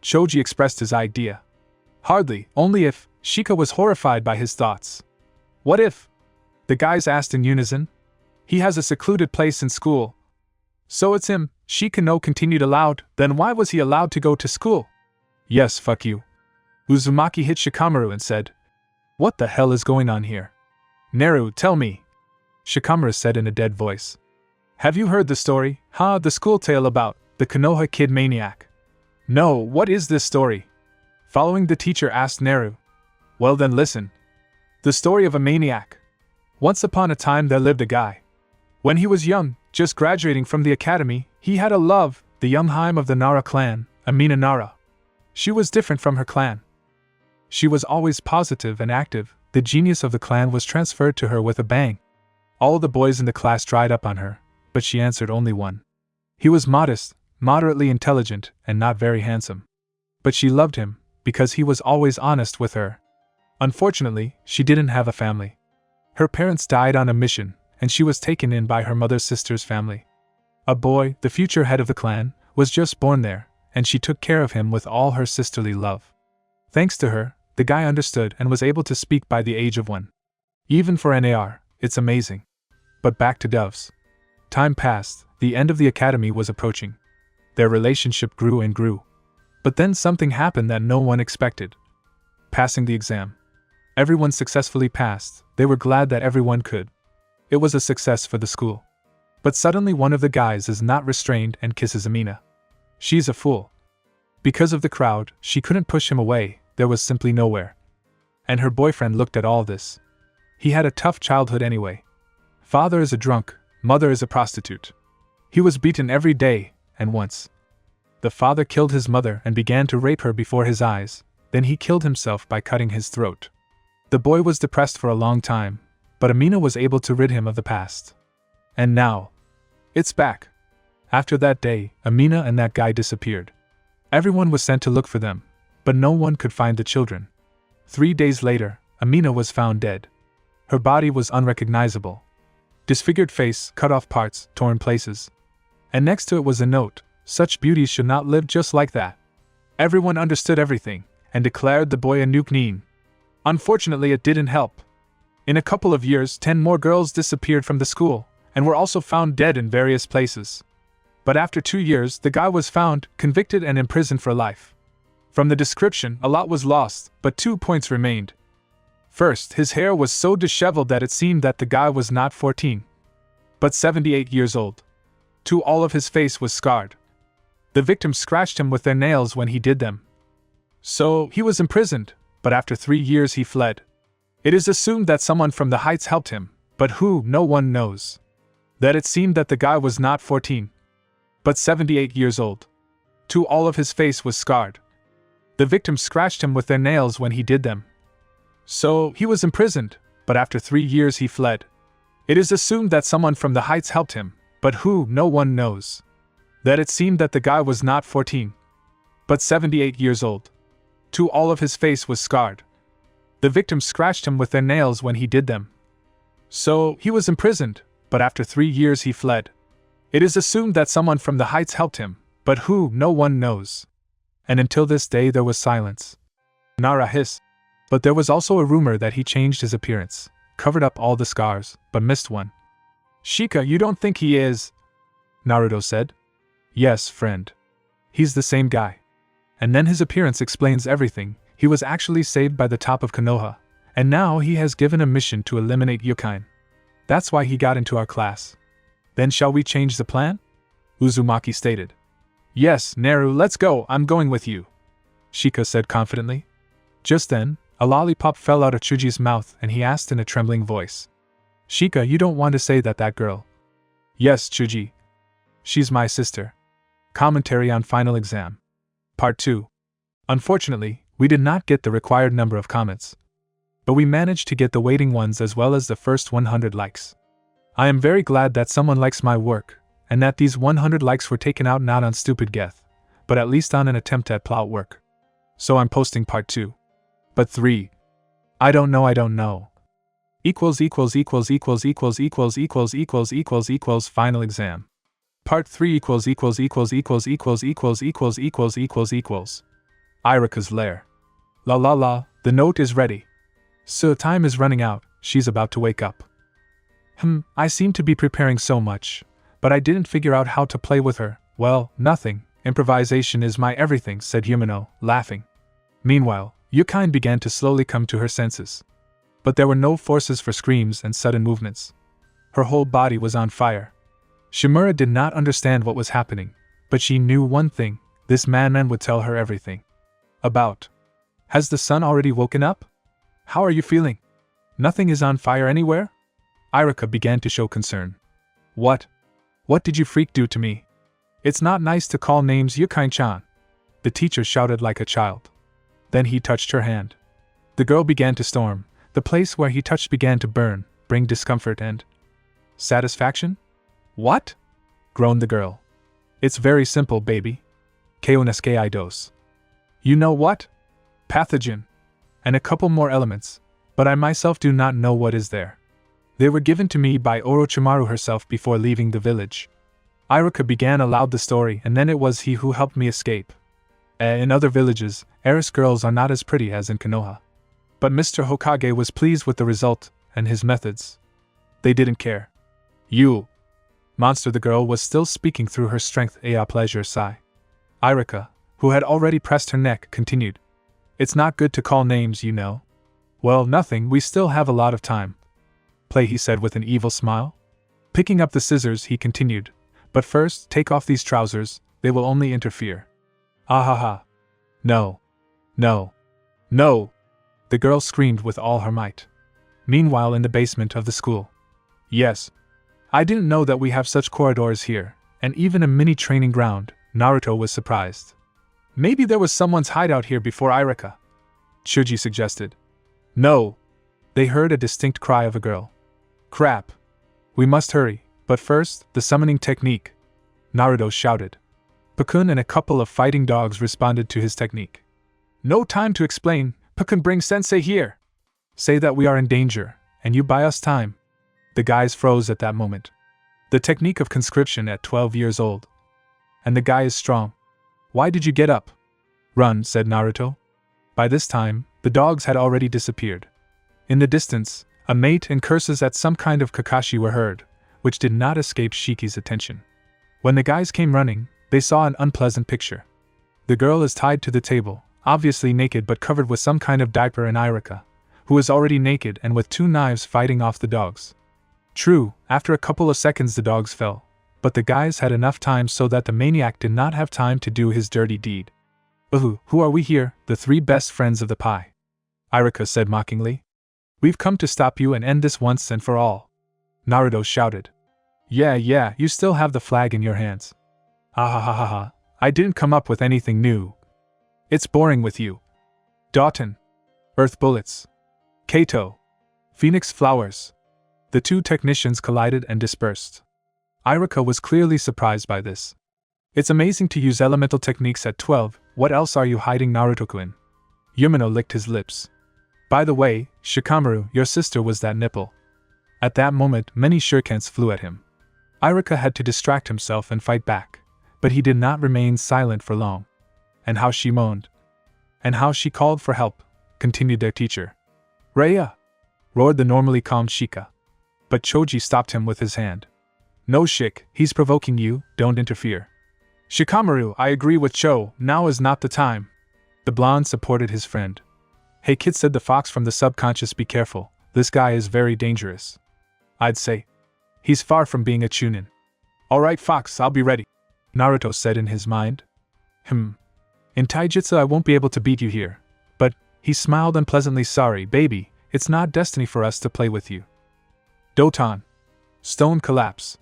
Choji expressed his idea. Hardly, only if. Shika was horrified by his thoughts. What if? The guys asked in unison. He has a secluded place in school. So it's him, Shika no continued aloud, then why was he allowed to go to school? Yes, fuck you. Uzumaki hit Shikamaru and said, What the hell is going on here? Neru, tell me. Shikamaru said in a dead voice. Have you heard the story, the school tale about the Konoha kid maniac? No, what is this story? Following the teacher asked Neru. Well then listen. The story of a maniac. Once upon a time there lived a guy. When he was young, just graduating from the academy, he had a love, the young Harem of the Nara clan, Amina Nara. She was different from her clan. She was always positive and active, the genius of the clan was transferred to her with a bang. All the boys in the class dried up on her, but she answered only one. He was modest, moderately intelligent, and not very handsome. But she loved him, because he was always honest with her. Unfortunately, she didn't have a family. Her parents died on a mission, and she was taken in by her mother's sister's family. A boy, the future head of the clan, was just born there, and she took care of him with all her sisterly love. Thanks to her, the guy understood and was able to speak by the age of 1. Even for NAR, it's amazing. But back to doves. Time passed, the end of the academy was approaching. Their relationship grew and grew. But then something happened that no one expected. Passing the exam. Everyone successfully passed, they were glad that everyone could. It was a success for the school. But suddenly one of the guys is not restrained and kisses Amina. She's a fool. Because of the crowd, she couldn't push him away, there was simply nowhere. And her boyfriend looked at all this. He had a tough childhood anyway. Father is a drunk, mother is a prostitute. He was beaten every day, and once. The father killed his mother and began to rape her before his eyes, then he killed himself by cutting his throat. The boy was depressed for a long time, but Amina was able to rid him of the past. And now, it's back. After that day, Amina and that guy disappeared. Everyone was sent to look for them, but no one could find the children. 3 days later, Amina was found dead. Her body was unrecognizable. Disfigured face, cut off parts, torn places. And next to it was a note, such beauties should not live just like that. Everyone understood everything, and declared the boy a nuke-neen. Unfortunately, it didn't help. In a couple of years, 10 more girls disappeared from the school, and were also found dead in various places. But after 2 years, the guy was found, convicted and imprisoned for life. From the description, a lot was lost, but 2 points remained. First, his hair was so disheveled that it seemed that the guy was not 14, but 78 years old. 2, all of his face was scarred. The victims scratched him with their nails when he did them. So, he was imprisoned, but after 3 years he fled. It is assumed that someone from the heights helped him, but who, no one knows. That it seemed that the guy was not 14, but 78 years old. 2, all of his face was scarred. The victims scratched him with their nails when he did them. So, he was imprisoned, but after 3 years he fled. It is assumed that someone from the heights helped him, but who, no one knows. That it seemed that the guy was not 14, but 78 years old. 2, all of his face was scarred. The victims scratched him with their nails when he did them. So, he was imprisoned, but after 3 years he fled. It is assumed that someone from the heights helped him, but who, no one knows. And until this day there was silence. Nara hissed. But there was also a rumor that he changed his appearance, covered up all the scars, but missed one. Shika, you don't think he is? Naruto said. Yes, friend. He's the same guy. And then his appearance explains everything. He was actually saved by the top of Konoha, and now he has given a mission to eliminate Yukain. That's why he got into our class. Then shall we change the plan? Uzumaki stated. Yes, Naru, let's go, I'm going with you, Shika said confidently. Just then, a lollipop fell out of Chuji's mouth and he asked in a trembling voice. Shika, you don't want to say that girl? Yes, Chuji. She's my sister. Commentary on Final Exam. Part 2. Unfortunately, we did not get the required number of comments. But we managed to get the waiting ones as well as the first 100 likes. I am very glad that someone likes my work, and that these 100 likes were taken out not on stupid geth, but at least on an attempt at plot work. So I'm posting part 2. But 3. I don't know. Equals final exam. Part 3 equals. Irika's lair. La, the note is ready. So time is running out, she's about to wake up. I seem to be preparing so much, but I didn't figure out how to play with her. Well, nothing, improvisation is my everything, said Yumino, laughing. Meanwhile, Yukain began to slowly come to her senses. But there were no forces for screams and sudden movements. Her whole body was on fire. Shimura did not understand what was happening, but she knew one thing, this man would tell her everything. About. Has the sun already woken up? How are you feeling? Nothing is on fire anywhere? Irika began to show concern. What? What did you freak do to me? It's not nice to call names, Yukain-chan. The teacher shouted like a child. Then he touched her hand. The girl began to storm. The place where he touched began to burn, bring discomfort and satisfaction? What? Groaned the girl. It's very simple, baby. Keonesuke Idos. You know what? Pathogen. And a couple more elements, but I myself do not know what is there. They were given to me by Orochimaru herself before leaving the village. Irika began aloud the story, and then it was he who helped me escape. In other villages, heiress girls are not as pretty as in Konoha. But Mr. Hokage was pleased with the result, and his methods. They didn't care. You. Monster, the girl was still speaking through her strength a pleasure sigh. Irika, who had already pressed her neck, continued. It's not good to call names, you know. Well, nothing, we still have a lot of time. Play, he said with an evil smile. Picking up the scissors, he continued. But first, take off these trousers, they will only interfere. Ah ha ha. No. The girl screamed with all her might. Meanwhile, in the basement of the school. Yes. I didn't know that we have such corridors here, and even a mini training ground. Naruto was surprised. Maybe there was someone's hideout here before Irika. Chuji suggested. No. They heard a distinct cry of a girl. Crap. We must hurry, but first, the summoning technique. Naruto shouted. Pakun and a couple of fighting dogs responded to his technique. No time to explain, Pakun, bring sensei here. Say that we are in danger, and you buy us time. The guys froze at that moment. The technique of conscription at 12 years old. And the guy is strong. Why did you get up? Run, said Naruto. By this time, the dogs had already disappeared. In the distance, a mate and curses at some kind of Kakashi were heard, which did not escape Shiki's attention. When the guys came running, they saw an unpleasant picture. The girl is tied to the table, obviously naked but covered with some kind of diaper, and Irika, who is already naked and with 2 knives fighting off the dogs. True, after a couple of seconds the dogs fell, but the guys had enough time so that the maniac did not have time to do his dirty deed. Who are we here, the 3 best friends of the pie? Irika said mockingly. We've come to stop you and end this once and for all. Naruto shouted. Yeah, you still have the flag in your hands. Ha. I didn't come up with anything new. It's boring with you. Daughton. Earth bullets. Kato. Phoenix flowers. The 2 technicians collided and dispersed. Irika was clearly surprised by this. It's amazing to use elemental techniques at 12, what else are you hiding, Naruto-kun? Yumino licked his lips. By the way, Shikamaru, your sister was that nipple. At that moment, many shurikens flew at him. Irika had to distract himself and fight back, but he did not remain silent for long. And how she moaned. And how she called for help, continued their teacher. Raya! Roared the normally calm Shika. But Choji stopped him with his hand. No, Shik, he's provoking you, don't interfere. Shikamaru, I agree with Cho, now is not the time. The blonde supported his friend. Hey kid, said the fox from the subconscious, be careful, this guy is very dangerous. I'd say. He's far from being a chunin. Alright fox, I'll be ready, Naruto said in his mind. In taijutsu I won't be able to beat you here. But, he smiled unpleasantly, sorry baby, it's not destiny for us to play with you. Doton. Stone collapse.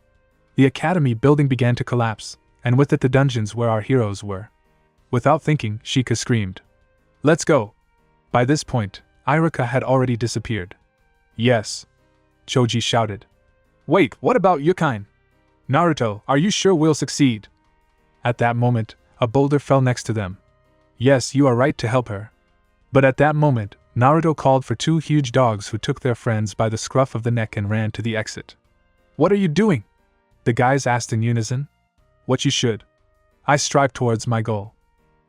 The academy building began to collapse, and with it the dungeons where our heroes were. Without thinking, Shika screamed. Let's go! By this point, Iruka had already disappeared. Yes. Choji shouted. Wait, what about Yukain? Naruto, are you sure we'll succeed? At that moment, a boulder fell next to them. Yes, you are right to help her. But at that moment, Naruto called for 2 huge dogs who took their friends by the scruff of the neck and ran to the exit. What are you doing? The guys asked in unison. What you should. I strive towards my goal.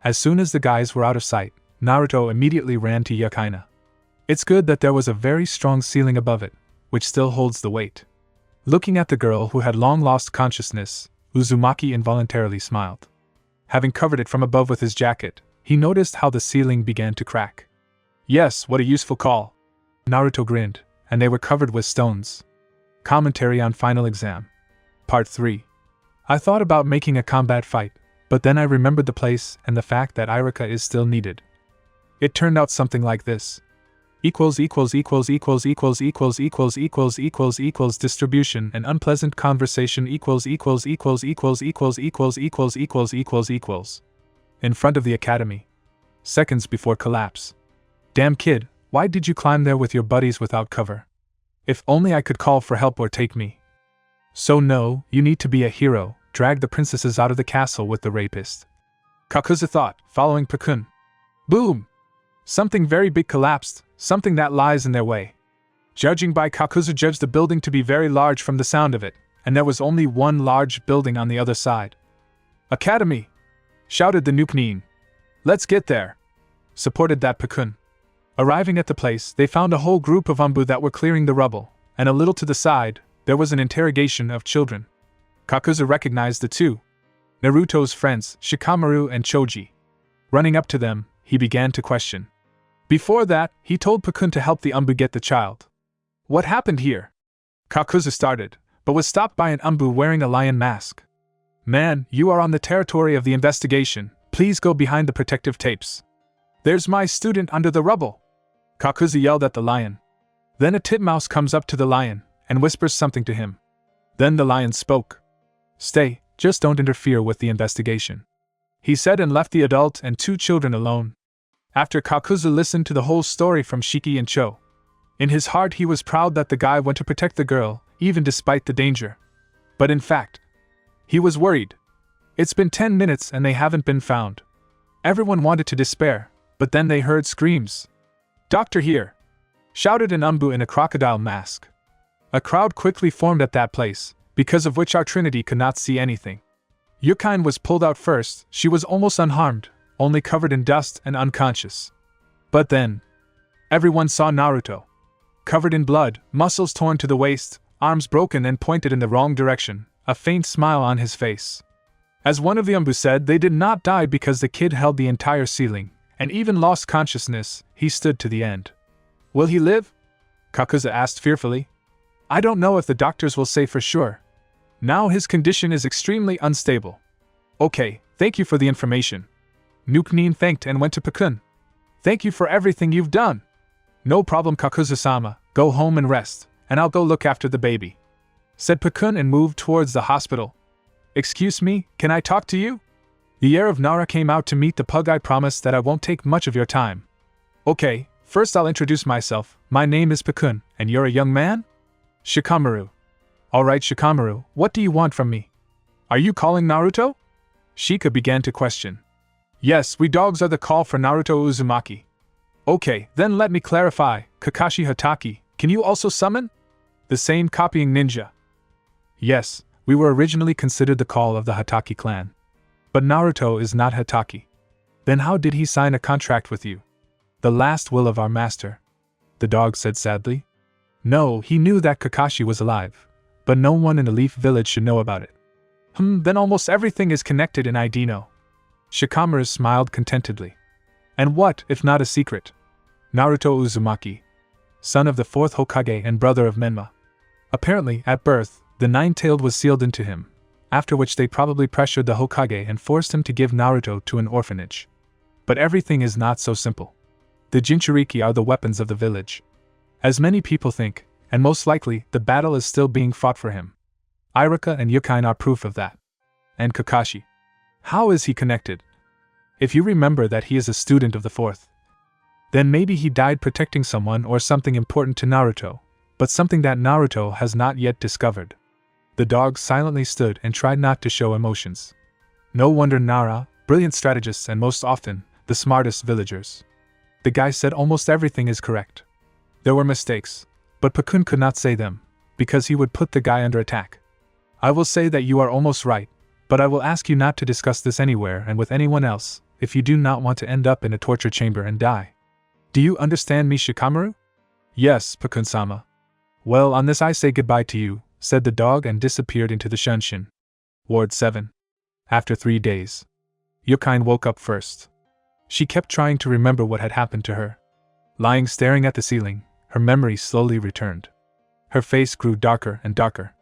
As soon as the guys were out of sight, Naruto immediately ran to Yukaina. It's good that there was a very strong ceiling above it, which still holds the weight. Looking at the girl who had long lost consciousness, Uzumaki involuntarily smiled. Having covered it from above with his jacket, he noticed how the ceiling began to crack. Yes, what a useful call. Naruto grinned, and they were covered with stones. Commentary on Final Exam. Part 3. I thought about making a combat fight, but then I remembered the place and the fact that Iruka is still needed. It turned out something like this. Distribution and unpleasant conversation In front of the academy. Seconds before collapse. Damn kid, why did you climb there with your buddies without cover? If only I could call for help or take me. So no, you need to be a hero, drag the princesses out of the castle with the rapist. Kakuzu thought, following Pakun. Boom! Something very big collapsed, something that lies in their way. Judging by Kakuzu judged the building to be very large from the sound of it, and there was only one large building on the other side. Academy! Shouted the Nuknin. Let's get there! Supported that Pakun. Arriving at the place, they found a whole group of Umbu that were clearing the rubble, and a little to the side, there was an interrogation of children. Kakuzu recognized the 2. Naruto's friends, Shikamaru and Choji. Running up to them, he began to question. Before that, he told Pakun to help the Umbu get the child. What happened here? Kakuzu started, but was stopped by an Umbu wearing a lion mask. Man, you are on the territory of the investigation, please go behind the protective tapes. There's my student under the rubble! Kakuzu yelled at the lion. Then a titmouse comes up to the lion, and whispers something to him. Then the lion spoke. Stay, just don't interfere with the investigation. He said and left the adult and 2 children alone. After Kakuzu listened to the whole story from Shiki and Cho. In his heart he was proud that the guy went to protect the girl, even despite the danger. But in fact, he was worried. It's been 10 minutes and they haven't been found. Everyone wanted to despair, but then they heard screams. Doctor here! Shouted an Umbu in a crocodile mask. A crowd quickly formed at that place, because of which our Trinity could not see anything. Yukain was pulled out first, she was almost unharmed, only covered in dust and unconscious. But then, everyone saw Naruto. Covered in blood, muscles torn to the waist, arms broken and pointed in the wrong direction, a faint smile on his face. As one of the Umbu said, they did not die because the kid held the entire ceiling, and even lost consciousness, he stood to the end. Will he live? Kakuzu asked fearfully. I don't know if the doctors will say for sure. Now his condition is extremely unstable. Okay, thank you for the information. Nuknin thanked and went to Pakun. Thank you for everything you've done. No problem Kakuzu-sama, go home and rest, and I'll go look after the baby. Said Pakun and moved towards the hospital. Excuse me, can I talk to you? The heir of Nara came out to meet the pug. I promise that I won't take much of your time. Okay, first I'll introduce myself, my name is Pakun, and you're a young man? Shikamaru. Alright Shikamaru, what do you want from me? Are you calling Naruto? Shika began to question. Yes, we dogs are the call for Naruto Uzumaki. Okay, then let me clarify, Kakashi Hatake, can you also summon? The same copying ninja. Yes, we were originally considered the call of the Hatake clan. But Naruto is not Hatake. Then how did he sign a contract with you? The last will of our master. The dog said sadly. No, he knew that Kakashi was alive, but no one in the Leaf Village should know about it. Then almost everything is connected in Idino. Shikamaru smiled contentedly. And what, if not a secret? Naruto Uzumaki, son of the 4th Hokage and brother of Menma. Apparently, at birth, the nine-tailed was sealed into him, after which they probably pressured the Hokage and forced him to give Naruto to an orphanage. But everything is not so simple. The Jinchuriki are the weapons of the village. As many people think, and most likely, the battle is still being fought for him. Iruka and Yukain are proof of that. And Kakashi. How is he connected? If you remember that he is a student of the 4th, then maybe he died protecting someone or something important to Naruto, but something that Naruto has not yet discovered. The dog silently stood and tried not to show emotions. No wonder Nara, brilliant strategists and most often, the smartest villagers. The guy said almost everything is correct. There were mistakes, but Pakun could not say them, because he would put the guy under attack. I will say that you are almost right, but I will ask you not to discuss this anywhere and with anyone else, if you do not want to end up in a torture chamber and die. Do you understand me, Shikamaru? Yes, Pakun-sama. Well, on this I say goodbye to you, said the dog and disappeared into the Shunshin. Ward 7. After 3 days. Yukain woke up first. She kept trying to remember what had happened to her. Lying staring at the ceiling, her memory slowly returned. Her face grew darker and darker.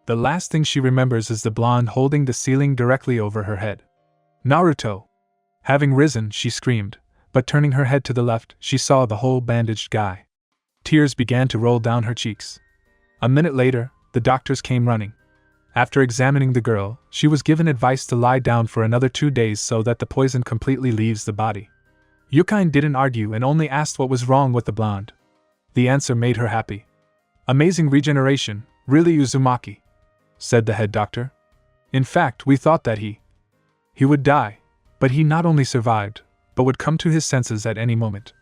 The last thing she remembers is the blonde holding the ceiling directly over her head. Naruto! Having risen, she screamed, but turning her head to the left, she saw the whole bandaged guy. Tears began to roll down her cheeks. A minute later, the doctors came running. After examining the girl, she was given advice to lie down for another 2 days so that the poison completely leaves the body. Yukain didn't argue and only asked what was wrong with the blonde. The answer made her happy. Amazing regeneration, really, Uzumaki, said the head doctor. In fact, we thought that he would die, but he not only survived, but would come to his senses at any moment.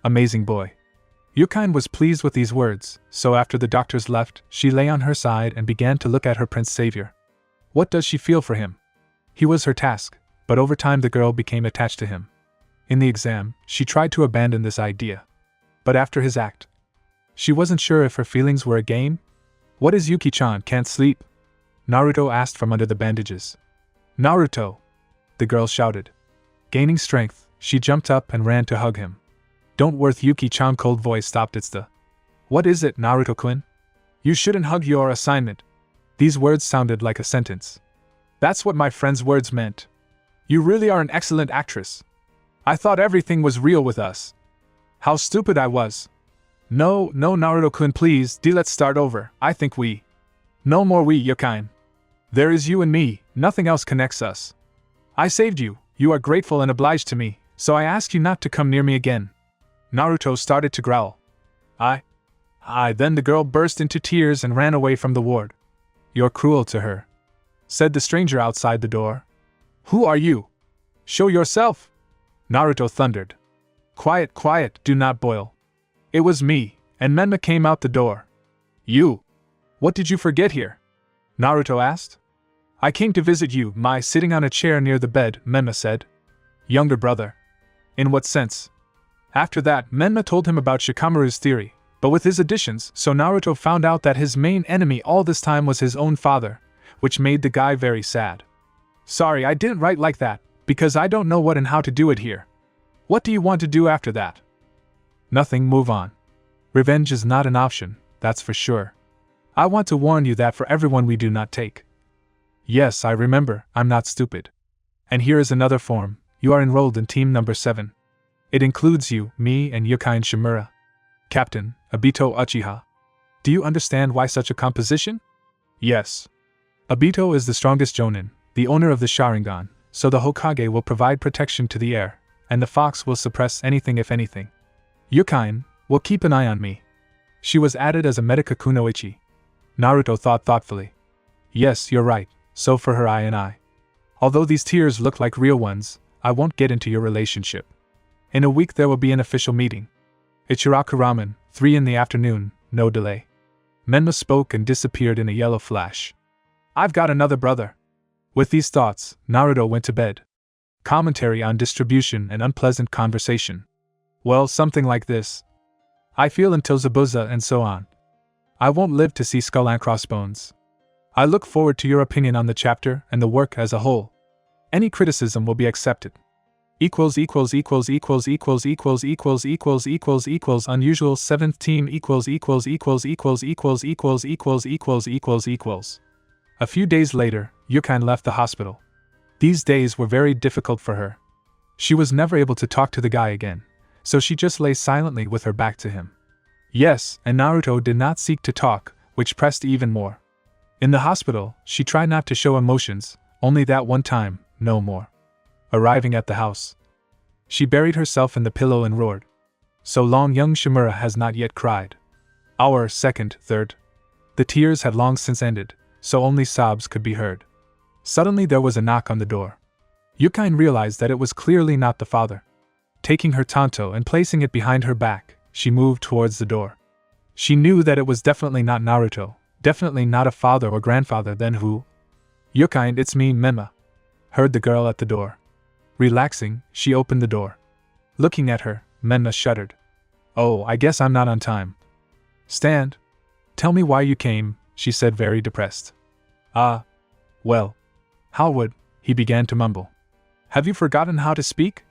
Amazing boy. Yukain was pleased with these words, so after the doctors left, she lay on her side and began to look at her prince savior. What does she feel for him? He was her task, but over time the girl became attached to him. In the exam, she tried to abandon this idea. But after his act, she wasn't sure if her feelings were a game. What is Yuki-chan can't sleep? Naruto asked from under the bandages. Naruto! The girl shouted. Gaining strength, she jumped up and ran to hug him. Don't worth Yuki-chan cold voice stopped it's the. What is it, Naruto-kun? You shouldn't hug your assignment. These words sounded like a sentence. That's what my friend's words meant. You really are an excellent actress. I thought everything was real with us. How stupid I was. No, Naruto-kun, please, let's start over. I think we. No more we, Yukain. There is you and me, nothing else connects us. I saved you, you are grateful and obliged to me, so I ask you not to come near me again. Naruto started to growl. Then the girl burst into tears and ran away from the ward. You're cruel to her, said the stranger outside the door. Who are you? Show yourself! Naruto thundered. Quiet, do not boil. It was me, and Menma came out the door. You? What did you forget here? Naruto asked. I came to visit you, sitting on a chair near the bed, Menma said. Younger brother. In what sense? After that, Menma told him about Shikamaru's theory, but with his additions, so Naruto found out that his main enemy all this time was his own father, which made the guy very sad. Sorry, I didn't write like that, because I don't know what and how to do it here. What do you want to do after that? Nothing, move on. Revenge is not an option, that's for sure. I want to warn you that for everyone we do not take. Yes, I remember, I'm not stupid. And here is another form, you are enrolled in team number 7. It includes you, me, and Yukain Shimura. Captain, Obito Uchiha. Do you understand why such a composition? Yes. Obito is the strongest Jonin, the owner of the Sharingan, so the Hokage will provide protection to the heir, and the fox will suppress anything if anything. Yukain will keep an eye on me. She was added as a Medica Kunoichi. Naruto thought thoughtfully. Yes, you're right, so for her and I. Although these tears look like real ones, I won't get into your relationship. In a week there will be an official meeting. Ichiraku Ramen, 3 in the afternoon, no delay. Menma spoke and disappeared in a yellow flash. I've got another brother. With these thoughts, Naruto went to bed. Commentary on distribution and unpleasant conversation. Well, something like this. I feel until Zabuza and so on. I won't live to see Skull and Crossbones. I look forward to your opinion on the chapter and the work as a whole. Any criticism will be accepted. Unusual 7th team A few days later, Yukine left the hospital. These days were very difficult for her. She was never able to talk to the guy again, so she just lay silently with her back to him. Yes, and Naruto did not seek to talk, which pressed even more. In the hospital, she tried not to show emotions, only that one time, no more. Arriving at the house, she buried herself in the pillow and roared. So long young Shimura has not yet cried. Hour, second, third. The tears had long since ended, so only sobs could be heard. Suddenly there was a knock on the door. Yukine realized that it was clearly not the father. Taking her tanto and placing it behind her back, she moved towards the door. She knew that it was definitely not Naruto, definitely not a father or grandfather. Then who? Yukine, it's me, Menma, heard the girl at the door. Relaxing, she opened the door. Looking at her, Menma shuddered. Oh, I guess I'm not on time. Stand. Tell me why you came, she said, very depressed. Well. How would, he began to mumble. Have you forgotten how to speak?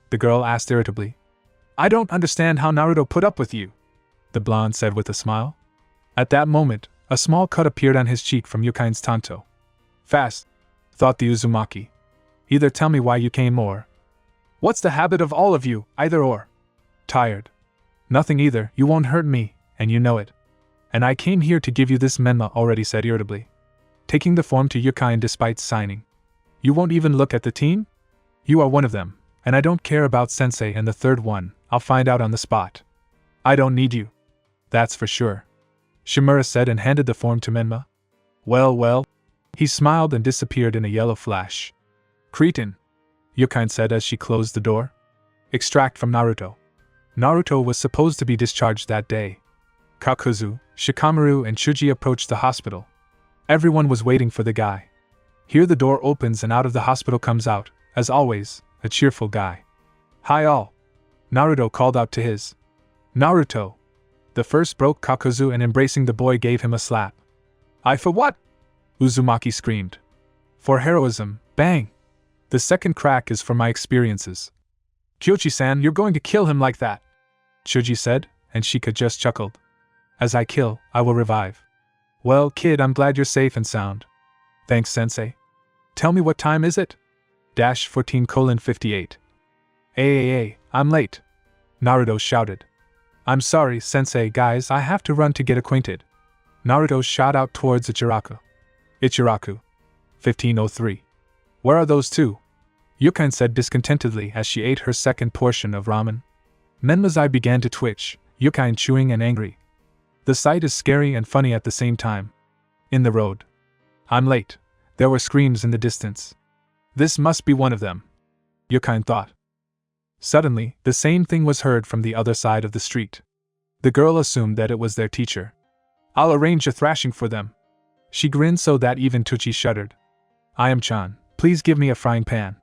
The girl asked irritably. I don't understand how Naruto put up with you, the blonde said with a smile. At that moment, a small cut appeared on his cheek from Yukine's tanto. Fast, thought the Uzumaki. Either tell me why you came or... What's the habit of all of you, either or? Tired. Nothing either, you won't hurt me, and you know it. And I came here to give you this, Menma already said irritably, taking the form to Yukine despite signing. You won't even look at the team? You are one of them, and I don't care about Sensei and the third one, I'll find out on the spot. I don't need you. That's for sure, Shimura said and handed the form to Menma. Well. He smiled and disappeared in a yellow flash. Cretin, Yukine said as she closed the door. Extract from Naruto. Naruto was supposed to be discharged that day. Kakuzu, Shikamaru and Chuji approached the hospital. Everyone was waiting for the guy. Here the door opens and out of the hospital comes out, as always, a cheerful guy. Hi all. Naruto called out to his. Naruto. The first broke Kakuzu and embracing the boy gave him a slap. I for what? Uzumaki screamed. For heroism, bang. The second crack is for my experiences. Kyochi-san, you're going to kill him like that, Chuji said, and Shika just chuckled. As I kill, I will revive. Well, kid, I'm glad you're safe and sound. Thanks, sensei. Tell me what time is it? 14:58. Hey, I'm late, Naruto shouted. I'm sorry, sensei, guys, I have to run to get acquainted. Naruto shot out towards Ichiraku. Ichiraku. 1503. Where are those two? Yukine said discontentedly as she ate her second portion of ramen. Menma's eye began to twitch, Yukine chewing and angry. The sight is scary and funny at the same time. In the road. I'm late. There were screams in the distance. This must be one of them, Yukine thought. Suddenly, the same thing was heard from the other side of the street. The girl assumed that it was their teacher. I'll arrange a thrashing for them. She grinned so that even Tucci shuddered. I am Chan. Please give me a frying pan.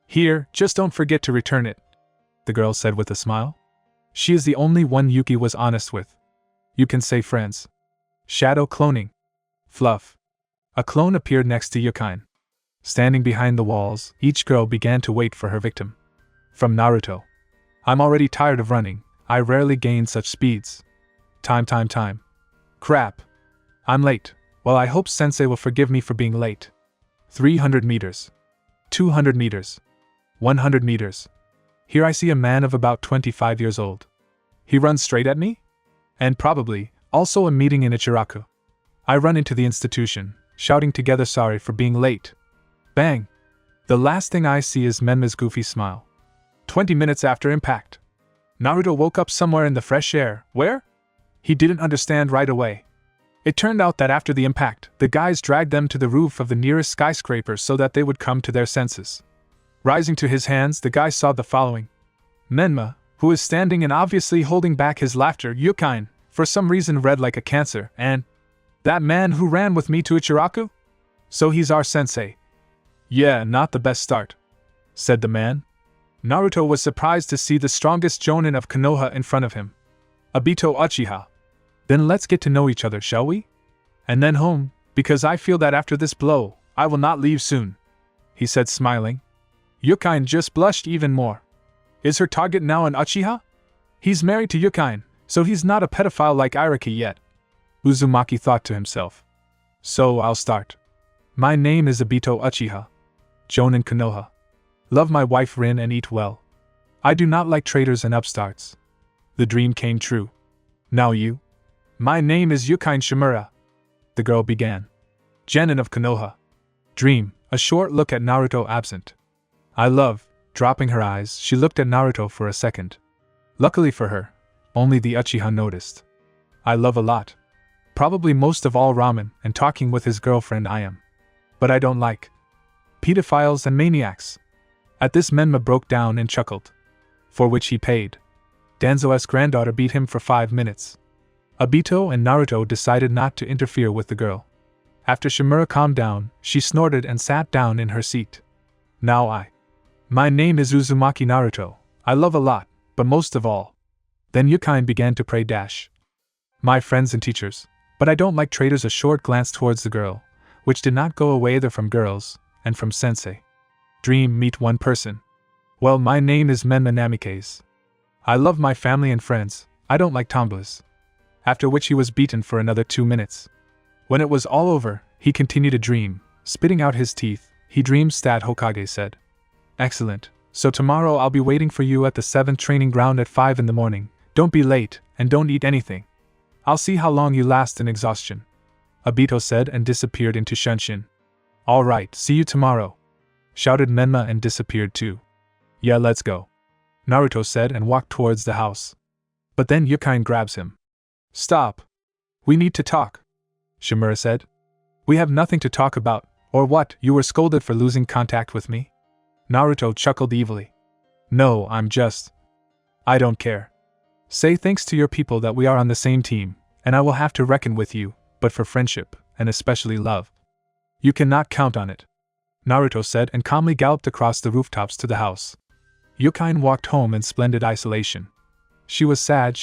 Here, just don't forget to return it, the girl said with a smile. She is the only one Yuki was honest with. You can say friends. Shadow cloning. Fluff. A clone appeared next to Yukine. Standing behind the walls, each girl began to wait for her victim. From Naruto. I'm already tired of running, I rarely gain such speeds. Time. Crap. I'm late. Well, I hope sensei will forgive me for being late. 300 meters. 200 meters. 100 meters. Here I see a man of about 25 years old. He runs straight at me? And probably, also a meeting in Ichiraku. I run into the institution, shouting together sorry for being late. Bang! The last thing I see is Menma's goofy smile. 20 minutes after impact. Naruto woke up somewhere in the fresh air. Where? He didn't understand right away. It turned out that after the impact, the guys dragged them to the roof of the nearest skyscraper so that they would come to their senses. Rising to his hands, the guy saw the following. Menma, who is standing and obviously holding back his laughter, Yukine, for some reason red like a cancer, and that man who ran with me to Ichiraku? So he's our sensei. Yeah, not the best start, said the man. Naruto was surprised to see the strongest jonin of Konoha in front of him. Obito Uchiha. Then let's get to know each other, shall we? And then home, Because I feel that after this blow, I will not leave soon, he said smiling. Yukain just blushed even more. Is her target now an Uchiha? He's married to Yukain, so he's not a pedophile like Iraki yet, Uzumaki thought to himself. So I'll start. My name is Obito Uchiha. Jonin Konoha. Love my wife Rin and eat well. I do not like traitors and upstarts. The dream came true. Now you? My name is Yukain Shimura, the girl began. Genin of Konoha. Dream, a short look at Naruto absent. I love, dropping her eyes, she looked at Naruto for a second. Luckily for her, only the Uchiha noticed. I love a lot. Probably most of all ramen and talking with his girlfriend I am. But I don't like pedophiles and maniacs. At this Menma broke down and chuckled. For which he paid. Danzo's granddaughter beat him for 5 minutes. Obito and Naruto decided not to interfere with the girl. After Shimura calmed down, she snorted and sat down in her seat. Now my name is Uzumaki Naruto. I love a lot, but most of all. Then Yukain began to pray dash. My friends and teachers, but I don't like traitors. A short glance towards the girl, which did not go away either from girls, and from sensei. Dream meet one person. Well, my name is Menma Namikaze. I love my family and friends, I don't like tomboys. After which he was beaten for another 2 minutes. When it was all over, he continued to dream, spitting out his teeth. He dreamed stat Hokage said. Excellent, so tomorrow I'll be waiting for you at the 7th training ground at 5 in the morning. Don't be late, and don't eat anything. I'll see how long you last in exhaustion. Obito said and disappeared into Shunshin. All right, see you tomorrow, shouted Menma and disappeared too. Yeah, let's go, Naruto said and walked towards the house. But then Yukain grabs him. Stop. We need to talk, Shimura said. We have nothing to talk about, or what, you were scolded for losing contact with me? Naruto chuckled evilly. No, I don't care. Say thanks to your people that we are on the same team, and I will have to reckon with you, but for friendship, and especially love. You cannot count on it, Naruto said and calmly galloped across the rooftops to the house. Yukain walked home in splendid isolation. She was sad,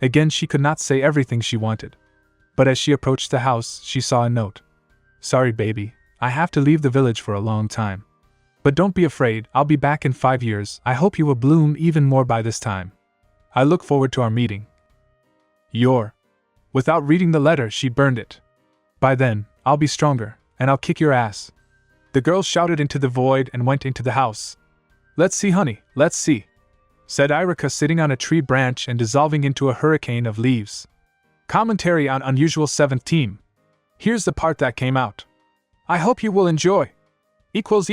Again she could not say everything she wanted. But as she approached the house, she saw a note. Sorry baby, I have to leave the village for a long time. But don't be afraid, I'll be back in 5 years. I hope you will bloom even more by this time. I look forward to our meeting. Without reading the letter, she burned it. By then, I'll be stronger, and I'll kick your ass. The girl shouted into the void and went into the house. Let's see, honey, let's see, said Irika, sitting on a tree branch and dissolving into a hurricane of leaves. Commentary on unusual 7th team. Here's the part that came out. I hope you will enjoy. Teamwork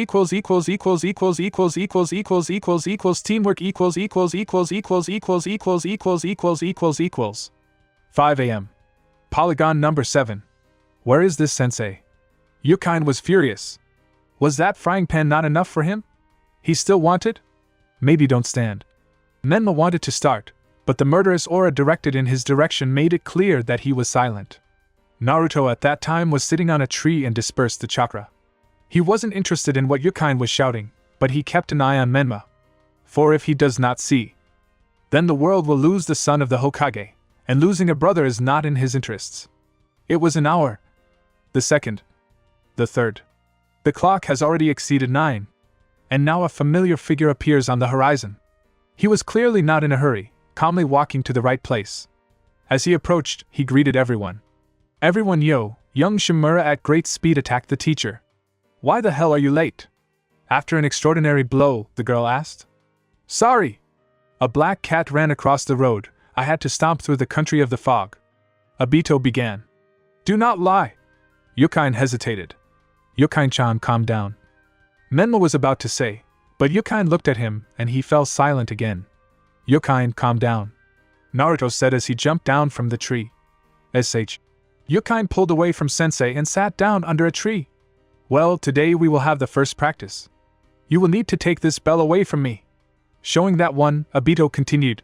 5 a.m. Polygon number 7. Where is this sensei? Yukain was furious. Was that frying pan not enough for him? He still wanted? Maybe don't stand. Menma wanted to start, but the murderous aura directed in his direction made it clear that he was silent. Naruto at that time was sitting on a tree and dispersed the chakra. He wasn't interested in what Yukain was shouting, but he kept an eye on Menma. For if he does not see, then the world will lose the son of the Hokage, and losing a brother is not in his interests. It was an hour. The second. The third. The clock has already exceeded 9. And now a familiar figure appears on the horizon. He was clearly not in a hurry, calmly walking to the right place. As he approached, he greeted everyone. Everyone, yo, young Shimura at great speed attacked the teacher. Why the hell are you late? After an extraordinary blow, the girl asked. Sorry. A black cat ran across the road. I had to stomp through the country of the fog. Obito began. Do not lie. Yukain hesitated. Yukain-chan, calm down. Menma was about to say, but Yukain looked at him and he fell silent again. Yukain, calm down, Naruto said as he jumped down from the tree. Yukain pulled away from sensei and sat down under a tree. Well, today we will have the first practice. You will need to take this bell away from me. Showing that one, Obito continued.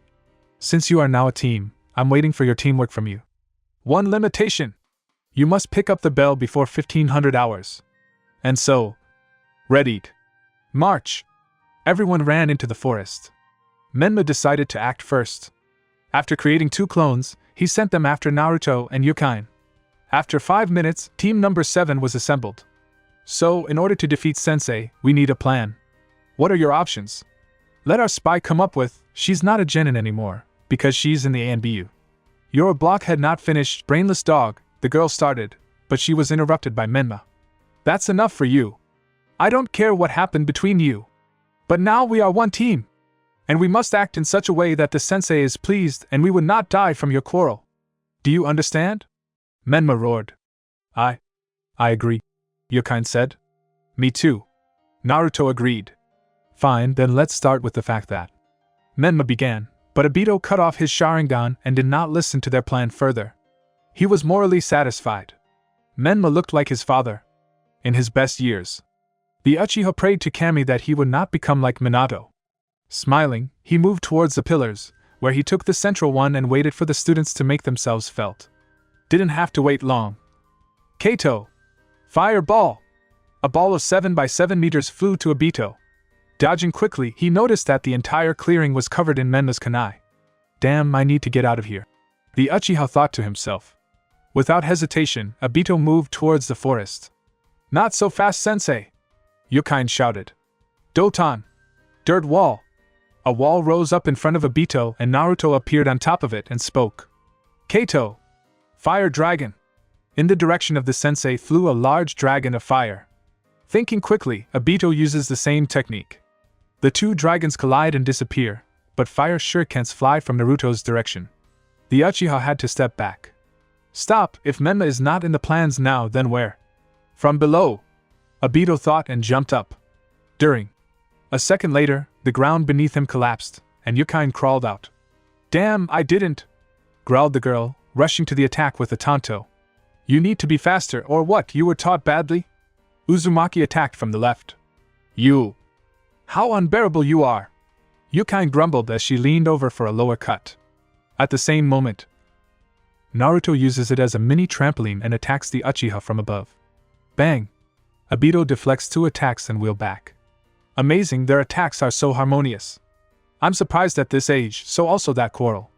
Since you are now a team, I'm waiting for your teamwork from you. One limitation. You must pick up the bell before 1500 hours. And so, ready. March. Everyone ran into the forest. Menma decided to act first. After creating 2 clones, he sent them after Naruto and Yukain. After 5 minutes, team number 7 was assembled. So, in order to defeat Sensei, we need a plan. What are your options? Let our spy come up with, she's not a genin anymore, because she's in the ANBU. You're a blockhead not finished, brainless dog, the girl started, but she was interrupted by Menma. That's enough for you. I don't care what happened between you. But now we are one team. And we must act in such a way that the sensei is pleased and we would not die from your quarrel. Do you understand? Menma roared. I agree, Yukain said. Me too. Naruto agreed. Fine, then let's start with the fact that. Menma began, but Obito cut off his Sharingan and did not listen to their plan further. He was morally satisfied. Menma looked like his father. In his best years. The Uchiha prayed to Kami that he would not become like Minato. Smiling, he moved towards the pillars, where he took the central one and waited for the students to make themselves felt. Didn't have to wait long. Kato! Fire ball! A ball of 7 by 7 meters flew to Obito. Dodging quickly, he noticed that the entire clearing was covered in Menma's kunai. Damn, I need to get out of here. The Uchiha thought to himself. Without hesitation, Obito moved towards the forest. Not so fast, sensei! Yukain shouted. Doton! Dirt wall! A wall rose up in front of Obito and Naruto appeared on top of it and spoke. Kato! Fire dragon! In the direction of the sensei flew a large dragon of fire. Thinking quickly, Obito uses the same technique. The two dragons collide and disappear, but fire shurikens fly from Naruto's direction. The Uchiha had to step back. Stop, if Menma is not in the plans now, then where? From below! Obito thought and jumped up. A second later, the ground beneath him collapsed, and Yukain crawled out. Damn, I didn't! Growled the girl, rushing to the attack with a tanto. You need to be faster, or what, you were taught badly? Uzumaki attacked from the left. You! How unbearable you are! Yukain grumbled as she leaned over for a lower cut. At the same moment, Naruto uses it as a mini trampoline and attacks the Uchiha from above. Bang! Obito deflects 2 attacks and wheel back. Amazing, their attacks are so harmonious. I'm surprised at this age, so also that quarrel.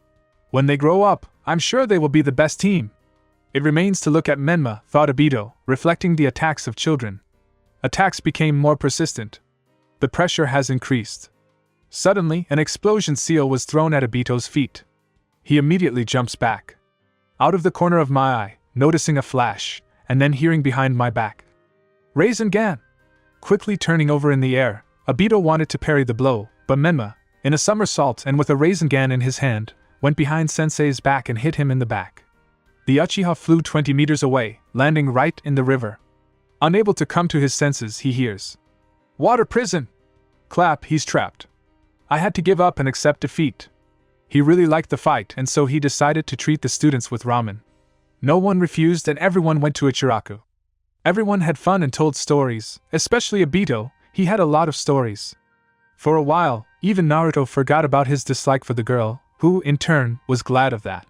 When they grow up, I'm sure they will be the best team. It remains to look at Menma, thought Obito, reflecting the attacks of children. Attacks became more persistent. The pressure has increased. Suddenly, an explosion seal was thrown at Obito's feet. He immediately jumps back. Out of the corner of my eye, noticing a flash, and then hearing behind my back. Rasengan! Quickly turning over in the air, Obito wanted to parry the blow, but Menma, in a somersault and with a Rasengan in his hand, went behind Sensei's back and hit him in the back. The Uchiha flew 20 meters away, landing right in the river. Unable to come to his senses, he hears. Water prison! Clap, he's trapped. I had to give up and accept defeat. He really liked the fight and so he decided to treat the students with ramen. No one refused and everyone went to Ichiraku. Everyone had fun and told stories, especially Obito, he had a lot of stories. For a while, even Naruto forgot about his dislike for the girl, who, in turn, was glad of that.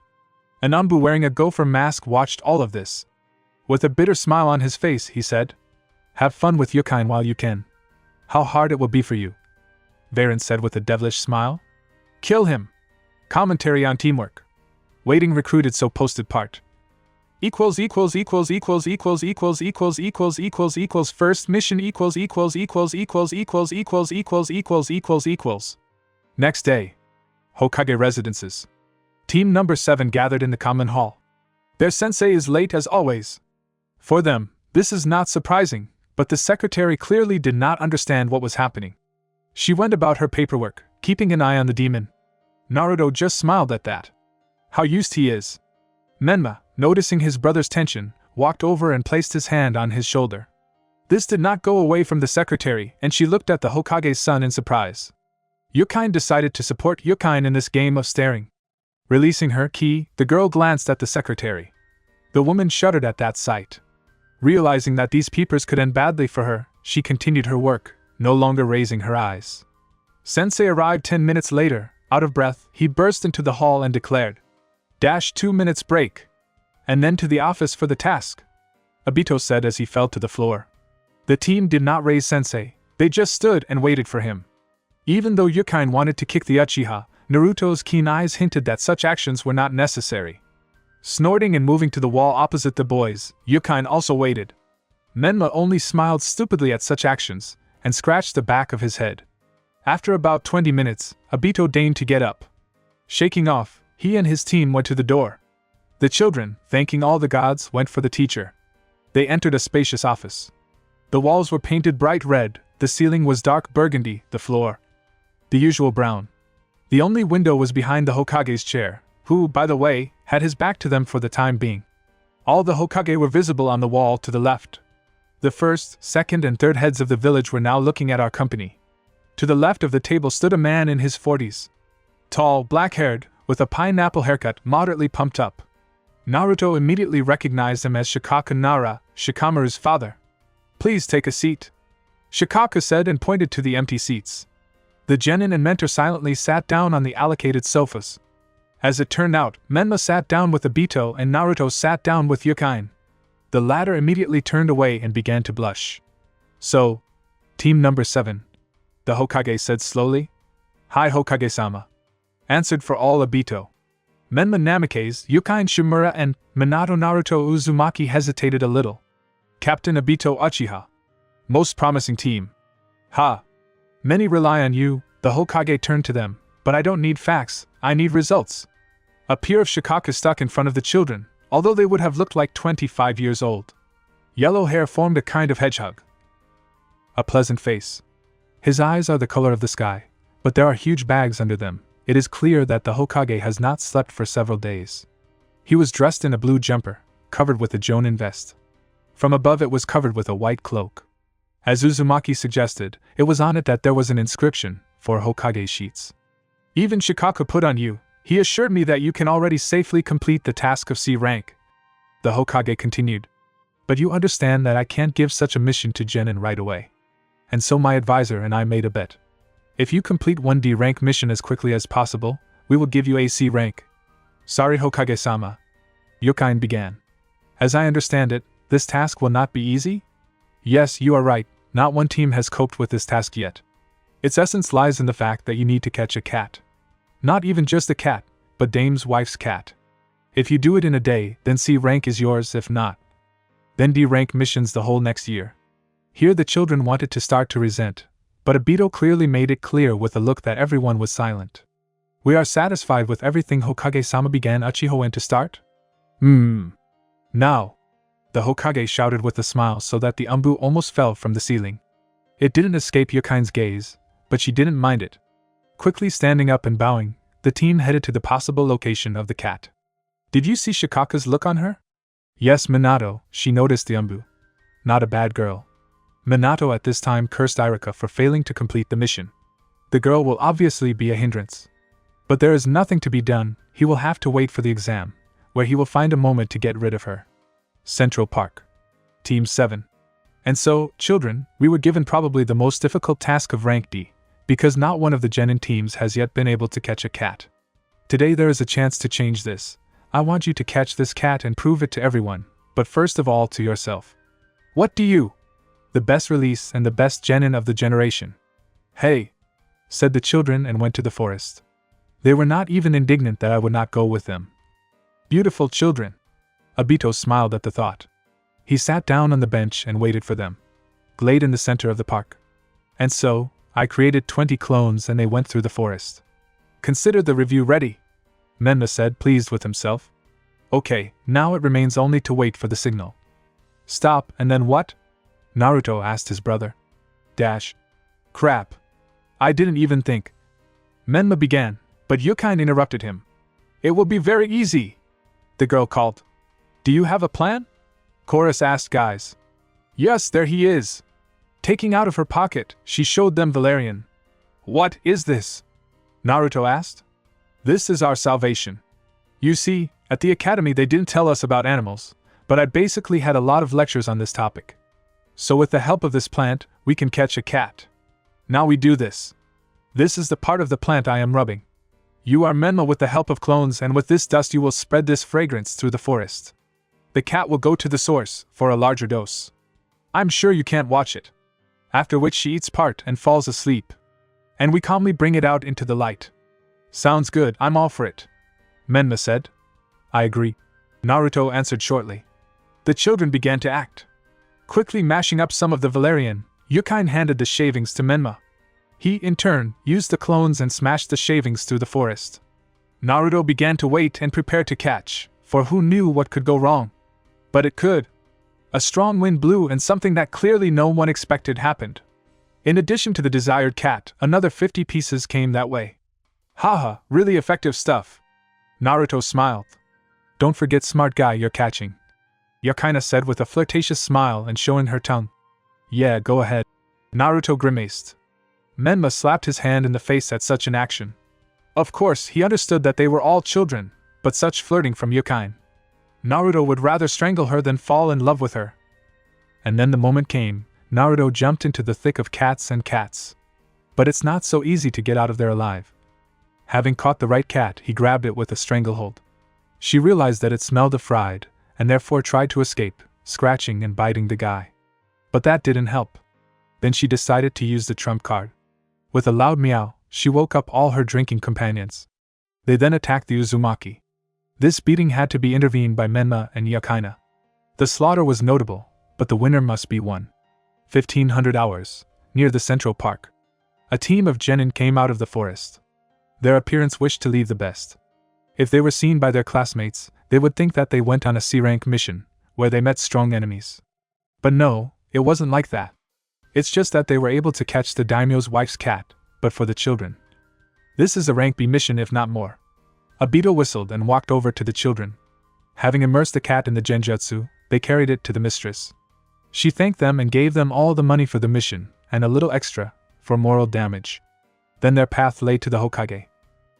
An Anbu wearing a gopher mask watched all of this. With a bitter smile on his face, he said, Have fun with Yukain while you can. How hard it will be for you. Varen said with a devilish smile. Kill him. Commentary on teamwork. Waiting recruited so posted part. First mission Next day. Hokage residences. Team number 7 gathered in the common hall. Their sensei is late as always. For them, this is not surprising, but the secretary clearly did not understand what was happening. She went about her paperwork, keeping an eye on the demon. Naruto just smiled at that. How used he is. Menma, noticing his brother's tension, walked over and placed his hand on his shoulder. This did not go away from the secretary, and she looked at the Hokage's son in surprise. Yukain decided to support Yukain in this game of staring. Releasing her ki, the girl glanced at the secretary. The woman shuddered at that sight. Realizing that these peepers could end badly for her, she continued her work, no longer raising her eyes. Sensei arrived 10 minutes later. Out of breath, he burst into the hall and declared, 2 minutes break. And then to the office for the task. Obito said as he fell to the floor. The team did not raise Sensei, they just stood and waited for him. Even though Yukain wanted to kick the Uchiha, Naruto's keen eyes hinted that such actions were not necessary. Snorting and moving to the wall opposite the boys, Yukain also waited. Menma only smiled stupidly at such actions, and scratched the back of his head. After about 20 minutes, Obito deigned to get up. Shaking off, he and his team went to the door. The children, thanking all the gods, went for the teacher. They entered a spacious office. The walls were painted bright red, the ceiling was dark burgundy, the floor the usual brown. The only window was behind the Hokage's chair, who, by the way, had his back to them for the time being. All the Hokage were visible on the wall to the left. The first, second, and third heads of the village were now looking at our company. To the left of the table stood a man in his 40s. Tall, black-haired, with a pineapple haircut moderately pumped up. Naruto immediately recognized him as Shikaku Nara, Shikamaru's father. "Please take a seat," Shikaku said and pointed to the empty seats. The genin and mentor silently sat down on the allocated sofas. As it turned out, Menma sat down with Obito and Naruto sat down with Yukain. The latter immediately turned away and began to blush. "So, team number 7. The Hokage said slowly. "Hi Hokage-sama," answered for all Obito. Menma Namikaze, Yukain Shimura and Minato Naruto Uzumaki hesitated a little. "Captain Obito Uchiha. Most promising team." "Ha! Many rely on you," the Hokage turned to them, "but I don't need facts, I need results." A peer of Shikaku stuck in front of the children, although they would have looked like 25 years old. Yellow hair formed a kind of hedgehog. A pleasant face. His eyes are the color of the sky, but there are huge bags under them. It is clear that the Hokage has not slept for several days. He was dressed in a blue jumper, covered with a jonin vest. From above it was covered with a white cloak. As Uzumaki suggested, it was on it that there was an inscription, for Hokage sheets. "Even Shikaku put on you. He assured me that you can already safely complete the task of C rank," the Hokage continued. "But you understand that I can't give such a mission to genin right away. And so my advisor and I made a bet. If you complete one D rank mission as quickly as possible, we will give you a C rank." "Sorry Hokage-sama," Yukain began. "As I understand it, this task will not be easy?" "Yes, you are right, not one team has coped with this task yet. Its essence lies in the fact that you need to catch a cat. Not even just a cat, but Dame's wife's cat. If you do it in a day, then C rank is yours. If not, then D rank missions the whole next year." Here the children wanted to start to resent, but Obito clearly made it clear with a look that everyone was silent. "We are satisfied with everything Hokage-sama," began Uchiho, "and to start?" "Now," the Hokage shouted with a smile so that the umbu almost fell from the ceiling. It didn't escape Yukain's gaze, but she didn't mind it. Quickly standing up and bowing, the team headed to the possible location of the cat. "Did you see Shikaku's look on her?" "Yes, Minato," she noticed the umbu. "Not a bad girl." Minato at this time cursed Irika for failing to complete the mission. The girl will obviously be a hindrance. But there is nothing to be done, he will have to wait for the exam, where he will find a moment to get rid of her. Central Park. Team 7. And so, children, we were given probably the most difficult task of rank D, because not one of the genin teams has yet been able to catch a cat. Today there is a chance to change this. I want you to catch this cat and prove it to everyone, but first of all to yourself. What do you? The best release and the best genin of the generation. "Hey!" said the children and went to the forest. They were not even indignant that I would not go with them. "Beautiful children!" Obito smiled at the thought. He sat down on the bench and waited for them. Glade in the center of the park. And so, I created 20 clones and they went through the forest. "Consider the review ready," Menma said, pleased with himself. "Okay, now it remains only to wait for the signal." "Stop, and then what?" Naruto asked his brother. Crap. I didn't even think. Menma began, but Yukain interrupted him. "It will be very easy," the girl called. "Do you have a plan?" Chorus asked guys. "Yes, there he is." Taking out of her pocket, she showed them Valerian. "What is this?" Naruto asked. "This is our salvation. You see, at the academy they didn't tell us about animals, but I basically had a lot of lectures on this topic. So with the help of this plant, we can catch a cat. Now we do this. This is the part of the plant I am rubbing. You are Menma with the help of clones, and with this dust you will spread this fragrance through the forest. The cat will go to the source, for a larger dose. I'm sure you can't watch it. After which she eats part and falls asleep. And we calmly bring it out into the light." "Sounds good, I'm all for it," Menma said. "I agree." Naruto answered shortly. The children began to act. Quickly mashing up some of the valerian, Yukain handed the shavings to Menma. He, in turn, used the clones and smashed the shavings through the forest. Naruto began to wait and prepare to catch, for who knew what could go wrong? But it could. A strong wind blew and something that clearly no one expected happened. In addition to the desired cat, another 50 pieces came that way. Haha, really effective stuff. Naruto smiled. Don't forget smart guy you're catching. Yukaina said with a flirtatious smile and showing her tongue. Yeah, go ahead. Naruto grimaced. Menma slapped his hand in the face at such an action. Of course, he understood that they were all children, but such flirting from Yukain. Naruto would rather strangle her than fall in love with her. And then the moment came. Naruto jumped into the thick of cats and cats. But it's not so easy to get out of there alive. Having caught the right cat, he grabbed it with a stranglehold. She realized that it smelled of fried, and therefore tried to escape, scratching and biting the guy. But that didn't help. Then she decided to use the trump card. With a loud meow, she woke up all her drinking companions. They then attacked the Uzumaki. This beating had to be intervened by Menma and Yukaina. The slaughter was notable, but the winner must be one. 1500 hours, near the Central Park. A team of genin came out of the forest. Their appearance wished to leave the best. If they were seen by their classmates, they would think that they went on a C-rank mission, where they met strong enemies. But no, it wasn't like that. It's just that they were able to catch the daimyo's wife's cat, but for the children. This is a rank B mission if not more. Obito whistled and walked over to the children. Having immersed the cat in the genjutsu, they carried it to the mistress. She thanked them and gave them all the money for the mission, and a little extra, for moral damage. Then their path lay to the Hokage.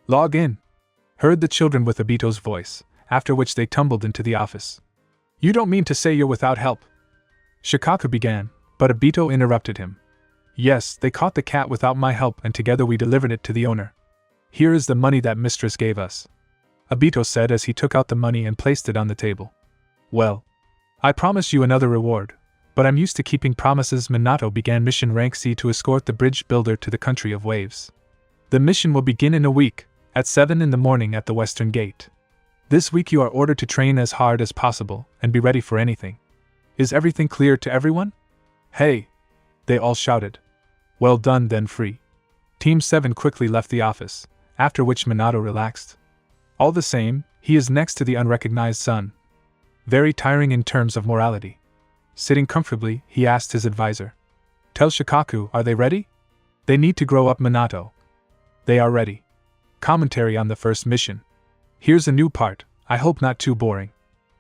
Log in, heard the children with Obito's voice, after which they tumbled into the office. You don't mean to say you're without help? Shikaku began, but Obito interrupted him. Yes, they caught the cat without my help and together we delivered it to the owner. Here is the money that mistress gave us. Obito said as he took out the money and placed it on the table. Well, I promise you another reward, but I'm used to keeping promises. Minato began mission rank C to escort the bridge builder to the country of waves. The mission will begin in a week, at 7 in the morning at the western gate. This week you are ordered to train as hard as possible and be ready for anything. Is everything clear to everyone? Hey! They all shouted. Well done then, Free. Team 7 quickly left the office, after which Minato relaxed. All the same, he is next to the unrecognized sun. Very tiring in terms of morality. Sitting comfortably, he asked his advisor. Tell Shikaku, are they ready? They need to grow up. Minato. They are ready. Commentary on the first mission. Here's a new part, I hope not too boring.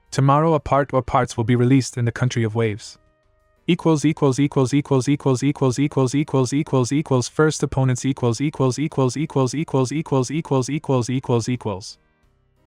Tomorrow a part or parts will be released in the country of waves. First opponents